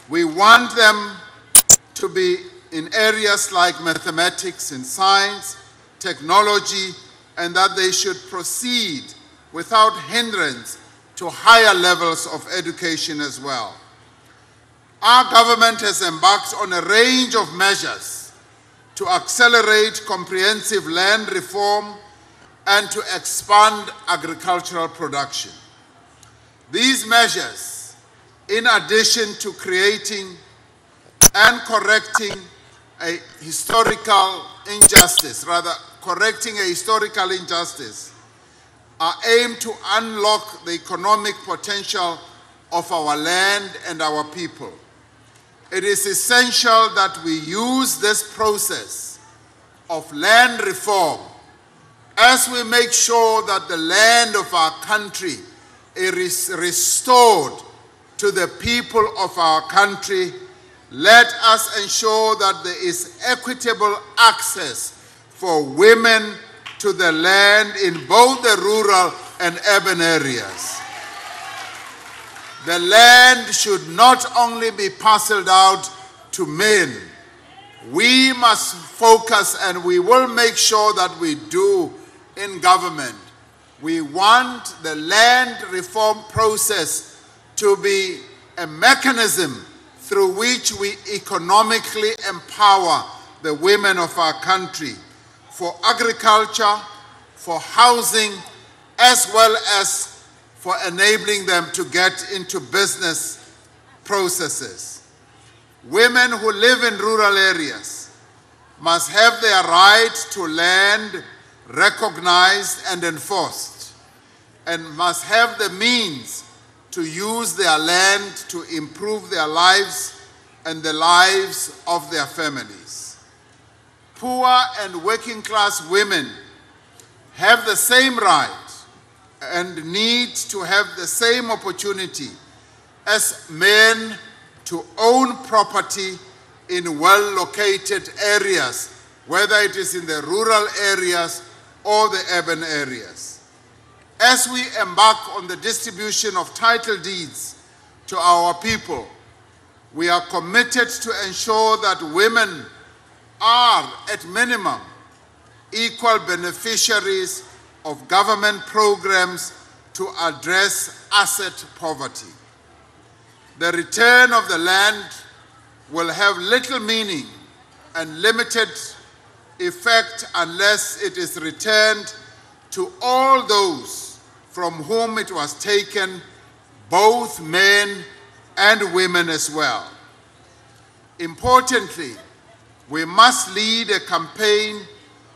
We want them to be in areas like mathematics and science, technology, and that they should proceed without hindrance to higher levels of education as well. Our government has embarked on a range of measures to accelerate comprehensive land reform and to expand agricultural production. These measures, in addition to creating and correcting a historical injustice, are aimed to unlock the economic potential of our land and our people. It is essential that we use this process of land reform as we make sure that the land of our country is restored to the people of our country. Let us ensure that there is equitable access for women to the land in both the rural and urban areas. The land should not only be parceled out to men. We must focus, and we will make sure that we do in government. We want the land reform process to be a mechanism through which we economically empower the women of our country for agriculture, for housing, as well as for enabling them to get into business processes. Women who live in rural areas must have their right to land recognized and enforced, and must have the means to use their land to improve their lives and the lives of their families. Poor and working class women have the same right and need to have the same opportunity as men to own property in well-located areas, whether it is in the rural areas or the urban areas. As we embark on the distribution of title deeds to our people, we are committed to ensure that women are, at minimum, equal beneficiaries of government programs to address asset poverty. The return of the land will have little meaning and limited effect unless it is returned to all those from whom it was taken, both men and women as well. Importantly, we must lead a campaign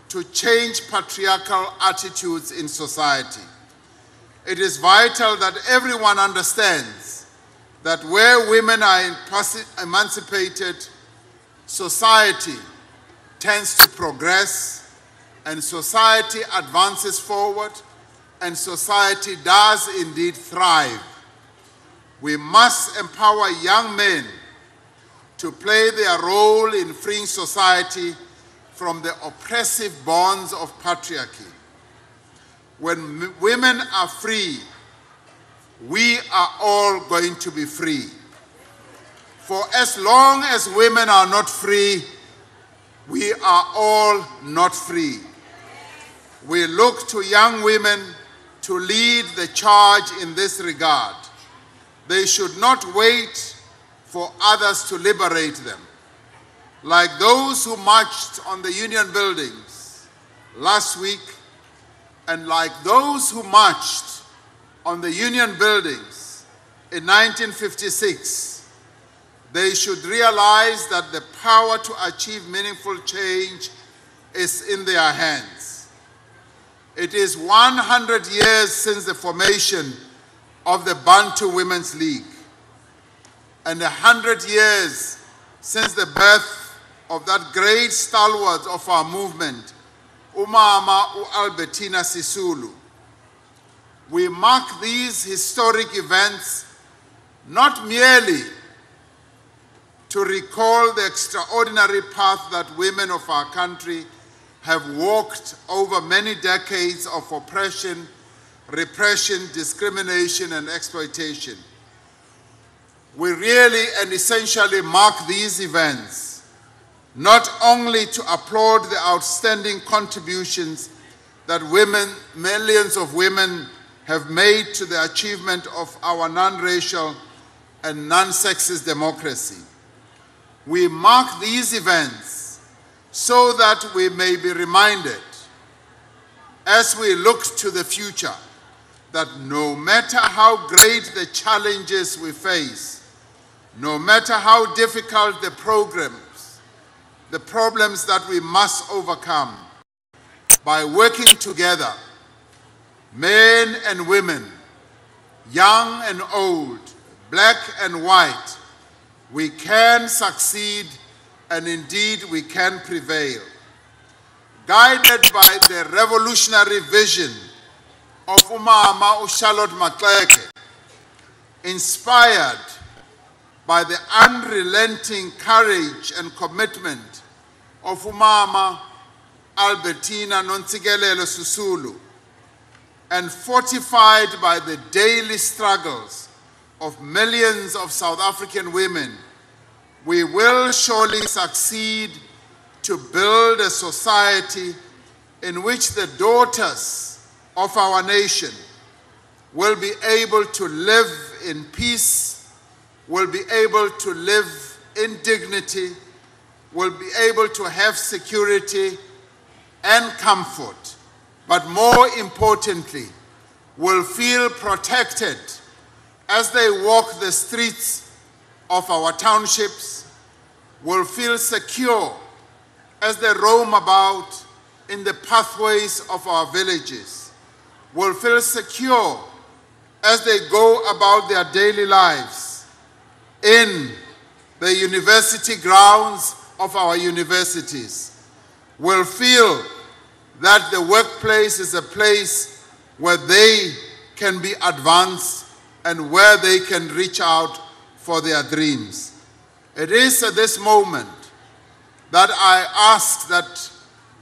to change patriarchal attitudes in society. It is vital that everyone understands that where women are emancipated, society tends to progress, and society advances forward, and society does indeed thrive. We must empower young men to play their role in freeing society from the oppressive bonds of patriarchy. When women are free, we are all going to be free. For as long as women are not free, we are all not free. We look to young women to lead the charge in this regard. They should not wait for others to liberate them. Like those who marched on the Union buildings last week, and like those who marched on the Union buildings in 1956, they should realize that the power to achieve meaningful change is in their hands. It is 100 years since the formation of the Bantu Women's League, and 100 years since the birth of that great stalwart of our movement, Umama Albertina Sisulu. We mark these historic events not merely to recall the extraordinary path that women of our country have walked over many decades of oppression, repression, discrimination, and exploitation. We really and essentially mark these events not only to applaud the outstanding contributions that millions of women have made to the achievement of our non-racial and non-sexist democracy. We mark these events so that we may be reminded, as we look to the future, that no matter how great the challenges we face, no matter how difficult the problems that we must overcome, by working together, men and women, young and old, black and white, we can succeed, and indeed we can prevail. Guided by the revolutionary vision of Umama Charlotte Maxeke, inspired by the unrelenting courage and commitment of Umama Albertina Sisulu, and fortified by the daily struggles of millions of South African women, we will surely succeed to build a society in which the daughters of our nation will be able to live in peace, will be able to live in dignity, will be able to have security and comfort, but more importantly, will feel protected as they walk the streets of our townships, will feel secure as they roam about in the pathways of our villages, will feel secure as they go about their daily lives in the university grounds of our universities, will feel that the workplace is a place where they can be advanced and where they can reach out for their dreams. It is at this moment that I ask that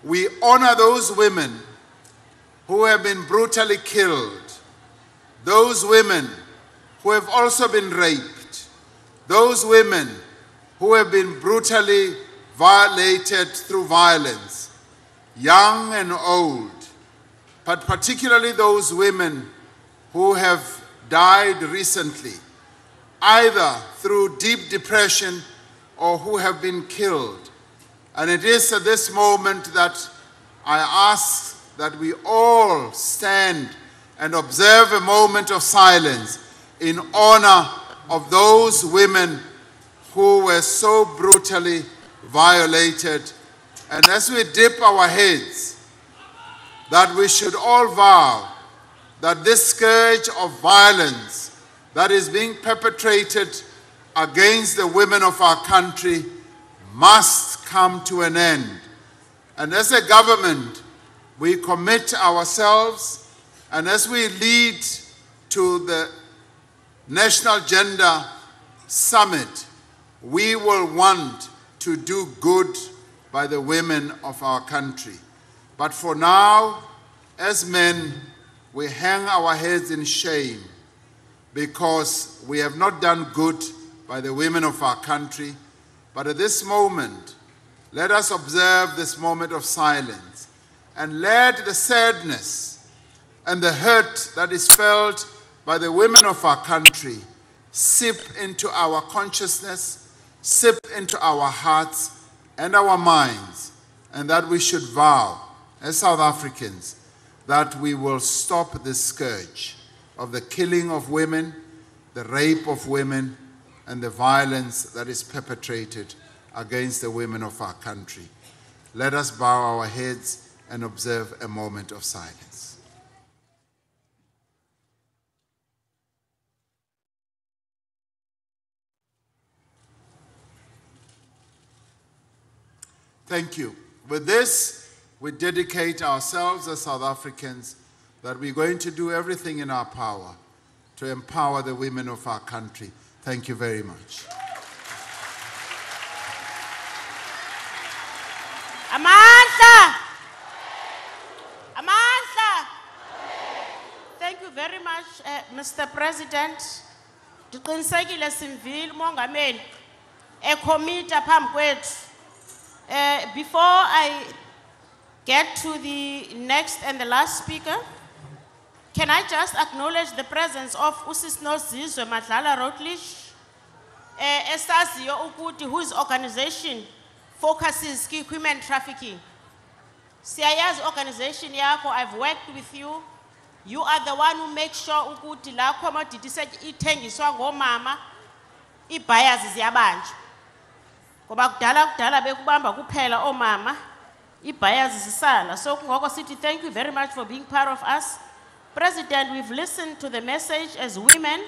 we honor those women who have been brutally killed, those women who have also been raped, those women who have been brutally violated through violence, young and old, but particularly those women who have died recently, either through deep depression or who have been killed. And it is at this moment that I ask that we all stand and observe a moment of silence in honor of those women who were so brutally violated. And as we dip our heads, that we should all vow that this scourge of violence that is being perpetrated against the women of our country must come to an end. And as a government, we commit ourselves, and as we lead to the National Gender Summit, we will want to do good by the women of our country. But for now, as men, we hang our heads in shame because we have not done good by the women of our country. But at this moment, let us observe this moment of silence and let the sadness and the hurt that is felt by the women of our country seep into our consciousness, seep into our hearts and our minds, and that we should vow as South Africans that we will stop this scourge of the killing of women, the rape of women, and the violence that is perpetrated against the women of our country. Let us bow our heads and observe a moment of silence. Thank you. With this, we dedicate ourselves as South Africans that we're going to do everything in our power to empower the women of our country. Thank you very much. Amandla! Amandla! Thank you very much, Mr. President. Ndiqinisekile simvile umongameli ekhomita phambi kwethu. Before I get to the next and the last speaker, can I just acknowledge the presence of Usisno Zizwe Madlala Routledge, esaziyo ukuthi whose organization focuses on human trafficking. Siyayazi organization yako, I've worked with you. You are the one who makes sure ukuthi la commodity ithengiswa ngomama i-buyers ziyabanjwa. Ngoba kudala bekubamba kuphela omama i-buyers zisala. So ngoko sithi thank you very much for being part of us. President, we've listened to the message as women.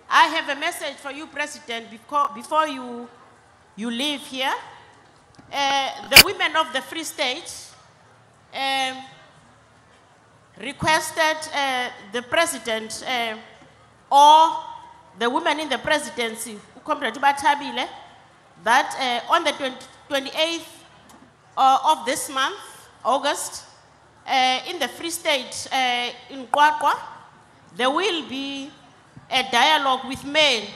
I have a message for you, President, before you leave here. The women of the Free State requested the President or the women in the presidency, that on the 28th of this month, August, in the Free State, in Kwakwa, there will be a dialogue with men.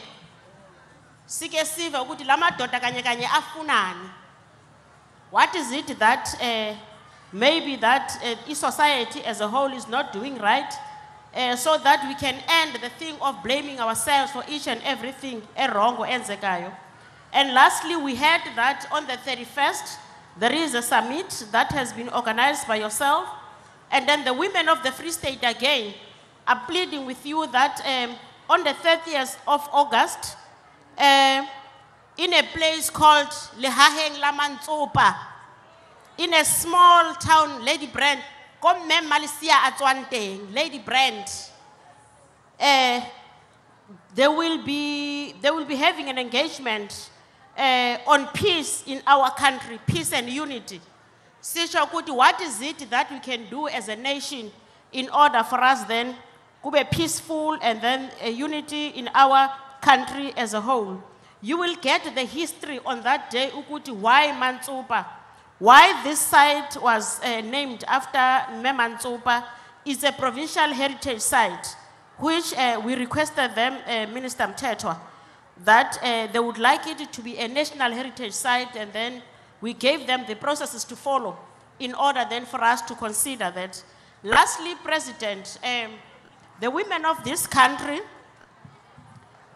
What is it that maybe that society as a whole is not doing right, so that we can end the thing of blaming ourselves for each and everything wrong? And lastly, we heard that on the 31st, there is a summit that has been organized by yourself. And then the women of the Free State again are pleading with you that on the 30th of August, in a place called Lehaheng Lamantsopa, in a small town, Lady Brand, come Mem Malaysia Atwanteng, Lady Brand, they will be having an engagement on peace in our country, peace and unity. What is it that we can do as a nation in order for us then to be peaceful and then a unity in our country as a whole? You will get the history on that day, why Mantsopa, why this site was named after Mantsopa. Is a provincial heritage site, which we requested them, Minister Mtetwa, that they would like it to be a national heritage site, and then we gave them the processes to follow in order then for us to consider that. Lastly, President, the women of this country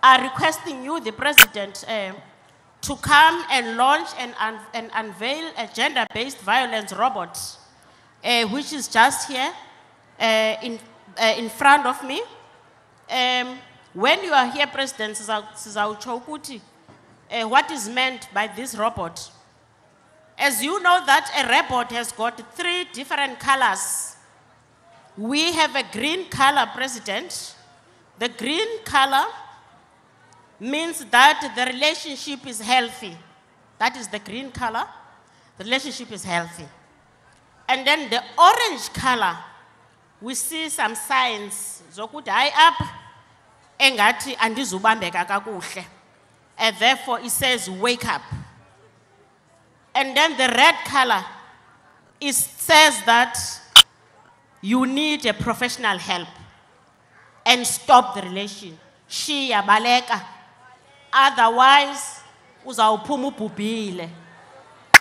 are requesting you, the President, to come and launch and unveil a gender-based violence robot, which is just here in front of me. When you are here, President, what is meant by this robot? As you know that a robot has got 3 different colors. We have a green color, President. The green color means that the relationship is healthy. That is the green color. The relationship is healthy. And then the orange color, we see some signs. Zokuthi up, engati andizubambeka kakuhle. And therefore it says wake up. And then the red color, it says that you need a professional help and stop the relation. Shia baleka. Otherwise,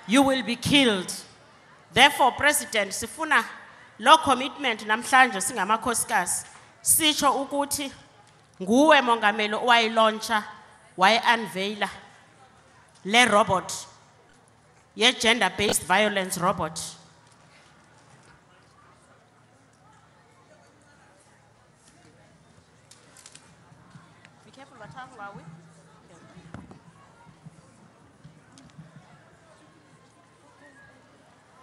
you will be killed. Therefore, President, sifuna law commitment namhlanje singamakhosikazi sisho ukuthi nguwe mongameli owayilauncha wayi-unveila le robot ye gender-based violence robot. Be careful what time are we?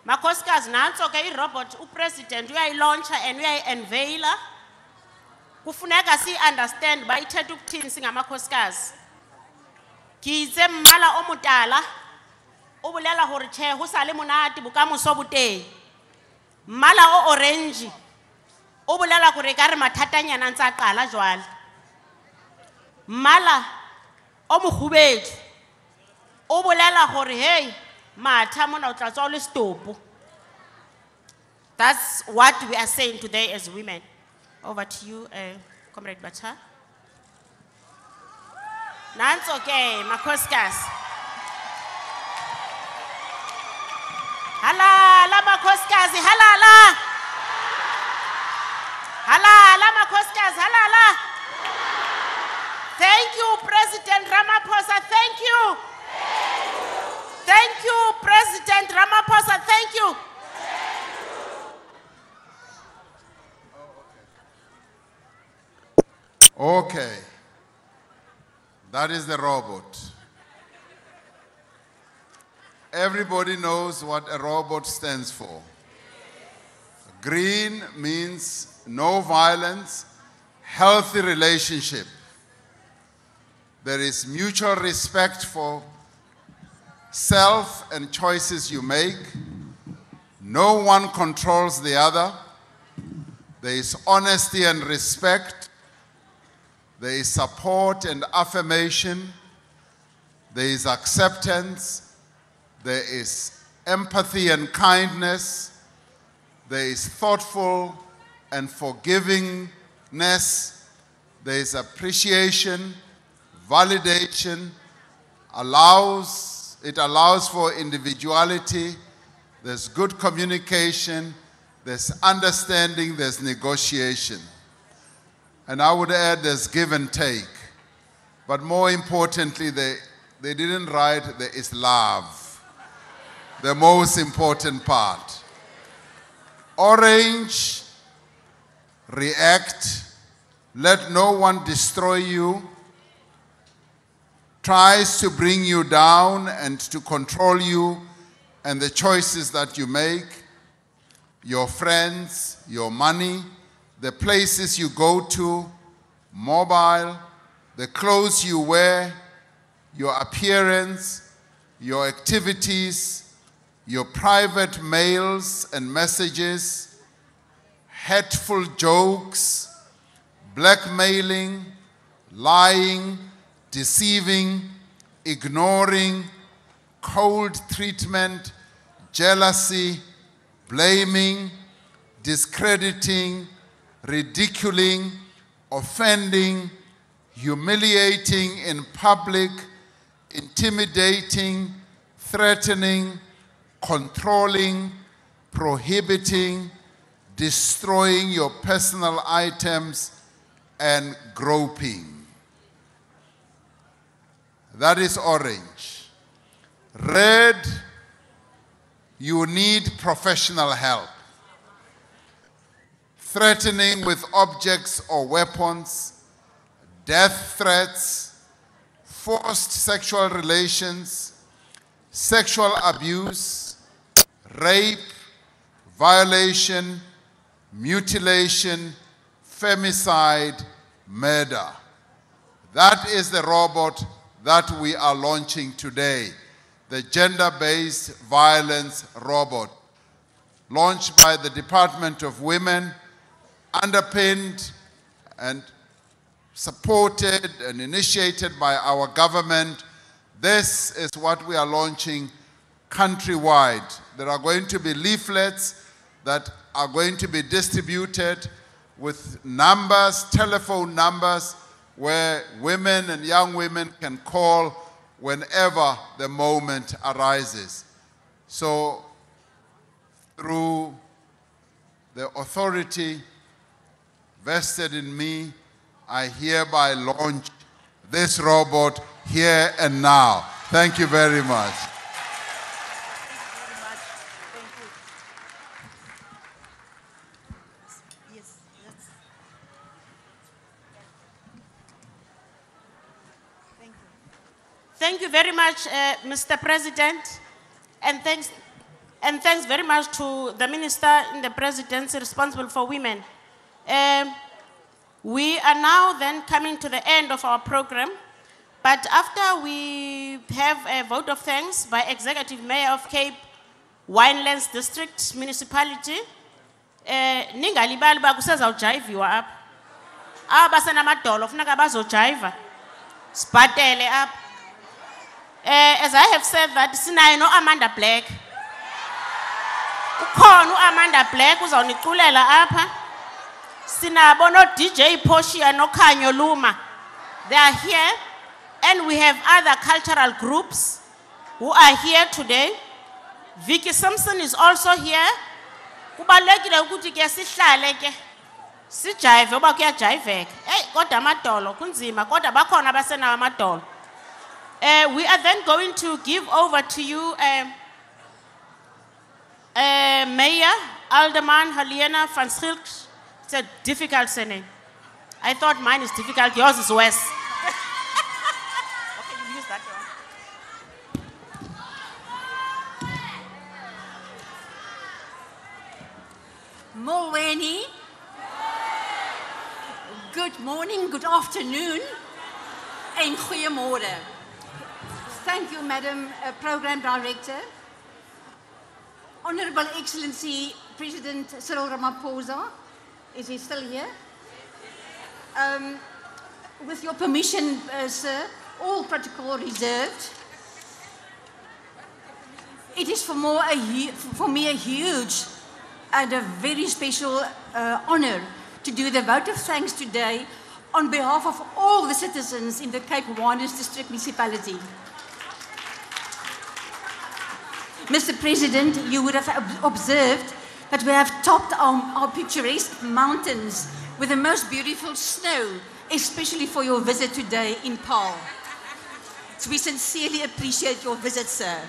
Makhosikazi nanso ke i-robot upresident uyayilauncha and uyayi-unveila. Kufuneka si-understand bayithetha ukuthini singamakhosikazi. Kize mmala omutala ubulela hore tjhe ho sale monate bokamoso bo teng. Mmala o orange ubulela hore ka re mathatanyana ntse a qala jwale. Mmala o mohubedu ubulela hore hey matha mona o tla tswa le stopo. That's what we are saying today as women. Over to you, Comrade Bacha. Nanso okay, makhosikazi. Halala makhosikazi, halala. Halala makhosikazi, halala. Thank you, President Ramaphosa. Thank you. Thank you, President Ramaphosa. Thank you. Okay. That is the robot. Everybody knows what a robot stands for. Green means no violence, healthy relationship. There is mutual respect for self and choices you make. No one controls the other. There is honesty and respect. There is support and affirmation. There is acceptance. There is empathy and kindness. There is thoughtful and forgivingness. There is appreciation, validation. It allows for individuality. There's good communication. There's understanding. There's negotiation. And I would add there's give and take. But more importantly, they didn't write there is love. The most important part. Orange, react, let no one destroy you, tries to bring you down and to control you and the choices that you make, your friends, your money, the places you go to, mobile, the clothes you wear, your appearance, your activities, your private mails and messages, hateful jokes, blackmailing, lying, deceiving, ignoring, cold treatment, jealousy, blaming, discrediting, ridiculing, offending, humiliating in public, intimidating, threatening, controlling, prohibiting, destroying your personal items, and groping. That is orange. Red, you need professional help. Threatening with objects or weapons, death threats, forced sexual relations, sexual abuse, rape, violation, mutilation, femicide, murder. That is the robot that we are launching today, the gender-based violence robot, launched by the Department of Women, underpinned and supported and initiated by our government. This is what we are launching countrywide. There are going to be leaflets that are going to be distributed with numbers, telephone numbers, where women and young women can call whenever the moment arises. So, through the authority vested in me, I hereby launch this robot here and now. Thank you very much. Thank you very much, Mr. President, and thanks very much to the Minister in the Presidency responsible for women. We are now then coming to the end of our program, but after we have a vote of thanks by Executive Mayor of Cape Winelands District Municipality, ningalibali bakusezawujayiviwa apha. Abasenamadolo funeka bazojayiva. Sibhatele apha. As I have said that, sinayo no Amanda Black. Ukhona uAmanda Black uzawuniculela apha. Sinabo no DJ Poshia no Khanyo Luma. They are here, and we have other cultural groups who are here today. Vicky Simpson is also here. Kubalulekile ukuthi ke sihlale ke sijive oba kuyajiveka. Hey, kodwa amadolo kunzima kodwa bakhona abasenawo amadolo. We are then going to give over to you Mayor Alderman Helena van Schilk. It's a difficult surname. I thought mine is difficult, yours is worse. Okay, you use that one. Mbekweni. Good morning, good afternoon, and goeiemorgen. Thank you, Madam Program Director. Honorable Excellency President Cyril Ramaphosa, is he still here? With your permission, sir, all protocol reserved. It is for me a huge and a very special honor to do the vote of thanks today on behalf of all the citizens in the Cape Winelands District Municipality. Mr. President, you would have observed that we have topped our picturesque mountains with the most beautiful snow, especially for your visit today in Paarl. So we sincerely appreciate your visit, sir.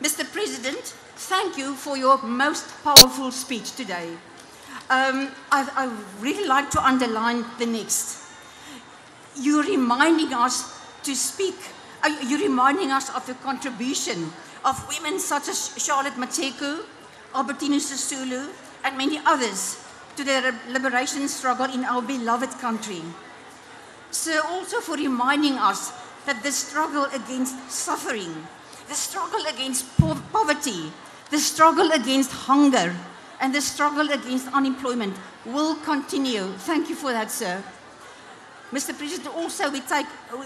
Mr. President, thank you for your most powerful speech today. I really like to underline the next. You're reminding us to speak. You're reminding us of the contribution of women such as Charlotte Mateku, Albertina Sisulu, and many others to the liberation struggle in our beloved country. Sir, also for reminding us that the struggle against suffering, the struggle against poverty, the struggle against hunger, and the struggle against unemployment will continue. Thank you for that, sir. Mr. President, also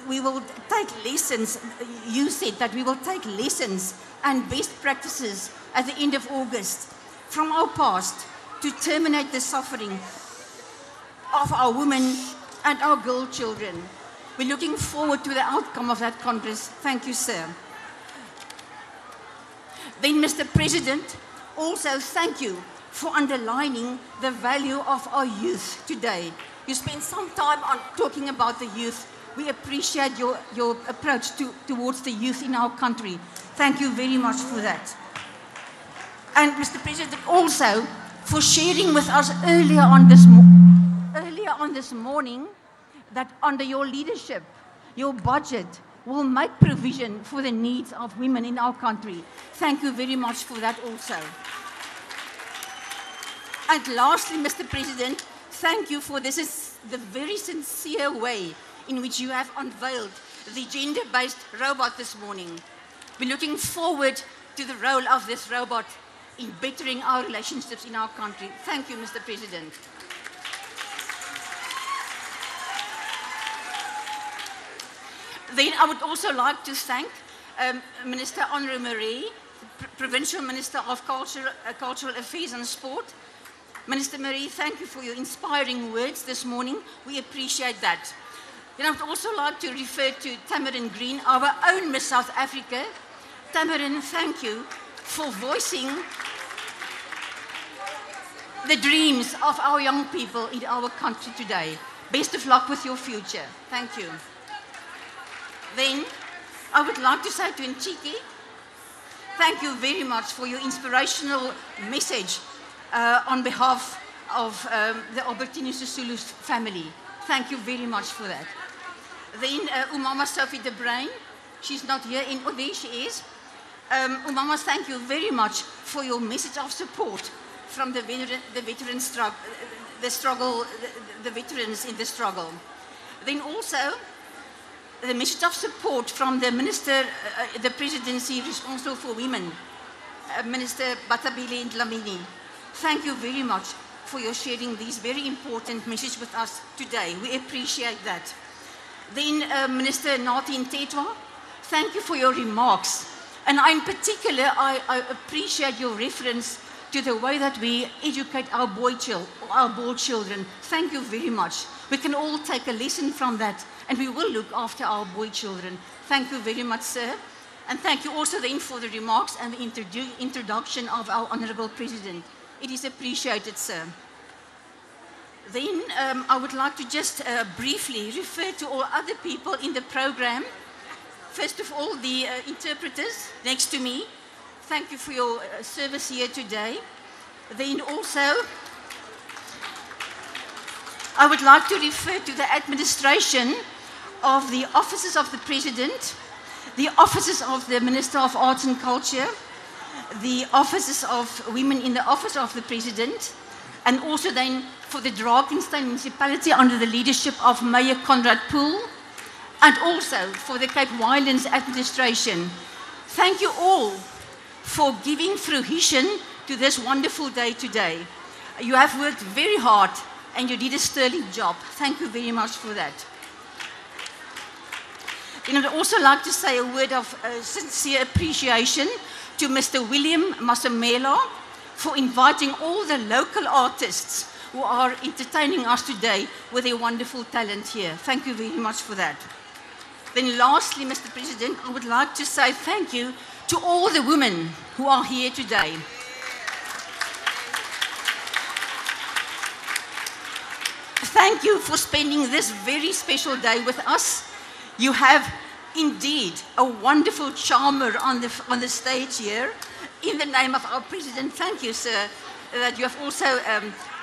we will take lessons. You said that we will take lessons and best practices at the end of August from our past to terminate the suffering of our women and our girl children. We're looking forward to the outcome of that Congress. Thank you, sir. Then, Mr. President, also thank you for underlining the value of our youth today. You spent some time on talking about the youth. We appreciate your approach towards the youth in our country. Thank you very much for that. And Mr. President, also for sharing with us earlier on this morning that under your leadership, your budget will make provision for the needs of women in our country. Thank you very much for that also. And lastly, Mr. President, thank you for this is the very sincere way in which you have unveiled the gender-based robot this morning. We're looking forward to the role of this robot in bettering our relationships in our country. Thank you, Mr. President. Then I would also like to thank Minister Henri Marie, Provincial Minister of Cultural Affairs and Sport. Minister Marie, thank you for your inspiring words this morning. We appreciate that. Then I would also like to refer to Tamarin Green, our own Miss South Africa. Tamarin, thank you for voicing the dreams of our young people in our country today. Best of luck with your future. Thank you. Then I would like to say to Nchiki, thank you very much for your inspirational message on behalf of the Albertina Sisulu family. Thank you very much for that. Then Umama Sophie de Bruin, she's not here, oh there she is. Umama, thank you very much for your message of support from the veterans in the struggle. Then also the message of support from the Minister, the Presidency responsible for women, Minister Batabile Dlamini. Thank you very much for your sharing these very important messages with us today. We appreciate that. Then Minister Nathi Ntetwa, thank you for your remarks. And in particular, I appreciate your reference to the way that we educate our boy children. Thank you very much. We can all take a lesson from that, and we will look after our boy children. Thank you very much, sir. And thank you also then for the remarks and the introduction of our Honourable President. It is appreciated, sir. Then I would like to just briefly refer to all other people in the program. First of all, the interpreters next to me. Thank you for your service here today. Then also, I would like to refer to the administration of the offices of the President, the offices of the Minister of Arts and Culture, the offices of women in the office of the President, and also then for the Drakensberg municipality under the leadership of Mayor Conrad Poole, and also for the Cape Winelands administration. Thank you all for giving fruition to this wonderful day today. You have worked very hard and you did a sterling job. Thank you very much for that. And I'd also like to say a word of sincere appreciation to Mr. William Masamela for inviting all the local artists who are entertaining us today with their wonderful talent here. Thank you very much for that. Then lastly, Mr. President, I would like to say thank you to all the women who are here today. Thank you for spending this very special day with us. You have indeed a wonderful charmer on the stage here. In the name of our President, thank you, sir, that you have also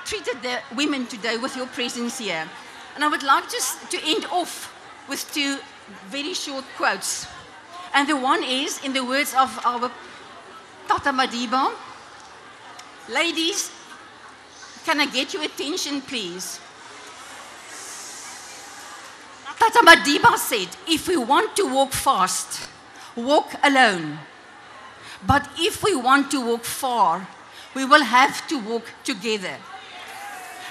treated the women today with your presence here. And I would like just to end off with two very short quotes. And the one is in the words of our Tata Madiba. Ladies, can I get your attention, please? Tata Madiba said, if we want to walk fast, walk alone. But if we want to walk far, we will have to walk together.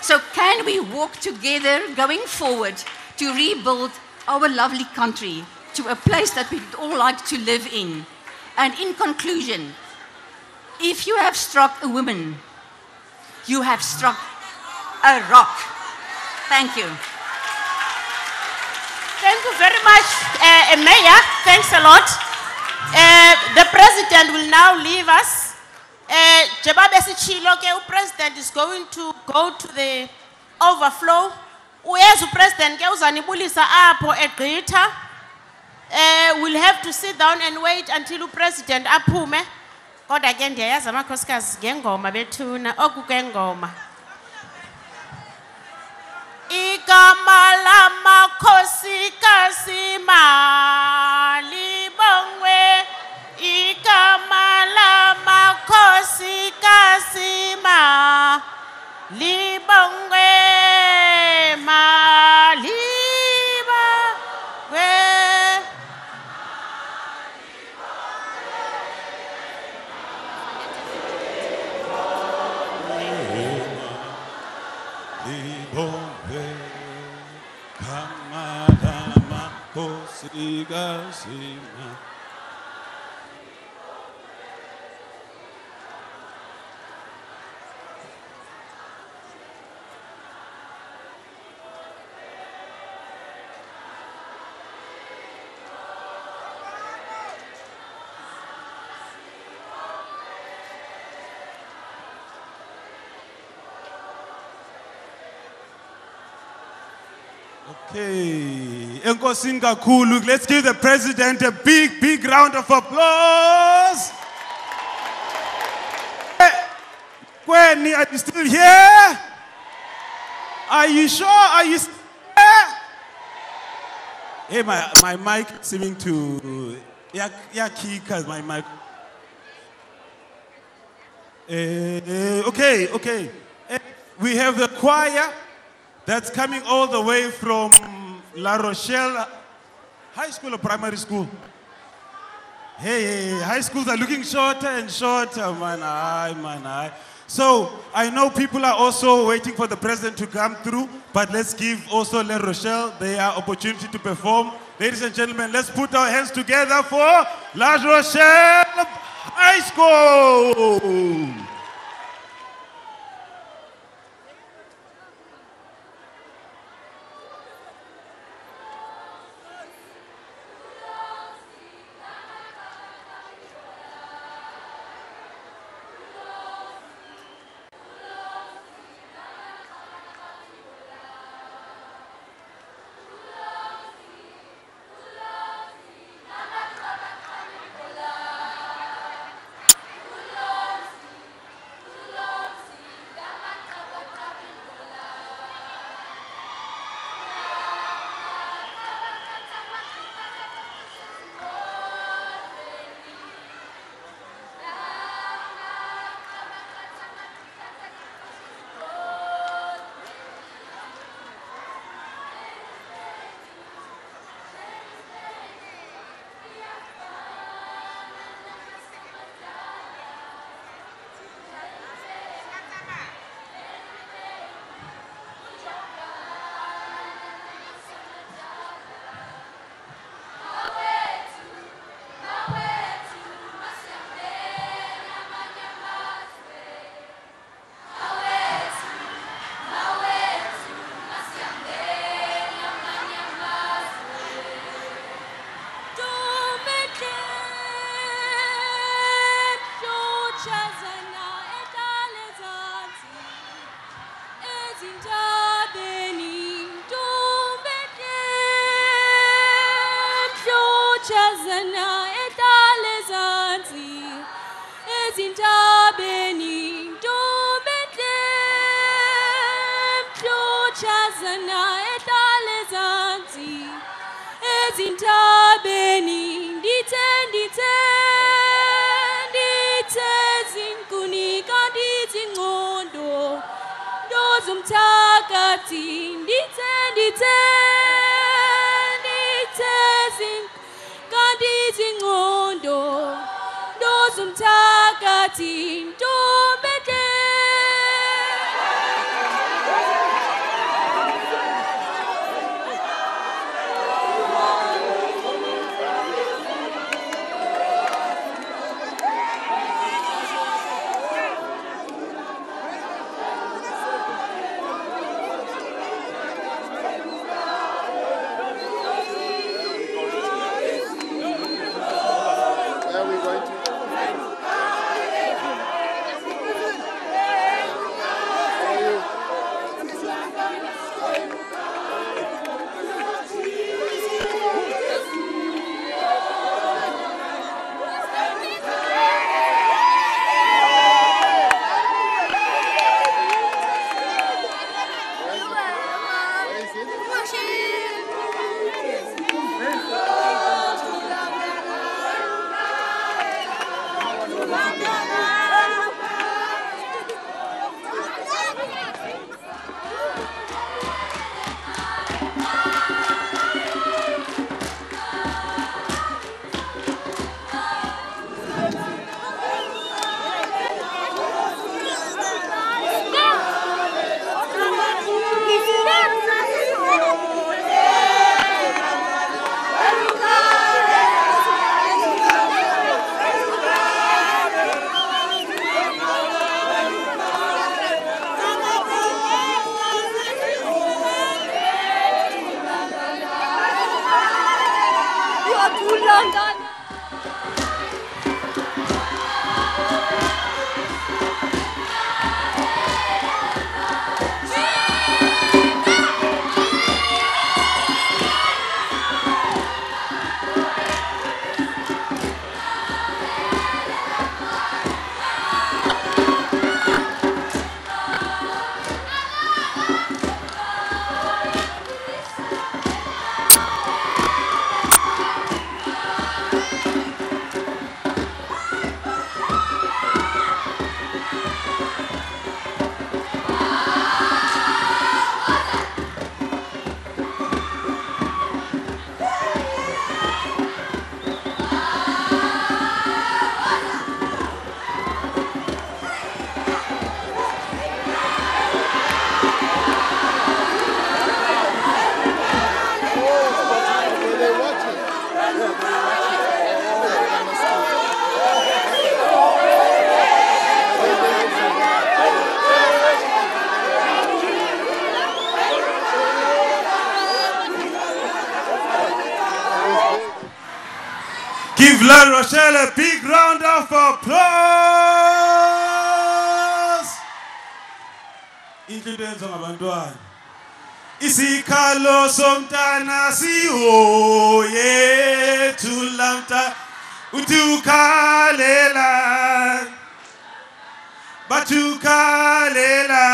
So can we walk together going forward to rebuild our lovely country to a place that we'd all like to live in? And in conclusion, if you have struck a woman, you have struck a rock. Thank you. Thank you very much, Mayor. Thanks a lot. The President will now leave us. The President is going to go to the overflow. Uyeza uPresident ke uzanibulisa apho egqitha. We'll have to sit down and wait until uPresident aphume. Kodwa ke ndiyayazi amakhosikazi ngengoma bethuna okukengoma. Igama lamakhosikazi malibongwe. Igama lamakhosikazi malibongwe. Okay, Enkosini kakhulu. Let's give the President a big round of applause. Mbekweni, are you still here? Are you sure? Are you still here? Hey, my mic seeming to... Yeah, kickers, my mic. Okay. We have the choir that's coming all the way from La Rochelle High School or Primary School. Hey, high schools are looking shorter and shorter, man. So I know people are also waiting for the President to come through, but let's give also La Rochelle their opportunity to perform. Ladies and gentlemen, let's put our hands together for La Rochelle High School. ezintabeni ntombenhle mhlotshazana ehlala ezantsi ezintabeni ndithe zinkuni kanti zingcondo ndozumthakathi ndithe kanti zingcondo ndozumthakathi ntombenhle. Give La Rochelle a big round of applause. Including abantwana. Isikhalo somntana sihoye thulamta utukhalela batukhalela.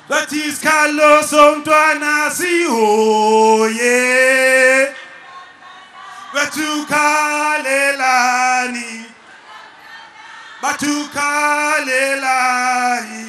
That is isikhalo somntwana sihoye batukhalelani batukhalelani.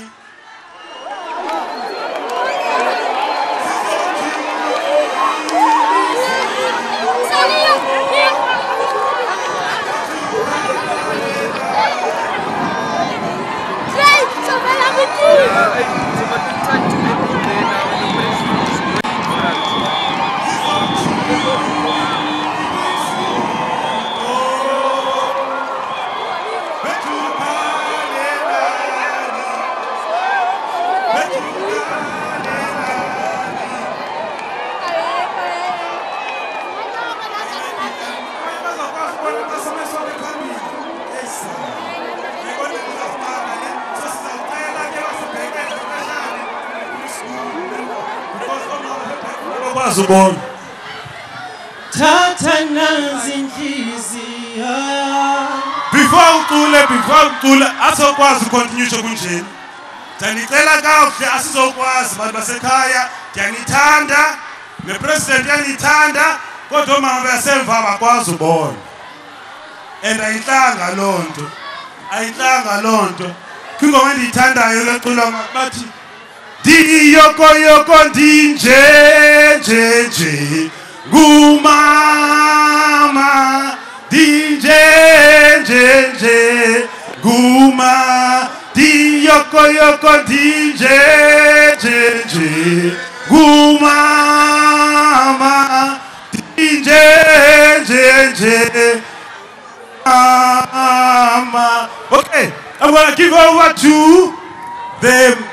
Tata Before ucule asokwazi ukontinue kunjeni. Tanicela kahle asizokwazi abantu basekhaya, ndiyanithanda, nepresident yanithanda, kodwa omama basemva abakwazi ubona. And ayinhlanga lonto. Ayinhlanga lonto. Kungoma endiyithandayo leculo bathi Diyoko ndinje nje gumama dinje nje guma diyoko ndinje nje gumama dinje nje mama. Okay, I'm gonna give over to them.